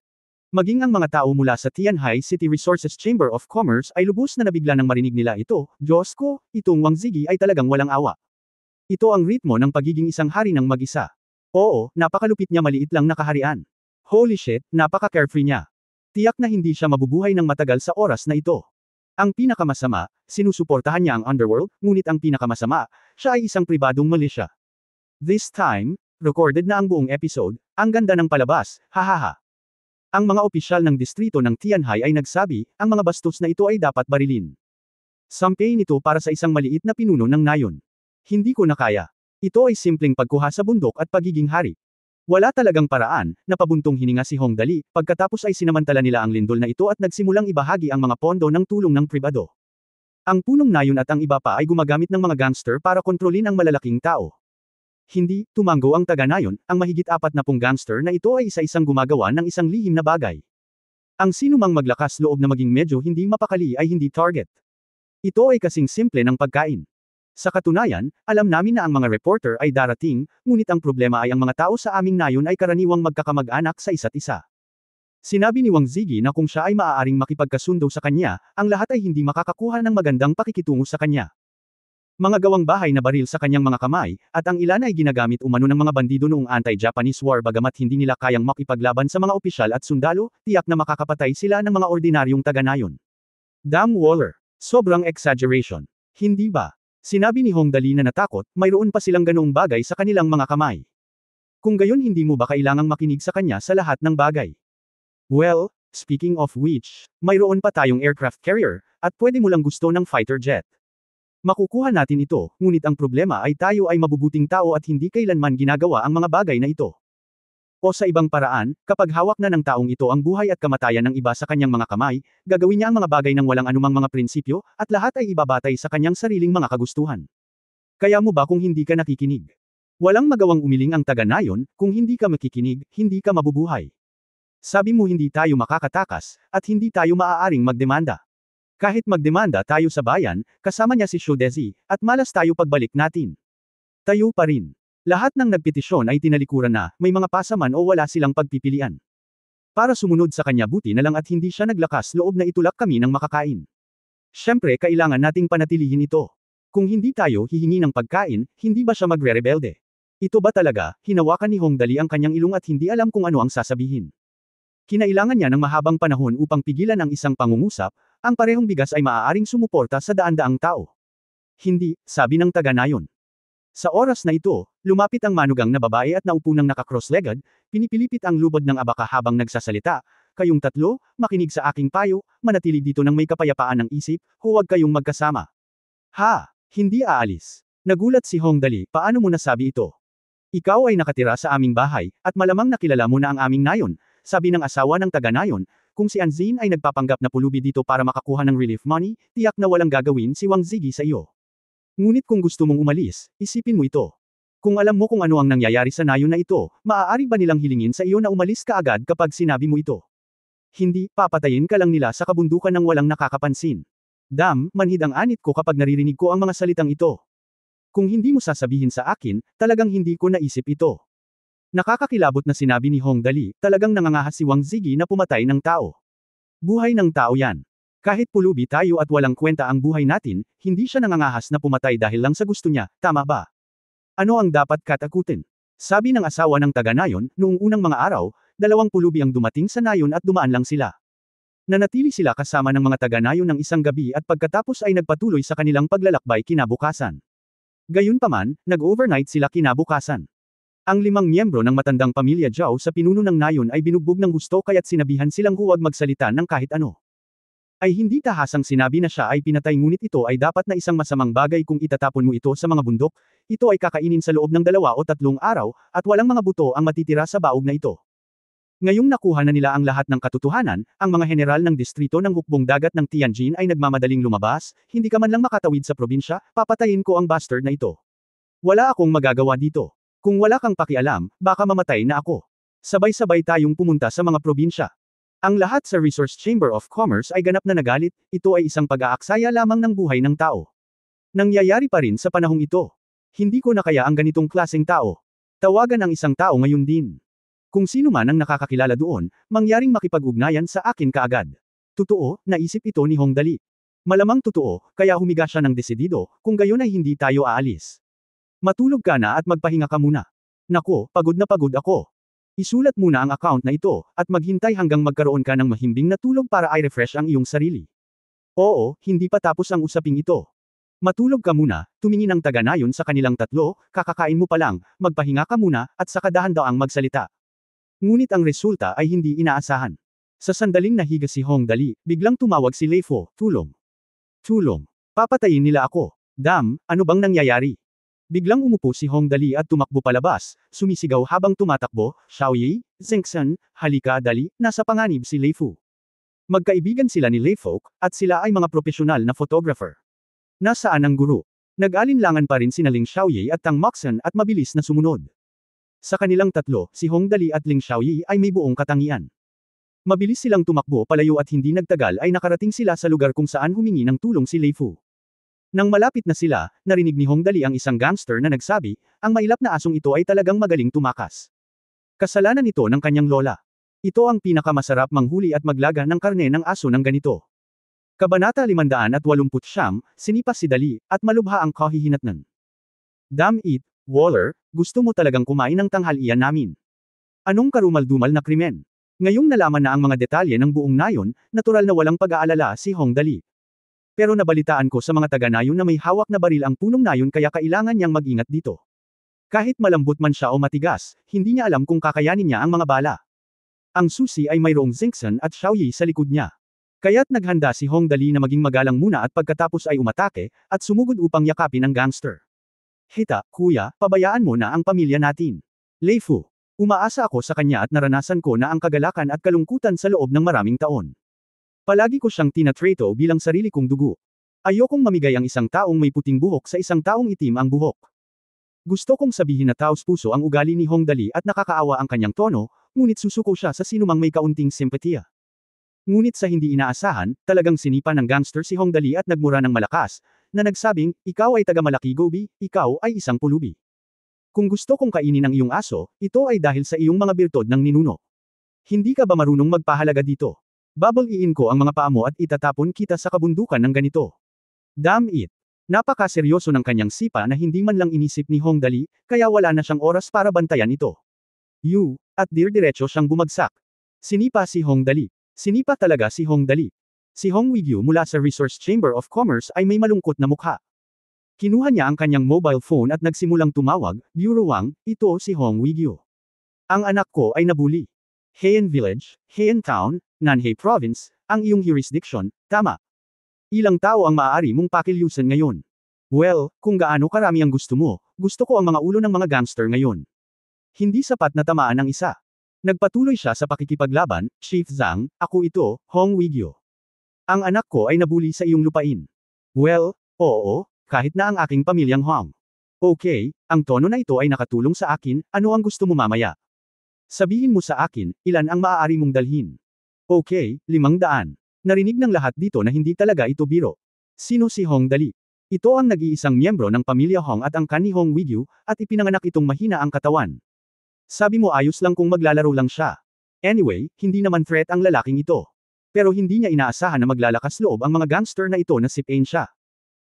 Maging ang mga tao mula sa Tianhai City Resources Chamber of Commerce ay lubos na nabigla nang marinig nila ito. Diyos ko, itong Wang Zigi ay talagang walang awa. Ito ang ritmo ng pagiging isang hari ng mag-isa. Oo, napakalupit niya, maliit lang na kaharian. Holy shit, napaka-carefree niya. Tiyak na hindi siya mabubuhay ng matagal sa oras na ito. Ang pinakamasama, sinusuportahan niya ang underworld, ngunit ang pinakamasama, siya ay isang pribadong militia. This time, recorded na ang buong episode, ang ganda ng palabas, hahaha. Ang mga opisyal ng distrito ng Tianhai ay nagsabi, ang mga bastos na ito ay dapat barilin. Sampayin ito para sa isang maliit na pinuno ng nayon. Hindi ko na kaya. Ito ay simpleng pagkuha sa bundok at pagiging hari. Wala talagang paraan, napabuntong hininga si Hong Dali, pagkatapos ay sinamantala nila ang lindol na ito at nagsimulang ibahagi ang mga pondo ng tulong ng pribado. Ang punong nayon at ang iba pa ay gumagamit ng mga gangster para kontrolin ang malalaking tao. Hindi, tumanggo ang taga-nayon, ang mahigit 40 gangster na ito ay isa-isang gumagawa ng isang lihim na bagay. Ang sinumang maglakas loob na maging medyo hindi mapakali ay hindi target. Ito ay kasing simple ng pagkain. Sa katunayan, alam namin na ang mga reporter ay darating, ngunit ang problema ay ang mga tao sa aming nayon ay karaniwang magkakamag-anak sa isa't isa. Sinabi ni Wang Zigi na kung siya ay maaaring makipagkasundo sa kanya, ang lahat ay hindi makakakuha ng magandang pakikitungo sa kanya. Mga gawang bahay na baril sa kanyang mga kamay, at ang ilan ay ginagamit umano ng mga bandido noong anti-Japanese war bagamat hindi nila kayang makipaglaban sa mga opisyal at sundalo, tiyak na makakapatay sila ng mga ordinaryong taga-nayon. Damn Waller. Sobrang exaggeration. Hindi ba? Sinabi ni Hong Dali na natakot, mayroon pa silang ganoong bagay sa kanilang mga kamay. Kung gayon hindi mo ba kailangang makinig sa kanya sa lahat ng bagay? Well, speaking of which, mayroon pa tayong aircraft carrier, at pwede mo lang gusto ng fighter jet. Makukuha natin ito, ngunit ang problema ay tayo ay mabubuting tao at hindi kailanman ginagawa ang mga bagay na ito. O sa ibang paraan, kapag hawak na ng taong ito ang buhay at kamatayan ng iba sa kanyang mga kamay, gagawin niya ang mga bagay ng walang anumang mga prinsipyo, at lahat ay ibabatay sa kanyang sariling mga kagustuhan. Kaya mo ba kung hindi ka nakikinig? Walang magawang umiling ang taga-nayon, kung hindi ka makikinig, hindi ka mabubuhay. Sabi mo hindi tayo makakatakas, at hindi tayo maaaring magdemanda. Kahit magdemanda tayo sa bayan, kasama niya si Shudezi, at malas tayo pagbalik natin. Tayo pa rin. Lahat ng nagpetisyon ay tinalikuran na, may mga pasaman o wala silang pagpipilian. Para sumunod sa kanya buti na lang at hindi siya naglakas loob na itulak kami ng makakain. Siyempre kailangan nating panatilihin ito. Kung hindi tayo hihingi ng pagkain, hindi ba siya magre-rebelde? Ito ba talaga, hinawakan ni Hong Dali ang kanyang ilong at hindi alam kung ano ang sasabihin. Kinailangan niya ng mahabang panahon upang pigilan ang isang pangungusap, ang parehong bigas ay maaaring sumuporta sa daan-daang tao. Hindi, sabi ng taga-nayon. Sa oras na ito, lumapit ang manugang na babae at naupo ng naka-cross-legged, pinipilipit ang lubod ng abaka habang nagsasalita, kayong tatlo, makinig sa aking payo, manatili dito ng may kapayapaan ng isip, huwag kayong magkasama. Ha! Hindi aalis. Nagulat si Hong Dali, paano mo nasabi ito? Ikaw ay nakatira sa aming bahay, at malamang nakilala mo na ang aming nayon, sabi ng asawa ng taga-nayon, kung si Anzin ay nagpapanggap na pulubi dito para makakuha ng relief money, tiyak na walang gagawin si Wang Zigi sa iyo. Ngunit kung gusto mong umalis, isipin mo ito. Kung alam mo kung ano ang nangyayari sa nayon na ito, maaari ba nilang hilingin sa iyo na umalis ka agad kapag sinabi mo ito? Hindi, papatayin ka lang nila sa kabundukan ng walang nakakapansin. Damn, manhid ang anit ko kapag naririnig ko ang mga salitang ito. Kung hindi mo sasabihin sa akin, talagang hindi ko naisip ito. Nakakakilabot na sinabi ni Hong Dali, talagang nangangahas si Wang Zigi na pumatay ng tao. Buhay ng tao yan. Kahit pulubi tayo at walang kwenta ang buhay natin, hindi siya nangangahas na pumatay dahil lang sa gusto niya, tama ba? Ano ang dapat katakutin? Sabi ng asawa ng taga-nayon, noong unang mga araw, 2 pulubi ang dumating sa nayon at dumaan lang sila. Nanatili sila kasama ng mga taga-nayon ng isang gabi at pagkatapos ay nagpatuloy sa kanilang paglalakbay kinabukasan. Gayunpaman, nag-overnight sila kinabukasan. Ang 5 miyembro ng matandang pamilya Zhao sa pinuno ng nayon ay binugbog ng gusto kaya't sinabihan silang huwag magsalita ng kahit ano. Ay hindi tahasang sinabi na siya ay pinatay ngunit ito ay dapat na isang masamang bagay kung itatapon mo ito sa mga bundok, ito ay kakainin sa loob ng 2 o 3 araw, at walang mga buto ang matitira sa baog na ito. Ngayong nakuha na nila ang lahat ng katotohanan, ang mga general ng distrito ng hukbong dagat ng Tianjin ay nagmamadaling lumabas, hindi ka man lang makatawid sa probinsya, papatayin ko ang bastard na ito. Wala akong magagawa dito. Kung wala kang pakialam, baka mamatay na ako. Sabay-sabay tayong pumunta sa mga probinsya. Ang lahat sa Resource Chamber of Commerce ay ganap na nagalit, ito ay isang pag-aaksaya lamang ng buhay ng tao. Nangyayari pa rin sa panahong ito. Hindi ko na kaya ang ganitong klaseng tao. Tawagan ang isang tao ngayon din. Kung sino man ang nakakakilala doon, mangyaring makipag-ugnayan sa akin kaagad. Totoo, naisip ito ni Hong Dali. Malamang totoo, kaya humiga siya ng desidido, kung gayon ay hindi tayo aalis. Matulog ka na at magpahinga ka muna. Nako, pagod na pagod ako. Isulat muna ang account na ito, at maghintay hanggang magkaroon ka ng mahimbing na tulog para i-refresh ang iyong sarili. Oo, hindi pa tapos ang usaping ito. Matulog ka muna, tumingin ang taga-nayon sa kanilang tatlo, kakakain mo pa lang, magpahinga ka muna, at saka dahan-daang magsalita. Ngunit ang resulta ay hindi inaasahan. Sa sandaling nahiga si Hong Dali, biglang tumawag si Lei Fo, tulong. Tulong. Papatayin nila ako. Dam, ano bang nangyayari? Biglang umupo si Hong Dali at tumakbo palabas, sumisigaw habang tumatakbo, Xiaoyi, Zengxan, halika Dali, nasa panganib si Lei Fu. Magkaibigan sila ni Lei Fok, at sila ay mga profesional na photographer. Nasaan ang guro? Nag-alinlangan pa rin sina Ling Xiaoyi at Tang Moxen at mabilis na sumunod. Sa kanilang tatlo, si Hong Dali at Ling Xiaoyi ay may buong katangian. Mabilis silang tumakbo palayo at hindi nagtagal ay nakarating sila sa lugar kung saan humingi ng tulong si Lei Fu. Nang malapit na sila, narinig ni Hong Dali ang isang gangster na nagsabi, ang mailap na asong ito ay talagang magaling tumakas. Kasalanan ito ng kanyang lola. Ito ang pinakamasarap manghuli at maglaga ng karne ng aso ng ganito. Kabanata 589, sinipas si Dali, at malubha ang kahihinatnan. Damn it, Waller, gusto mo talagang kumain ng tanghalian namin. Anong karumal-dumal na krimen? Ngayong nalaman na ang mga detalye ng buong nayon, natural na walang pag-aalala si Hong Dali. Pero nabalitaan ko sa mga taga-nayon na may hawak na baril ang punong nayon kaya kailangan niyang mag-ingat dito. Kahit malambot man siya o matigas, hindi niya alam kung kakayanin niya ang mga bala. Ang susi ay mayroong Zengxan at Xiaoyi sa likod niya. Kaya't naghanda si Hong Dali na maging magalang muna at pagkatapos ay umatake, at sumugod upang yakapin ang gangster. Hita, kuya, pabayaan mo na ang pamilya natin. Lei Fu. Umaasa ako sa kanya at naranasan ko na ang kagalakan at kalungkutan sa loob ng maraming taon. Palagi ko siyang tinatrato bilang sarili kong dugo. Ayokong mamigay ang isang taong may puting buhok sa isang taong itim ang buhok. Gusto kong sabihin na taos puso ang ugali ni Hong Dali at nakakaawa ang kanyang tono, ngunit susuko siya sa sinumang may kaunting simpatiya. Ngunit sa hindi inaasahan, talagang sinipa ng gangster si Hong Dali at nagmura ng malakas, na nagsabing, ikaw ay taga-Malaki Gobi, ikaw ay isang pulubi. Kung gusto kong kainin ang iyong aso, ito ay dahil sa iyong mga birtod ng ninuno. Hindi ka ba marunong magpahalaga dito? Babaliin ko ang mga paa mo at itatapon kita sa kabundukan ng ganito. Damn it! Napakaseryoso ng kanyang sipa na hindi man lang inisip ni Hong Dali, kaya wala na siyang oras para bantayan ito. At dir-diretso siyang bumagsak. Sinipa si Hong Dali. Sinipa talaga si Hong Dali. Si Hong Weigyu mula sa Resource Chamber of Commerce ay may malungkot na mukha. Kinuha niya ang kanyang mobile phone at nagsimulang tumawag, Bureau Wang, ito si Hong Weigyu. Ang anak ko ay nabuli. Heian Village, Heian Town, Nanhei Province, ang iyong jurisdiction, tama. Ilang tao ang maaari mong pakilyusan ngayon? Well, kung gaano karami ang gusto mo, gusto ko ang mga ulo ng mga gangster ngayon. Hindi sapat na tamaan ang isa. Nagpatuloy siya sa pakikipaglaban, Chief Zhang, ako ito, Hong Weigyu. Ang anak ko ay nabuli sa iyong lupain. Well, oo, kahit na ang aking pamilyang Hong. Okay, ang tono na ito ay nakatulong sa akin, ano ang gusto mo mamaya? Sabihin mo sa akin, ilan ang maaari mong dalhin? Okay, 500. Narinig ng lahat dito na hindi talaga ito biro. Sino si Hong Dali? Ito ang nag-iisang miyembro ng pamilya Hong at ang ni Hong Weigyu, at ipinanganak itong mahina ang katawan. Sabi mo ayos lang kung maglalaro lang siya. Anyway, hindi naman threat ang lalaking ito. Pero hindi niya inaasahan na maglalakas loob ang mga gangster na ito na sipain siya.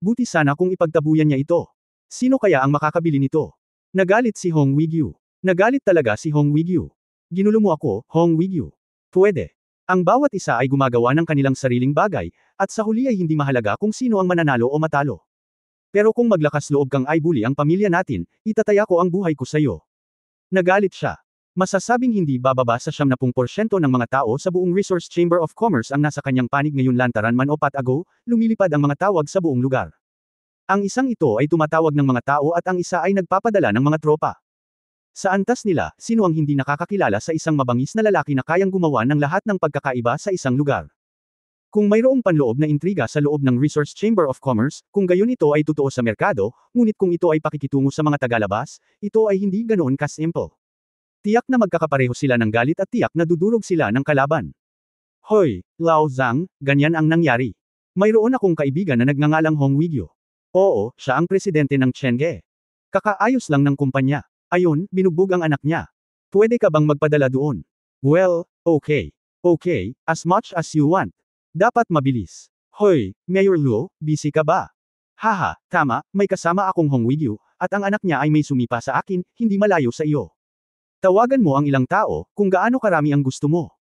Buti sana kung ipagtabuyan niya ito. Sino kaya ang makakabili nito? Nagalit si Hong Weigyu. Nagalit talaga si Hong Weigyu. Ginulo mo ako, Hong Weigyu. Pwede. Ang bawat isa ay gumagawa ng kanilang sariling bagay, at sa huli ay hindi mahalaga kung sino ang mananalo o matalo. Pero kung maglakas loob kang ay bully ang pamilya natin, itataya ko ang buhay ko sa iyo. Nagalit siya. Masasabing hindi bababa sa 70% ng mga tao sa buong Resource Chamber of Commerce ang nasa kanyang panig ngayon lantaran man o patago, lumilipad ang mga tawag sa buong lugar. Ang isang ito ay tumatawag ng mga tao at ang isa ay nagpapadala ng mga tropa. Sa antas nila, sino ang hindi nakakakilala sa isang mabangis na lalaki na kayang gumawa ng lahat ng pagkakaiba sa isang lugar? Kung mayroong panloob na intriga sa loob ng Resource Chamber of Commerce, kung gayon ito ay totoo sa merkado, ngunit kung ito ay pakikitungo sa mga tagalabas, ito ay hindi ganoon ka-simple. Tiyak na magkakapareho sila ng galit at tiyak na dudurog sila ng kalaban. Hoy, Lao Zhang, ganyan ang nangyari. Mayroon akong kaibigan na nagngangalang Hong Wigyo. Oo, siya ang presidente ng Chengge. Kakaayos lang ng kumpanya. Ayun, binugbog ang anak niya. Pwede ka bang magpadala doon? Well, okay. Okay, as much as you want. Dapat mabilis. Hoy, Mayor Luo, busy ka ba? Haha, tama, may kasama akong Hong Wigyo, at ang anak niya ay may sumipa sa akin, hindi malayo sa iyo. Tawagan mo ang ilang tao, kung gaano karami ang gusto mo.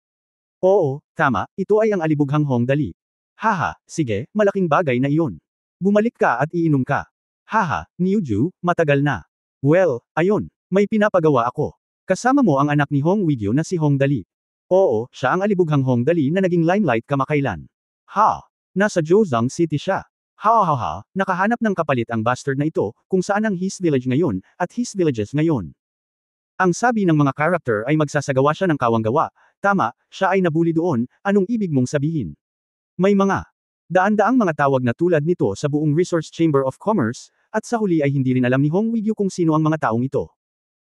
Oo, tama, ito ay ang alibughang Hong Dali. Haha, sige, malaking bagay na iyon. Bumalik ka at iinom ka. Haha, Niuju, matagal na. Well, ayun, may pinapagawa ako. Kasama mo ang anak ni Hong Wigyo na si Hong Dali. Oo, siya ang alibughang Hong Dali na naging limelight kamakailan. Ha, nasa Zhouzhang City siya. Ha, nakahanap ng kapalit ang bastard na ito, kung saan ang his village ngayon, at his villages ngayon. Ang sabi ng mga character ay magsasagawa siya ng kawanggawa. Tama, siya ay nabuli doon, anong ibig mong sabihin? May mga daan-daang mga tawag na tulad nito sa buong Resource Chamber of Commerce, at sa huli ay hindi rin alam ni Hong Wigyo kung sino ang mga taong ito.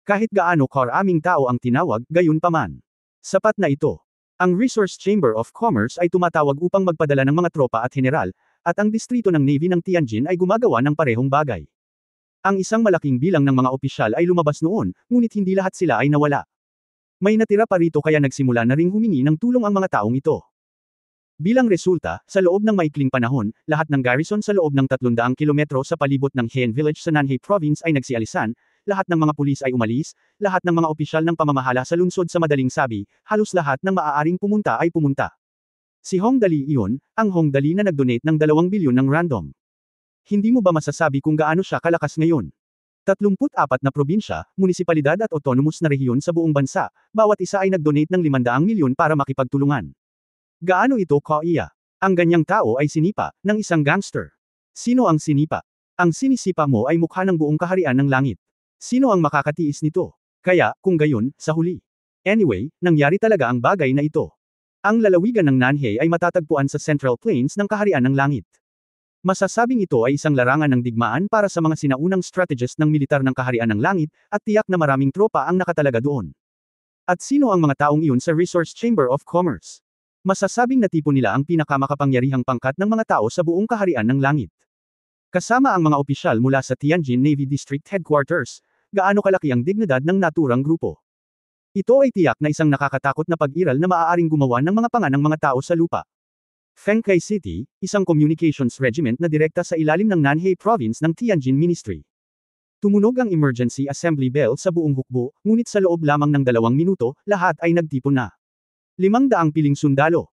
Kahit gaano karaming tao ang tinawag, gayon paman. Sapat na ito. Ang Resource Chamber of Commerce ay tumatawag upang magpadala ng mga tropa at general, at ang distrito ng Navy ng Tianjin ay gumagawa ng parehong bagay. Ang isang malaking bilang ng mga opisyal ay lumabas noon, ngunit hindi lahat sila ay nawala. May natira pa rito kaya nagsimula na ring humingi ng tulong ang mga taong ito. Bilang resulta, sa loob ng maikling panahon, lahat ng garrison sa loob ng 300 kilometro sa palibot ng Heian Village sa Nanhei Province ay nagsialisan, lahat ng mga pulis ay umalis, lahat ng mga opisyal ng pamamahala sa lungsod sa madaling sabi, halos lahat ng maaaring pumunta ay pumunta. Si Hong Dali iyon, ang Hong Dali na nag-donate ng 2 bilyon ng random. Hindi mo ba masasabi kung gaano siya kalakas ngayon? 34 na probinsya, munisipalidad at autonomous na rehiyon sa buong bansa, bawat isa ay nag-donate ng 500 milyon para makipagtulungan. Gaano ito kaiya? Ang ganyang tao ay sinipa, ng isang gangster. Sino ang sinipa? Ang sinisipa mo ay mukha ng buong kaharian ng langit. Sino ang makakatiis nito? Kaya, kung gayon, sa huli. Anyway, nangyari talaga ang bagay na ito. Ang lalawigan ng Nanhei ay matatagpuan sa Central Plains ng kaharian ng langit. Masasabing ito ay isang larangan ng digmaan para sa mga sinaunang strategist ng militar ng kaharian ng langit, at tiyak na maraming tropa ang nakatalaga doon. At sino ang mga taong iyon sa Resource Chamber of Commerce? Masasabing na tipo nila ang pinakamakapangyarihang pangkat ng mga tao sa buong kaharian ng langit. Kasama ang mga opisyal mula sa Tianjin Navy District Headquarters, gaano kalaki ang dignidad ng naturang grupo. Ito ay tiyak na isang nakakatakot na pag-iral na maaaring gumawa ng mga panga ng mga tao sa lupa. Fengkai City, isang communications regiment na direkta sa ilalim ng Nanhei Province ng Tianjin Ministry. Tumunog ang emergency assembly bell sa buong hukbo, ngunit sa loob lamang ng 2 minuto, lahat ay nagtipon na. 500 piling sundalo.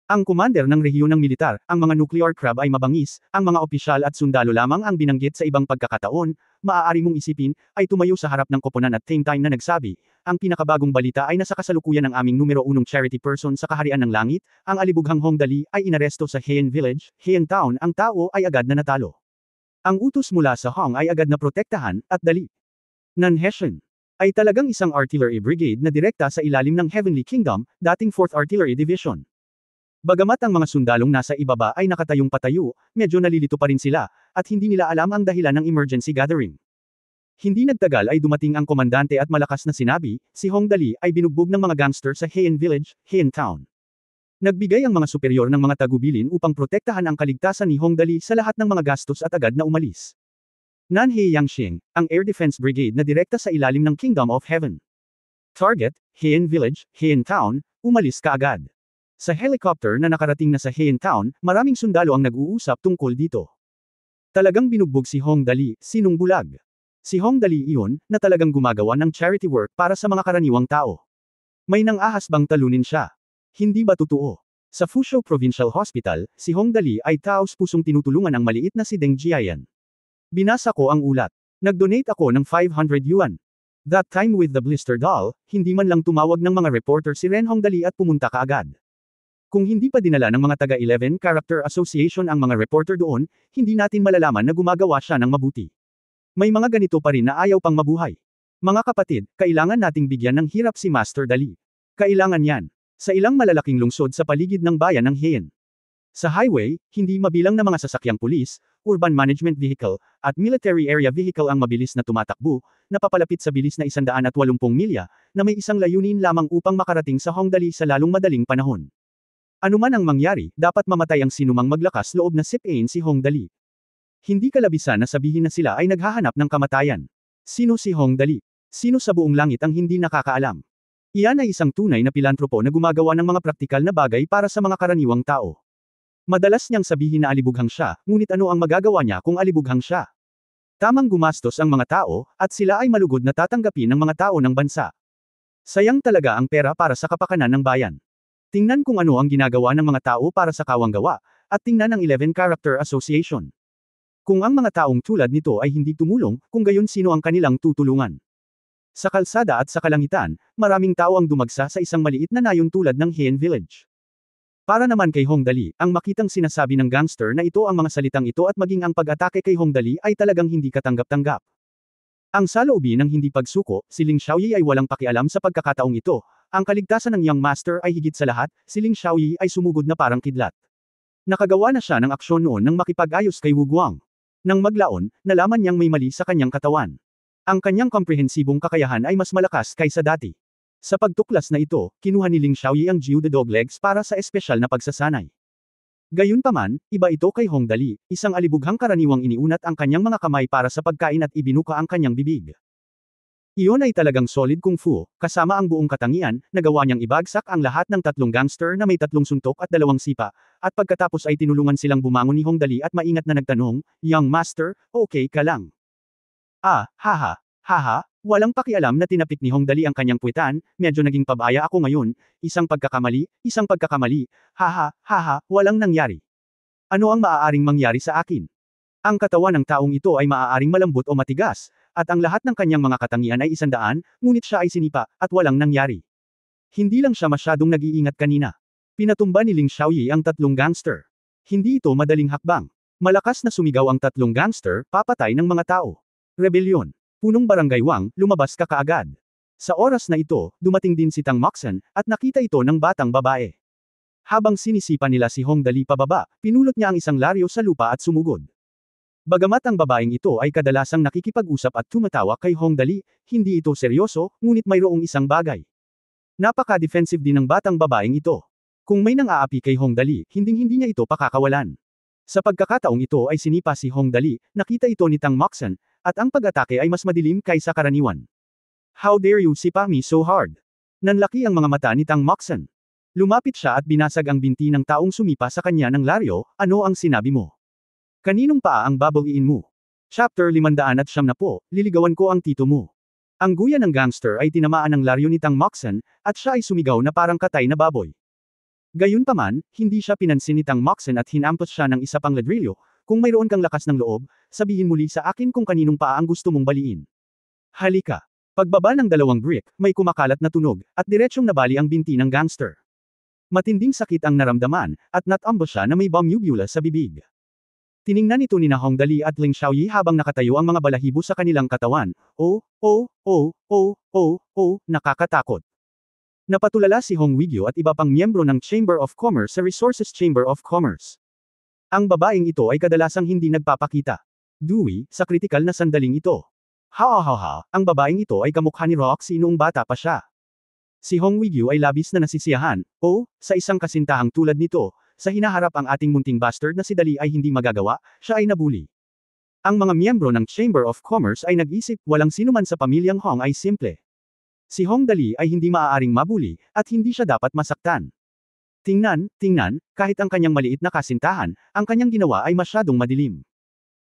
Ang commander ng rehiyon ng militar, ang mga nuclear crab ay mabangis, ang mga opisyal at sundalo lamang ang binanggit sa ibang pagkakataon, maaari mong isipin, ay tumayo sa harap ng koponan at same time na nagsabi, ang pinakabagong balita ay nasa kasalukuyan ng aming numero 1 charity person sa kaharian ng langit, ang alibughang Hong Dali ay inaresto sa Heian Village, Heian Town, ang tao ay agad na natalo. Ang utos mula sa Hong ay agad na protektahan, at Dali. Nanheshen ay talagang isang artillery brigade na direkta sa ilalim ng Heavenly Kingdom, dating 4th Artillery Division. Bagamat ang mga sundalong nasa ibaba ay nakatayong patayo, medyo nalilito pa rin sila, at hindi nila alam ang dahilan ng emergency gathering. Hindi nagtagal ay dumating ang komandante at malakas na sinabi, si Hong Dali ay binugbog ng mga gangster sa Heian Village, Heian Town. Nagbigay ang mga superior ng mga tagubilin upang protektahan ang kaligtasan ni Hong Dali sa lahat ng mga gastos at agad na umalis. Nanhei Yangxing, ang Air Defense Brigade na direkta sa ilalim ng Kingdom of Heaven. Target, Heian Village, Heian Town, umalis kaagad. Sa helicopter na nakarating na sa Heian Town, maraming sundalo ang nag-uusap tungkol dito. Talagang binugbog si Hong Dali, sinong bulag. Si Hong Dali iyon, na talagang gumagawa ng charity work para sa mga karaniwang tao. May nang-ahas bang talunin siya? Hindi ba totoo? Sa Fuzhou Provincial Hospital, si Hong Dali ay taos-pusong tinutulungan ang maliit na si Deng Jiayan. Binasa ko ang ulat. Nag-donate ako ng 500 yuan. That time with the blister doll, hindi man lang tumawag ng mga reporter si Ren Hong Dali at pumunta kaagad. Kung hindi pa dinala ng mga taga-11 Character Association ang mga reporter doon, hindi natin malalaman na gumagawa siya ng mabuti. May mga ganito pa rin na ayaw pang mabuhay. Mga kapatid, kailangan nating bigyan ng hirap si Master Dali. Kailangan yan. Sa ilang malalaking lungsod sa paligid ng bayan ng Heian. Sa highway, hindi mabilang na mga sasakyang pulis, urban management vehicle, at military area vehicle ang mabilis na tumatakbo, na papalapit sa bilis na 180 milya, na may isang layunin lamang upang makarating sa Hong Dali sa lalong madaling panahon. Ano man ang mangyari, dapat mamatay ang sinumang maglakas loob na sipain si Hong Dali. Hindi kalabisan na sabihin na sila ay naghahanap ng kamatayan. Sino si Hong Dali? Sino sa buong langit ang hindi nakakaalam? Iyan ay isang tunay na pilantropo na gumagawa ng mga praktikal na bagay para sa mga karaniwang tao. Madalas niyang sabihin na alibughang siya, ngunit ano ang magagawa niya kung alibughang siya? Tamang gumastos ang mga tao, at sila ay malugod na tatanggapin ng mga tao ng bansa. Sayang talaga ang pera para sa kapakanan ng bayan. Tingnan kung ano ang ginagawa ng mga tao para sa kawanggawa, at tingnan ang 11 Character Association. Kung ang mga taong tulad nito ay hindi tumulong, kung gayon sino ang kanilang tutulungan. Sa kalsada at sa kalangitan, maraming tao ang dumagsa sa isang maliit na nayon tulad ng Hien Village. Para naman kay Hong Dali, ang makitang sinasabi ng gangster na ito ang mga salitang ito at maging ang pag-atake kay Hong Dali ay talagang hindi katanggap-tanggap. Ang saloobin ng hindi pagsuko, si Ling Xiaoyi ay walang pakialam sa pagkakataong ito. Ang kaligtasan ng Young Master ay higit sa lahat, si Ling Xiaoyi ay sumugod na parang kidlat. Nakagawa na siya ng aksyon noon nang makipag-ayos kay Wu Guang. Nang maglaon, nalaman niyang may mali sa kanyang katawan. Ang kanyang komprehensibong kakayahan ay mas malakas kaysa dati. Sa pagtuklas na ito, kinuha ni Ling Xiaoyi ang Jiu the Dog Legs para sa espesyal na pagsasanay. Gayunpaman, iba ito kay Hong Dali, isang alibughang karaniwang iniunat ang kanyang mga kamay para sa pagkain at ibinuka ang kanyang bibig. Iyon ay talagang solid kung fu, kasama ang buong katangian, nagawa niyang ibagsak ang lahat ng tatlong gangster na may tatlong suntok at dalawang sipa, at pagkatapos ay tinulungan silang bumangon ni Hong Dali at maingat na nagtanong, Young Master, okay ka lang? Haha, walang pakialam na tinapik ni Hong Dali ang kanyang puwetan, medyo naging pabaya ako ngayon, isang pagkakamali, haha, walang nangyari. Ano ang maaaring mangyari sa akin? Ang katawan ng taong ito ay maaaring malambot o matigas, at ang lahat ng kanyang mga katangian ay 100, ngunit siya ay sinipa, at walang nangyari. Hindi lang siya masyadong nag-iingat kanina. Pinatumba ni Ling Xiaoyi ang tatlong gangster. Hindi ito madaling hakbang. Malakas na sumigaw ang tatlong gangster, papatay ng mga tao. Rebelyon. Punong barangay Wang, lumabas ka kaagad. Sa oras na ito, dumating din si Tang Moxon, at nakita ito ng batang babae. Habang sinisipa nila si Hong Dali pababa, pinulot niya ang isang laryo sa lupa at sumugod. Bagamat ang babaeng ito ay kadalasang nakikipag-usap at tumatawa kay Hong Dali, hindi ito seryoso, ngunit mayroong isang bagay. Napaka-defensive din ng batang babaeng ito. Kung may nang-aapi kay Hong Dali, hinding-hindi niya ito pakakawalan. Sa pagkakataong ito ay sinipa si Hong Dali, nakita ito ni Tang Moxon, at ang pag-atake ay mas madilim kaysa karaniwan. How dare you sipa me so hard? Nanlaki ang mga mata ni Tang Moxon. Lumapit siya at binasag ang binti ng taong sumipa sa kanya ng laryo, ano ang sinabi mo? Kaninong paa ang babaliin mo? Chapter 570, liligawan ko ang tito mo. Ang guya ng gangster ay tinamaan ng laryo ni Tang Moxon, at siya ay sumigaw na parang katay na baboy. Gayunpaman, hindi siya pinansin ni Tang Moxon at hinampos siya ng isa pang ladrilyo, kung mayroon kang lakas ng loob, sabihin muli sa akin kung kaninong paa ang gusto mong baliin. Halika. Pagbaba ng 2 brick, may kumakalat na tunog, at diretsyong nabali ang binti ng gangster. Matinding sakit ang naramdaman, at natambo siya na may bomb uvula sa bibig. Tiningnan ito ni Hong Dali at Ling Xiaoyi habang nakatayo ang mga balahibo sa kanilang katawan. Oh, nakakatakot. Napatulala si Hong Weiguo at iba pang miyembro ng Chamber of Commerce sa Resources Chamber of Commerce. Ang babaeng ito ay kadalasang hindi nagpapakita. Dewey, sa kritikal na sandaling ito. Ang babaeng ito ay kamukha ni Roxy noong bata pa siya. Si Hong Weiguo ay labis na nasisiyahan, sa isang kasintahang tulad nito, sa hinaharap ang ating munting bastard na si Dali ay hindi magagawa, siya ay nabuli. Ang mga miyembro ng Chamber of Commerce ay nag-isip, walang sinuman sa pamilyang Hong ay simple. Si Hong Dali ay hindi maaaring mabuli, at hindi siya dapat masaktan. Tingnan, kahit ang kanyang maliit na kasintahan, ang kanyang ginawa ay masyadong madilim.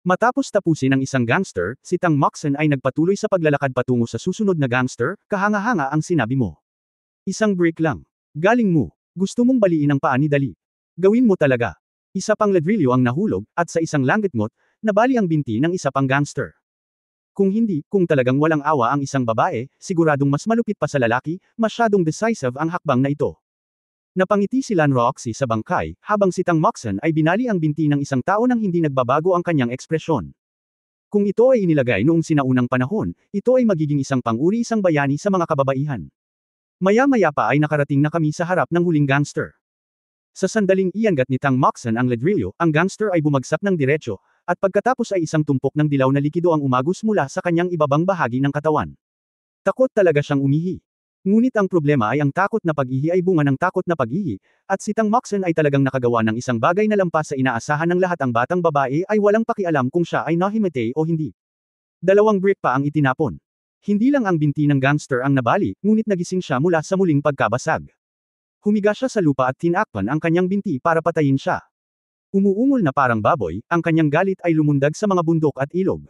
Matapos tapusin ang isang gangster, si Tang Moxon ay nagpatuloy sa paglalakad patungo sa susunod na gangster, kahanga-hanga ang sinabi mo. Isang brick lang. Galing mo. Gusto mong baliin ang paa ni Dali. Gawin mo talaga. Isa pang ladrilyo ang nahulog, at sa isang langgitngot, nabali ang binti ng isa pang gangster. Kung talagang walang awa ang isang babae, siguradong mas malupit pa sa lalaki, masyadong decisive ang hakbang na ito. Napangiti si Lan Roxy sa bangkay, habang si Tang Moxon ay binali ang binti ng isang tao nang hindi nagbabago ang kanyang ekspresyon. Kung ito ay inilagay noong sinaunang panahon, ito ay magiging isang pang-uri isang bayani sa mga kababaihan. Maya-maya pa ay nakarating na kami sa harap ng huling gangster. Sa sandaling iangat ni Tang Moxon ang ladrilyo, ang gangster ay bumagsak ng diretsyo, at pagkatapos ay isang tumpok ng dilaw na likido ang umagos mula sa kanyang ibabang bahagi ng katawan. Takot talaga siyang umihi. Ngunit ang problema ay ang takot na pag-ihi ay bunga ng takot na pag-ihi, at si Tang Moxon ay talagang nakagawa ng isang bagay na lampas sa inaasahan ng lahat. Ang batang babae ay walang pakialam kung siya ay nahimete o hindi. 2 brick pa ang itinapon. Hindi lang ang binti ng gangster ang nabali, ngunit nagising siya mula sa muling pagkabasag. Humiga siya sa lupa at tinakpan ang kanyang binti para patayin siya. Umuungol na parang baboy, ang kanyang galit ay lumundag sa mga bundok at ilog.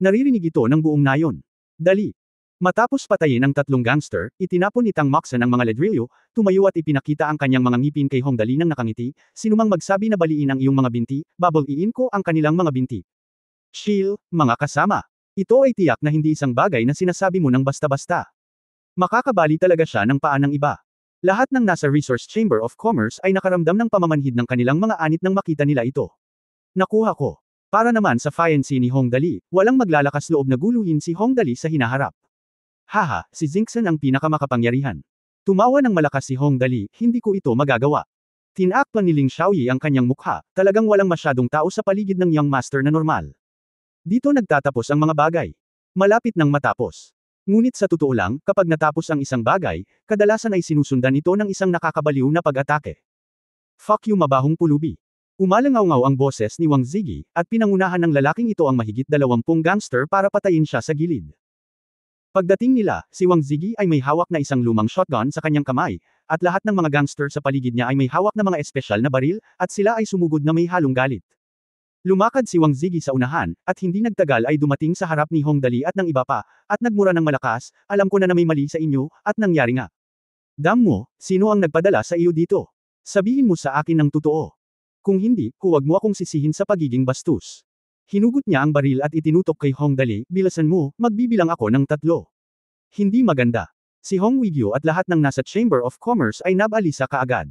Naririnig ito ng buong nayon. Dali. Matapos patayin ang 3 gangster, itinapon ni Tang Moxon ang mga ledrilyo, tumayo at ipinakita ang kanyang mga ngipin kay Hong Dali nang nakangiti, sinumang magsabi na baliin ang iyong mga binti, babaliin ko ang kanilang mga binti. Chill, mga kasama. Ito ay tiyak na hindi isang bagay na sinasabi mo ng basta-basta. Makakabali talaga siya ng paa ng iba. Lahat ng nasa Resource Chamber of Commerce ay nakaramdam ng pamamanhid ng kanilang mga anit nang makita nila ito. Nakuha ko. Para naman sa fiancé ni Hong Dali, walang maglalakas loob na guluhin si Hong Dali sa hinaharap. Haha, si Jingxin ang pinakamakapangyarihan. Tumawa ng malakas si Hong Dali, hindi ko ito magagawa. Tinakpan ni Ling Xiaoyi ang kanyang mukha, talagang walang masyadong tao sa paligid ng young master na normal. Dito nagtatapos ang mga bagay. Malapit nang matapos. Ngunit sa totoo lang, kapag natapos ang isang bagay, kadalasan ay sinusundan ito ng isang nakakabaliw na pag-atake. Fuck you mabahong pulubi. Umalangaw-ngaw ang boses ni Wang Zigi, at pinangunahan ng lalaking ito ang mahigit 20 gangster para patayin siya sa gilid. Pagdating nila, si Wang Zigi ay may hawak na isang lumang shotgun sa kanyang kamay, at lahat ng mga gangster sa paligid niya ay may hawak na mga espesyal na baril, at sila ay sumugod na may halong galit. Lumakad si Wang Zigi sa unahan, at hindi nagtagal ay dumating sa harap ni Hong Dali at ng iba pa, at nagmura ng malakas, alam ko na may mali sa inyo, at nangyari nga. Dam mo, sino ang nagpadala sa iyo dito? Sabihin mo sa akin ng totoo. Kung hindi, huwag mo akong sisihin sa pagiging bastos. Hinugot niya ang baril at itinutok kay Hong Dali, bilasan mo, magbibilang ako ng 3. Hindi maganda. Si Hong Weigyo at lahat ng nasa Chamber of Commerce ay nabalisa kaagad.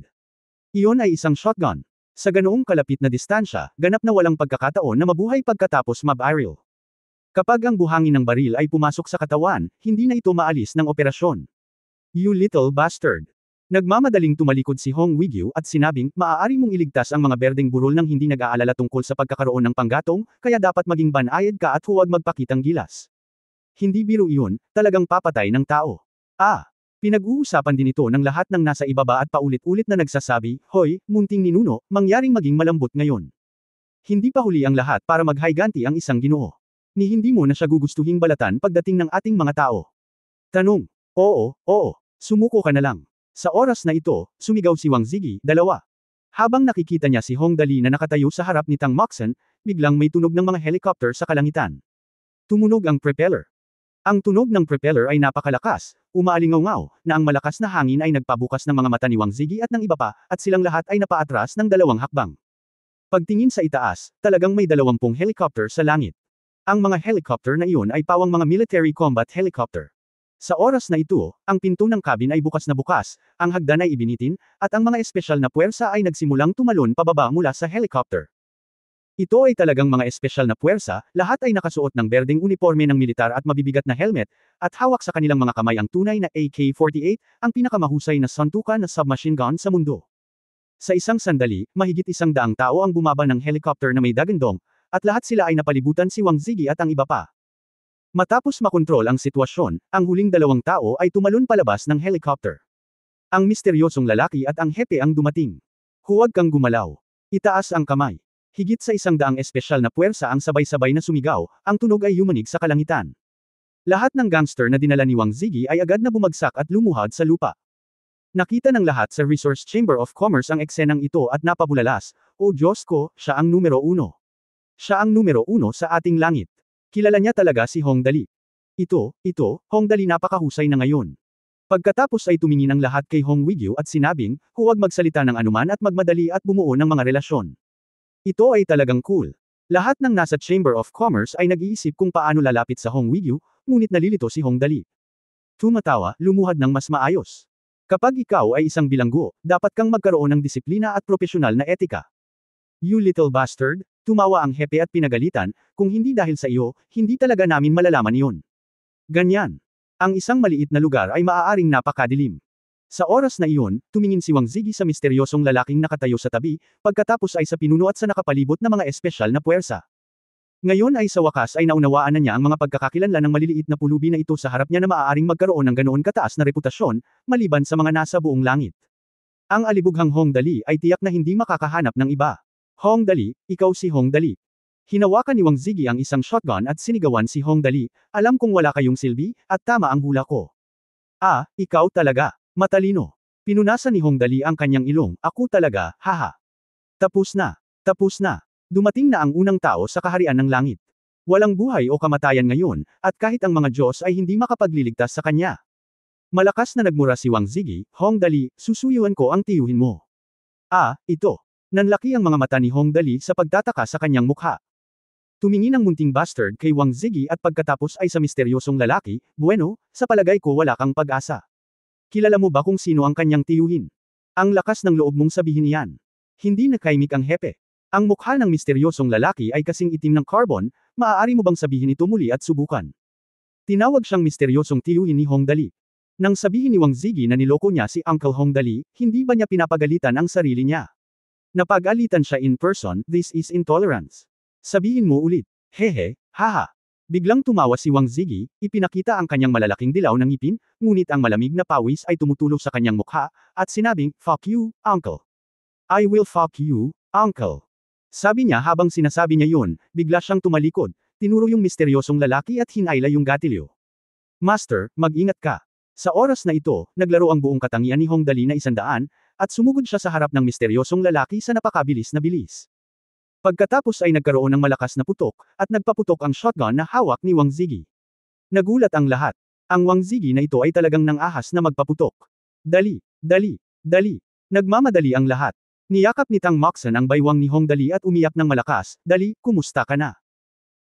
Iyon ay isang shotgun. Sa ganoong kalapit na distansya, ganap na walang pagkakataon na mabuhay pagkatapos mabaril. Kapag ang buhangin ng baril ay pumasok sa katawan, hindi na ito maalis ng operasyon. You little bastard. Nagmamadaling tumalikod si Hong Weigyo at sinabing, maaari mong iligtas ang mga berdeng burol nang hindi nag-aalala tungkol sa pagkakaroon ng panggatong, kaya dapat maging banayad ka at huwag magpakitang gilas. Hindi biro iyon, talagang papatay ng tao. Pinag-uusapan din ito ng lahat ng nasa ibaba at paulit-ulit na nagsasabi, hoy, munting ninuno, mangyaring maging malambot ngayon. Hindi pa huli ang lahat para maghayganti ang isang ginoo. Ni hindi mo na siya gugustuhing balatan pagdating ng ating mga tao. Tanong. Oo, sumuko ka na lang. Sa oras na ito, sumigaw si Wang Zigi, 2. Habang nakikita niya si Hong Dali na nakatayo sa harap ni Tang Moxon, biglang may tunog ng mga helicopter sa kalangitan. Tumunog ang propeller. Ang tunog ng propeller ay napakalakas, umaalingaw-ngaw, na ang malakas na hangin ay nagpabukas ng mga mata ni Wang Zigi at ng iba pa, at silang lahat ay napaatras ng 2 hakbang. Pagtingin sa itaas, talagang may 20 helicopter sa langit. Ang mga helicopter na iyon ay pawang mga military combat helicopter. Sa oras na ito, ang pinto ng cabin ay bukas na bukas, ang hagdan ay ibinitin, at ang mga espesyal na puwersa ay nagsimulang tumalon pababa mula sa helicopter. Ito ay talagang mga espesyal na puwersa, lahat ay nakasuot ng berdeng uniforme ng militar at mabibigat na helmet, at hawak sa kanilang mga kamay ang tunay na AK-48, ang pinakamahusay na suntukan na submachine gun sa mundo. Sa isang sandali, mahigit 100 tao ang bumaba ng helicopter na may dagandong, at lahat sila ay napalibutan si Wang Zigi at ang iba pa. Matapos makontrol ang sitwasyon, ang huling 2 tao ay tumalon palabas ng helicopter. Ang misteryosong lalaki at ang hepe ang dumating. Huwag kang gumalaw. Itaas ang kamay. Higit sa 100 espesyal na puwersa ang sabay-sabay na sumigaw, ang tunog ay yumanig sa kalangitan. Lahat ng gangster na dinala ni Wang Zigi ay agad na bumagsak at lumuhad sa lupa. Nakita ng lahat sa Resource Chamber of Commerce ang eksenang ito at napabulalas, o Diyos ko, siya ang numero 1. Siya ang numero 1 sa ating langit. Kilala niya talaga si Hong Dali. Ito, Hong Dali napakahusay na ngayon. Pagkatapos ay tumingin ang lahat kay Hong Weigyo at sinabing, huwag magsalita ng anuman at magmadali at bumuo ng mga relasyon. Ito ay talagang cool. Lahat ng nasa Chamber of Commerce ay nag-iisip kung paano lalapit sa Hong Weigyo, ngunit nalilito si Hong Dali. Tumatawa, lumuhad ng mas maayos. Kapag ikaw ay isang bilanggo, dapat kang magkaroon ng disiplina at propesyonal na etika. You little bastard, tumawa ang hepe at pinagalitan, kung hindi dahil sa iyo, hindi talaga namin malalaman iyon. Ganyan. Ang isang maliit na lugar ay maaaring napakadilim. Sa oras na iyon, tumingin si Wang Zigi sa misteryosong lalaking nakatayo sa tabi, pagkatapos ay sa pinuno at sa nakapalibot na mga espesyal na puwersa. Ngayon ay sa wakas ay naunawaan na niya ang mga pagkakakilanlan ng maliliit na pulubi na ito sa harap niya na maaaring magkaroon ng ganoon kataas na reputasyon, maliban sa mga nasa buong langit. Ang alibughang Hong Dali ay tiyak na hindi makakahanap ng iba. Hong Dali, ikaw si Hong Dali. Hinawakan ni Wang Ziggy ang isang shotgun at sinigawan si Hong Dali, alam kong wala kayong silbi, at tama ang hula ko. Ah, ikaw talaga. Matalino. Pinunasan ni Hong Dali ang kanyang ilong, ako talaga, haha. Tapos na. Tapos na. Dumating na ang unang tao sa kaharian ng langit. Walang buhay o kamatayan ngayon, at kahit ang mga Diyos ay hindi makapagliligtas sa kanya. Malakas na nagmura si Wang Ziggy, Hong Dali, susuyuan ko ang tiyuhin mo. Ah, ito. Nanlaki ang mga mata ni Hong Dali sa pagtataka sa kanyang mukha. Tumingin ang munting bastard kay Wang Ziggy at pagkatapos ay sa misteryosong lalaki, bueno, sa palagay ko wala kang pag-asa. Kilala mo ba kung sino ang kanyang tiyuhin? Ang lakas ng loob mong sabihin iyan. Hindi nakaimik ang hepe. Ang mukha ng misteryosong lalaki ay kasing itim ng carbon, maaari mo bang sabihin ito muli at subukan? Tinawag siyang misteryosong tiyuhin ni Hong Dali. Nang sabihin ni Wang Ziggy na niloko niya si Uncle Hong Dali, hindi ba niya pinapagalitan ang sarili niya? Napag-alitan siya in person, this is intolerance. Sabihin mo ulit. Hehe, haha. Biglang tumawa si Wang Ziggy, ipinakita ang kanyang malalaking dilaw ng ngipin, ngunit ang malamig na pawis ay tumutulo sa kanyang mukha, at sinabing, fuck you, uncle. I will fuck you, uncle. Sabi niya habang sinasabi niya yun, bigla siyang tumalikod, tinuro yung misteryosong lalaki at hinayla yung gatilyo. Master, mag-ingat ka. Sa oras na ito, naglaro ang buong katangian ni Hong Dali na 100, at sumugod siya sa harap ng misteryosong lalaki sa napakabilis na bilis. Pagkatapos ay nagkaroon ng malakas na putok, at nagpaputok ang shotgun na hawak ni Wang Ziggy. Nagulat ang lahat. Ang Wang Ziggy na ito ay talagang nang-ahas na magpaputok. Dali, dali, dali. Nagmamadali ang lahat. Niyakap ni Tang Moxon ang baywang ni Hong Dali at umiyak ng malakas, Dali, kumusta ka na?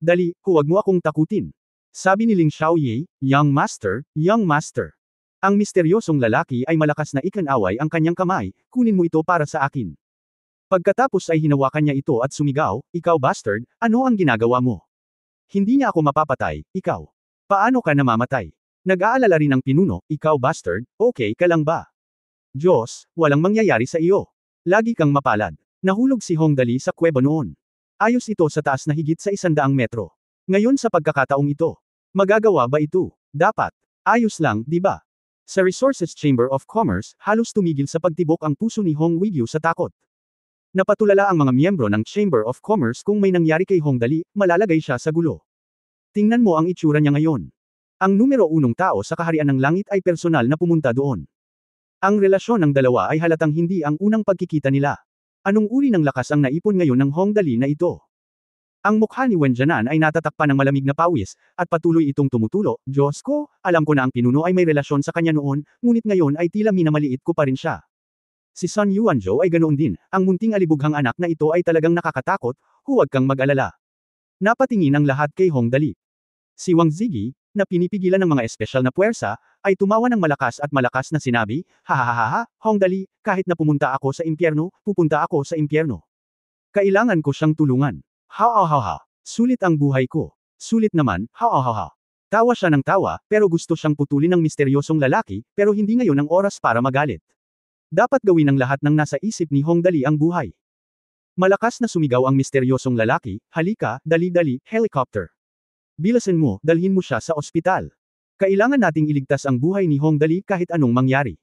Dali, huwag mo akong takutin. Sabi ni Ling Xiaoye, Young Master, Young Master. Ang misteryosong lalaki ay malakas na ikanaway ang kanyang kamay, kunin mo ito para sa akin. Pagkatapos ay hinawakan niya ito at sumigaw, ikaw bastard, ano ang ginagawa mo? Hindi niya ako mapapatay, ikaw. Paano ka namamatay? Nag-aalala rin ang pinuno, ikaw bastard, okay ka lang ba? Diyos, walang mangyayari sa iyo. Lagi kang mapalad. Nahulog si Hong Dali sa kuweba noon. Ayos ito sa taas na higit sa 100 metro. Ngayon sa pagkakataong ito. Magagawa ba ito? Dapat. Ayos lang, di ba? Sa Resources Chamber of Commerce, halos tumigil sa pagtibok ang puso ni Hong Wigyu sa takot. Napatulala ang mga miyembro ng Chamber of Commerce kung may nangyari kay Hong Dali, malalagay siya sa gulo. Tingnan mo ang itsura niya ngayon. Ang numero 1 tao sa kaharian ng langit ay personal na pumunta doon. Ang relasyon ng dalawa ay halatang hindi ang unang pagkikita nila. Anong uri ng lakas ang naipon ngayon ng Hong Dali na ito? Ang mukha ni Wen Jianan ay natatakpan ng malamig na pawis, at patuloy itong tumutulo, Diyos ko, alam ko na ang pinuno ay may relasyon sa kanya noon, ngunit ngayon ay tila minamaliit ko pa rin siya. Si Sun Yuanzhou ay ganoon din, ang munting alibughang anak na ito ay talagang nakakatakot, huwag kang mag-alala. Napatingin ang lahat kay Hong Dali. Si Wang Ziggy, na pinipigilan ng mga espesyal na puwersa, ay tumawa ng malakas at malakas na sinabi, hahaha, Hong Dali, kahit na pumunta ako sa impyerno, pupunta ako sa impyerno. Kailangan ko siyang tulungan. Ha. Sulit ang buhay ko. Sulit naman, ha. Tawa siya ng tawa, pero gusto siyang putulin ng misteryosong lalaki, pero hindi ngayon ang oras para magalit. Dapat gawin ng lahat ng nasa isip ni Hong Dali ang buhay. Malakas na sumigaw ang misteryosong lalaki, halika, dali-dali, helicopter. Bilasin mo, dalhin mo siya sa ospital. Kailangan nating iligtas ang buhay ni Hong Dali kahit anong mangyari.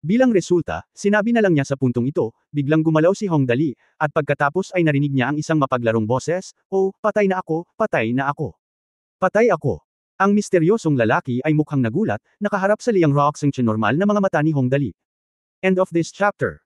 Bilang resulta, sinabi na lang niya sa puntong ito, biglang gumalaw si Hong Dali, at pagkatapos ay narinig niya ang isang mapaglarong boses, oh, patay na ako, patay na ako. Patay ako. Ang misteryosong lalaki ay mukhang nagulat, nakaharap sa liyang roxing normal na mga mata ni Hong Dali. End of this chapter.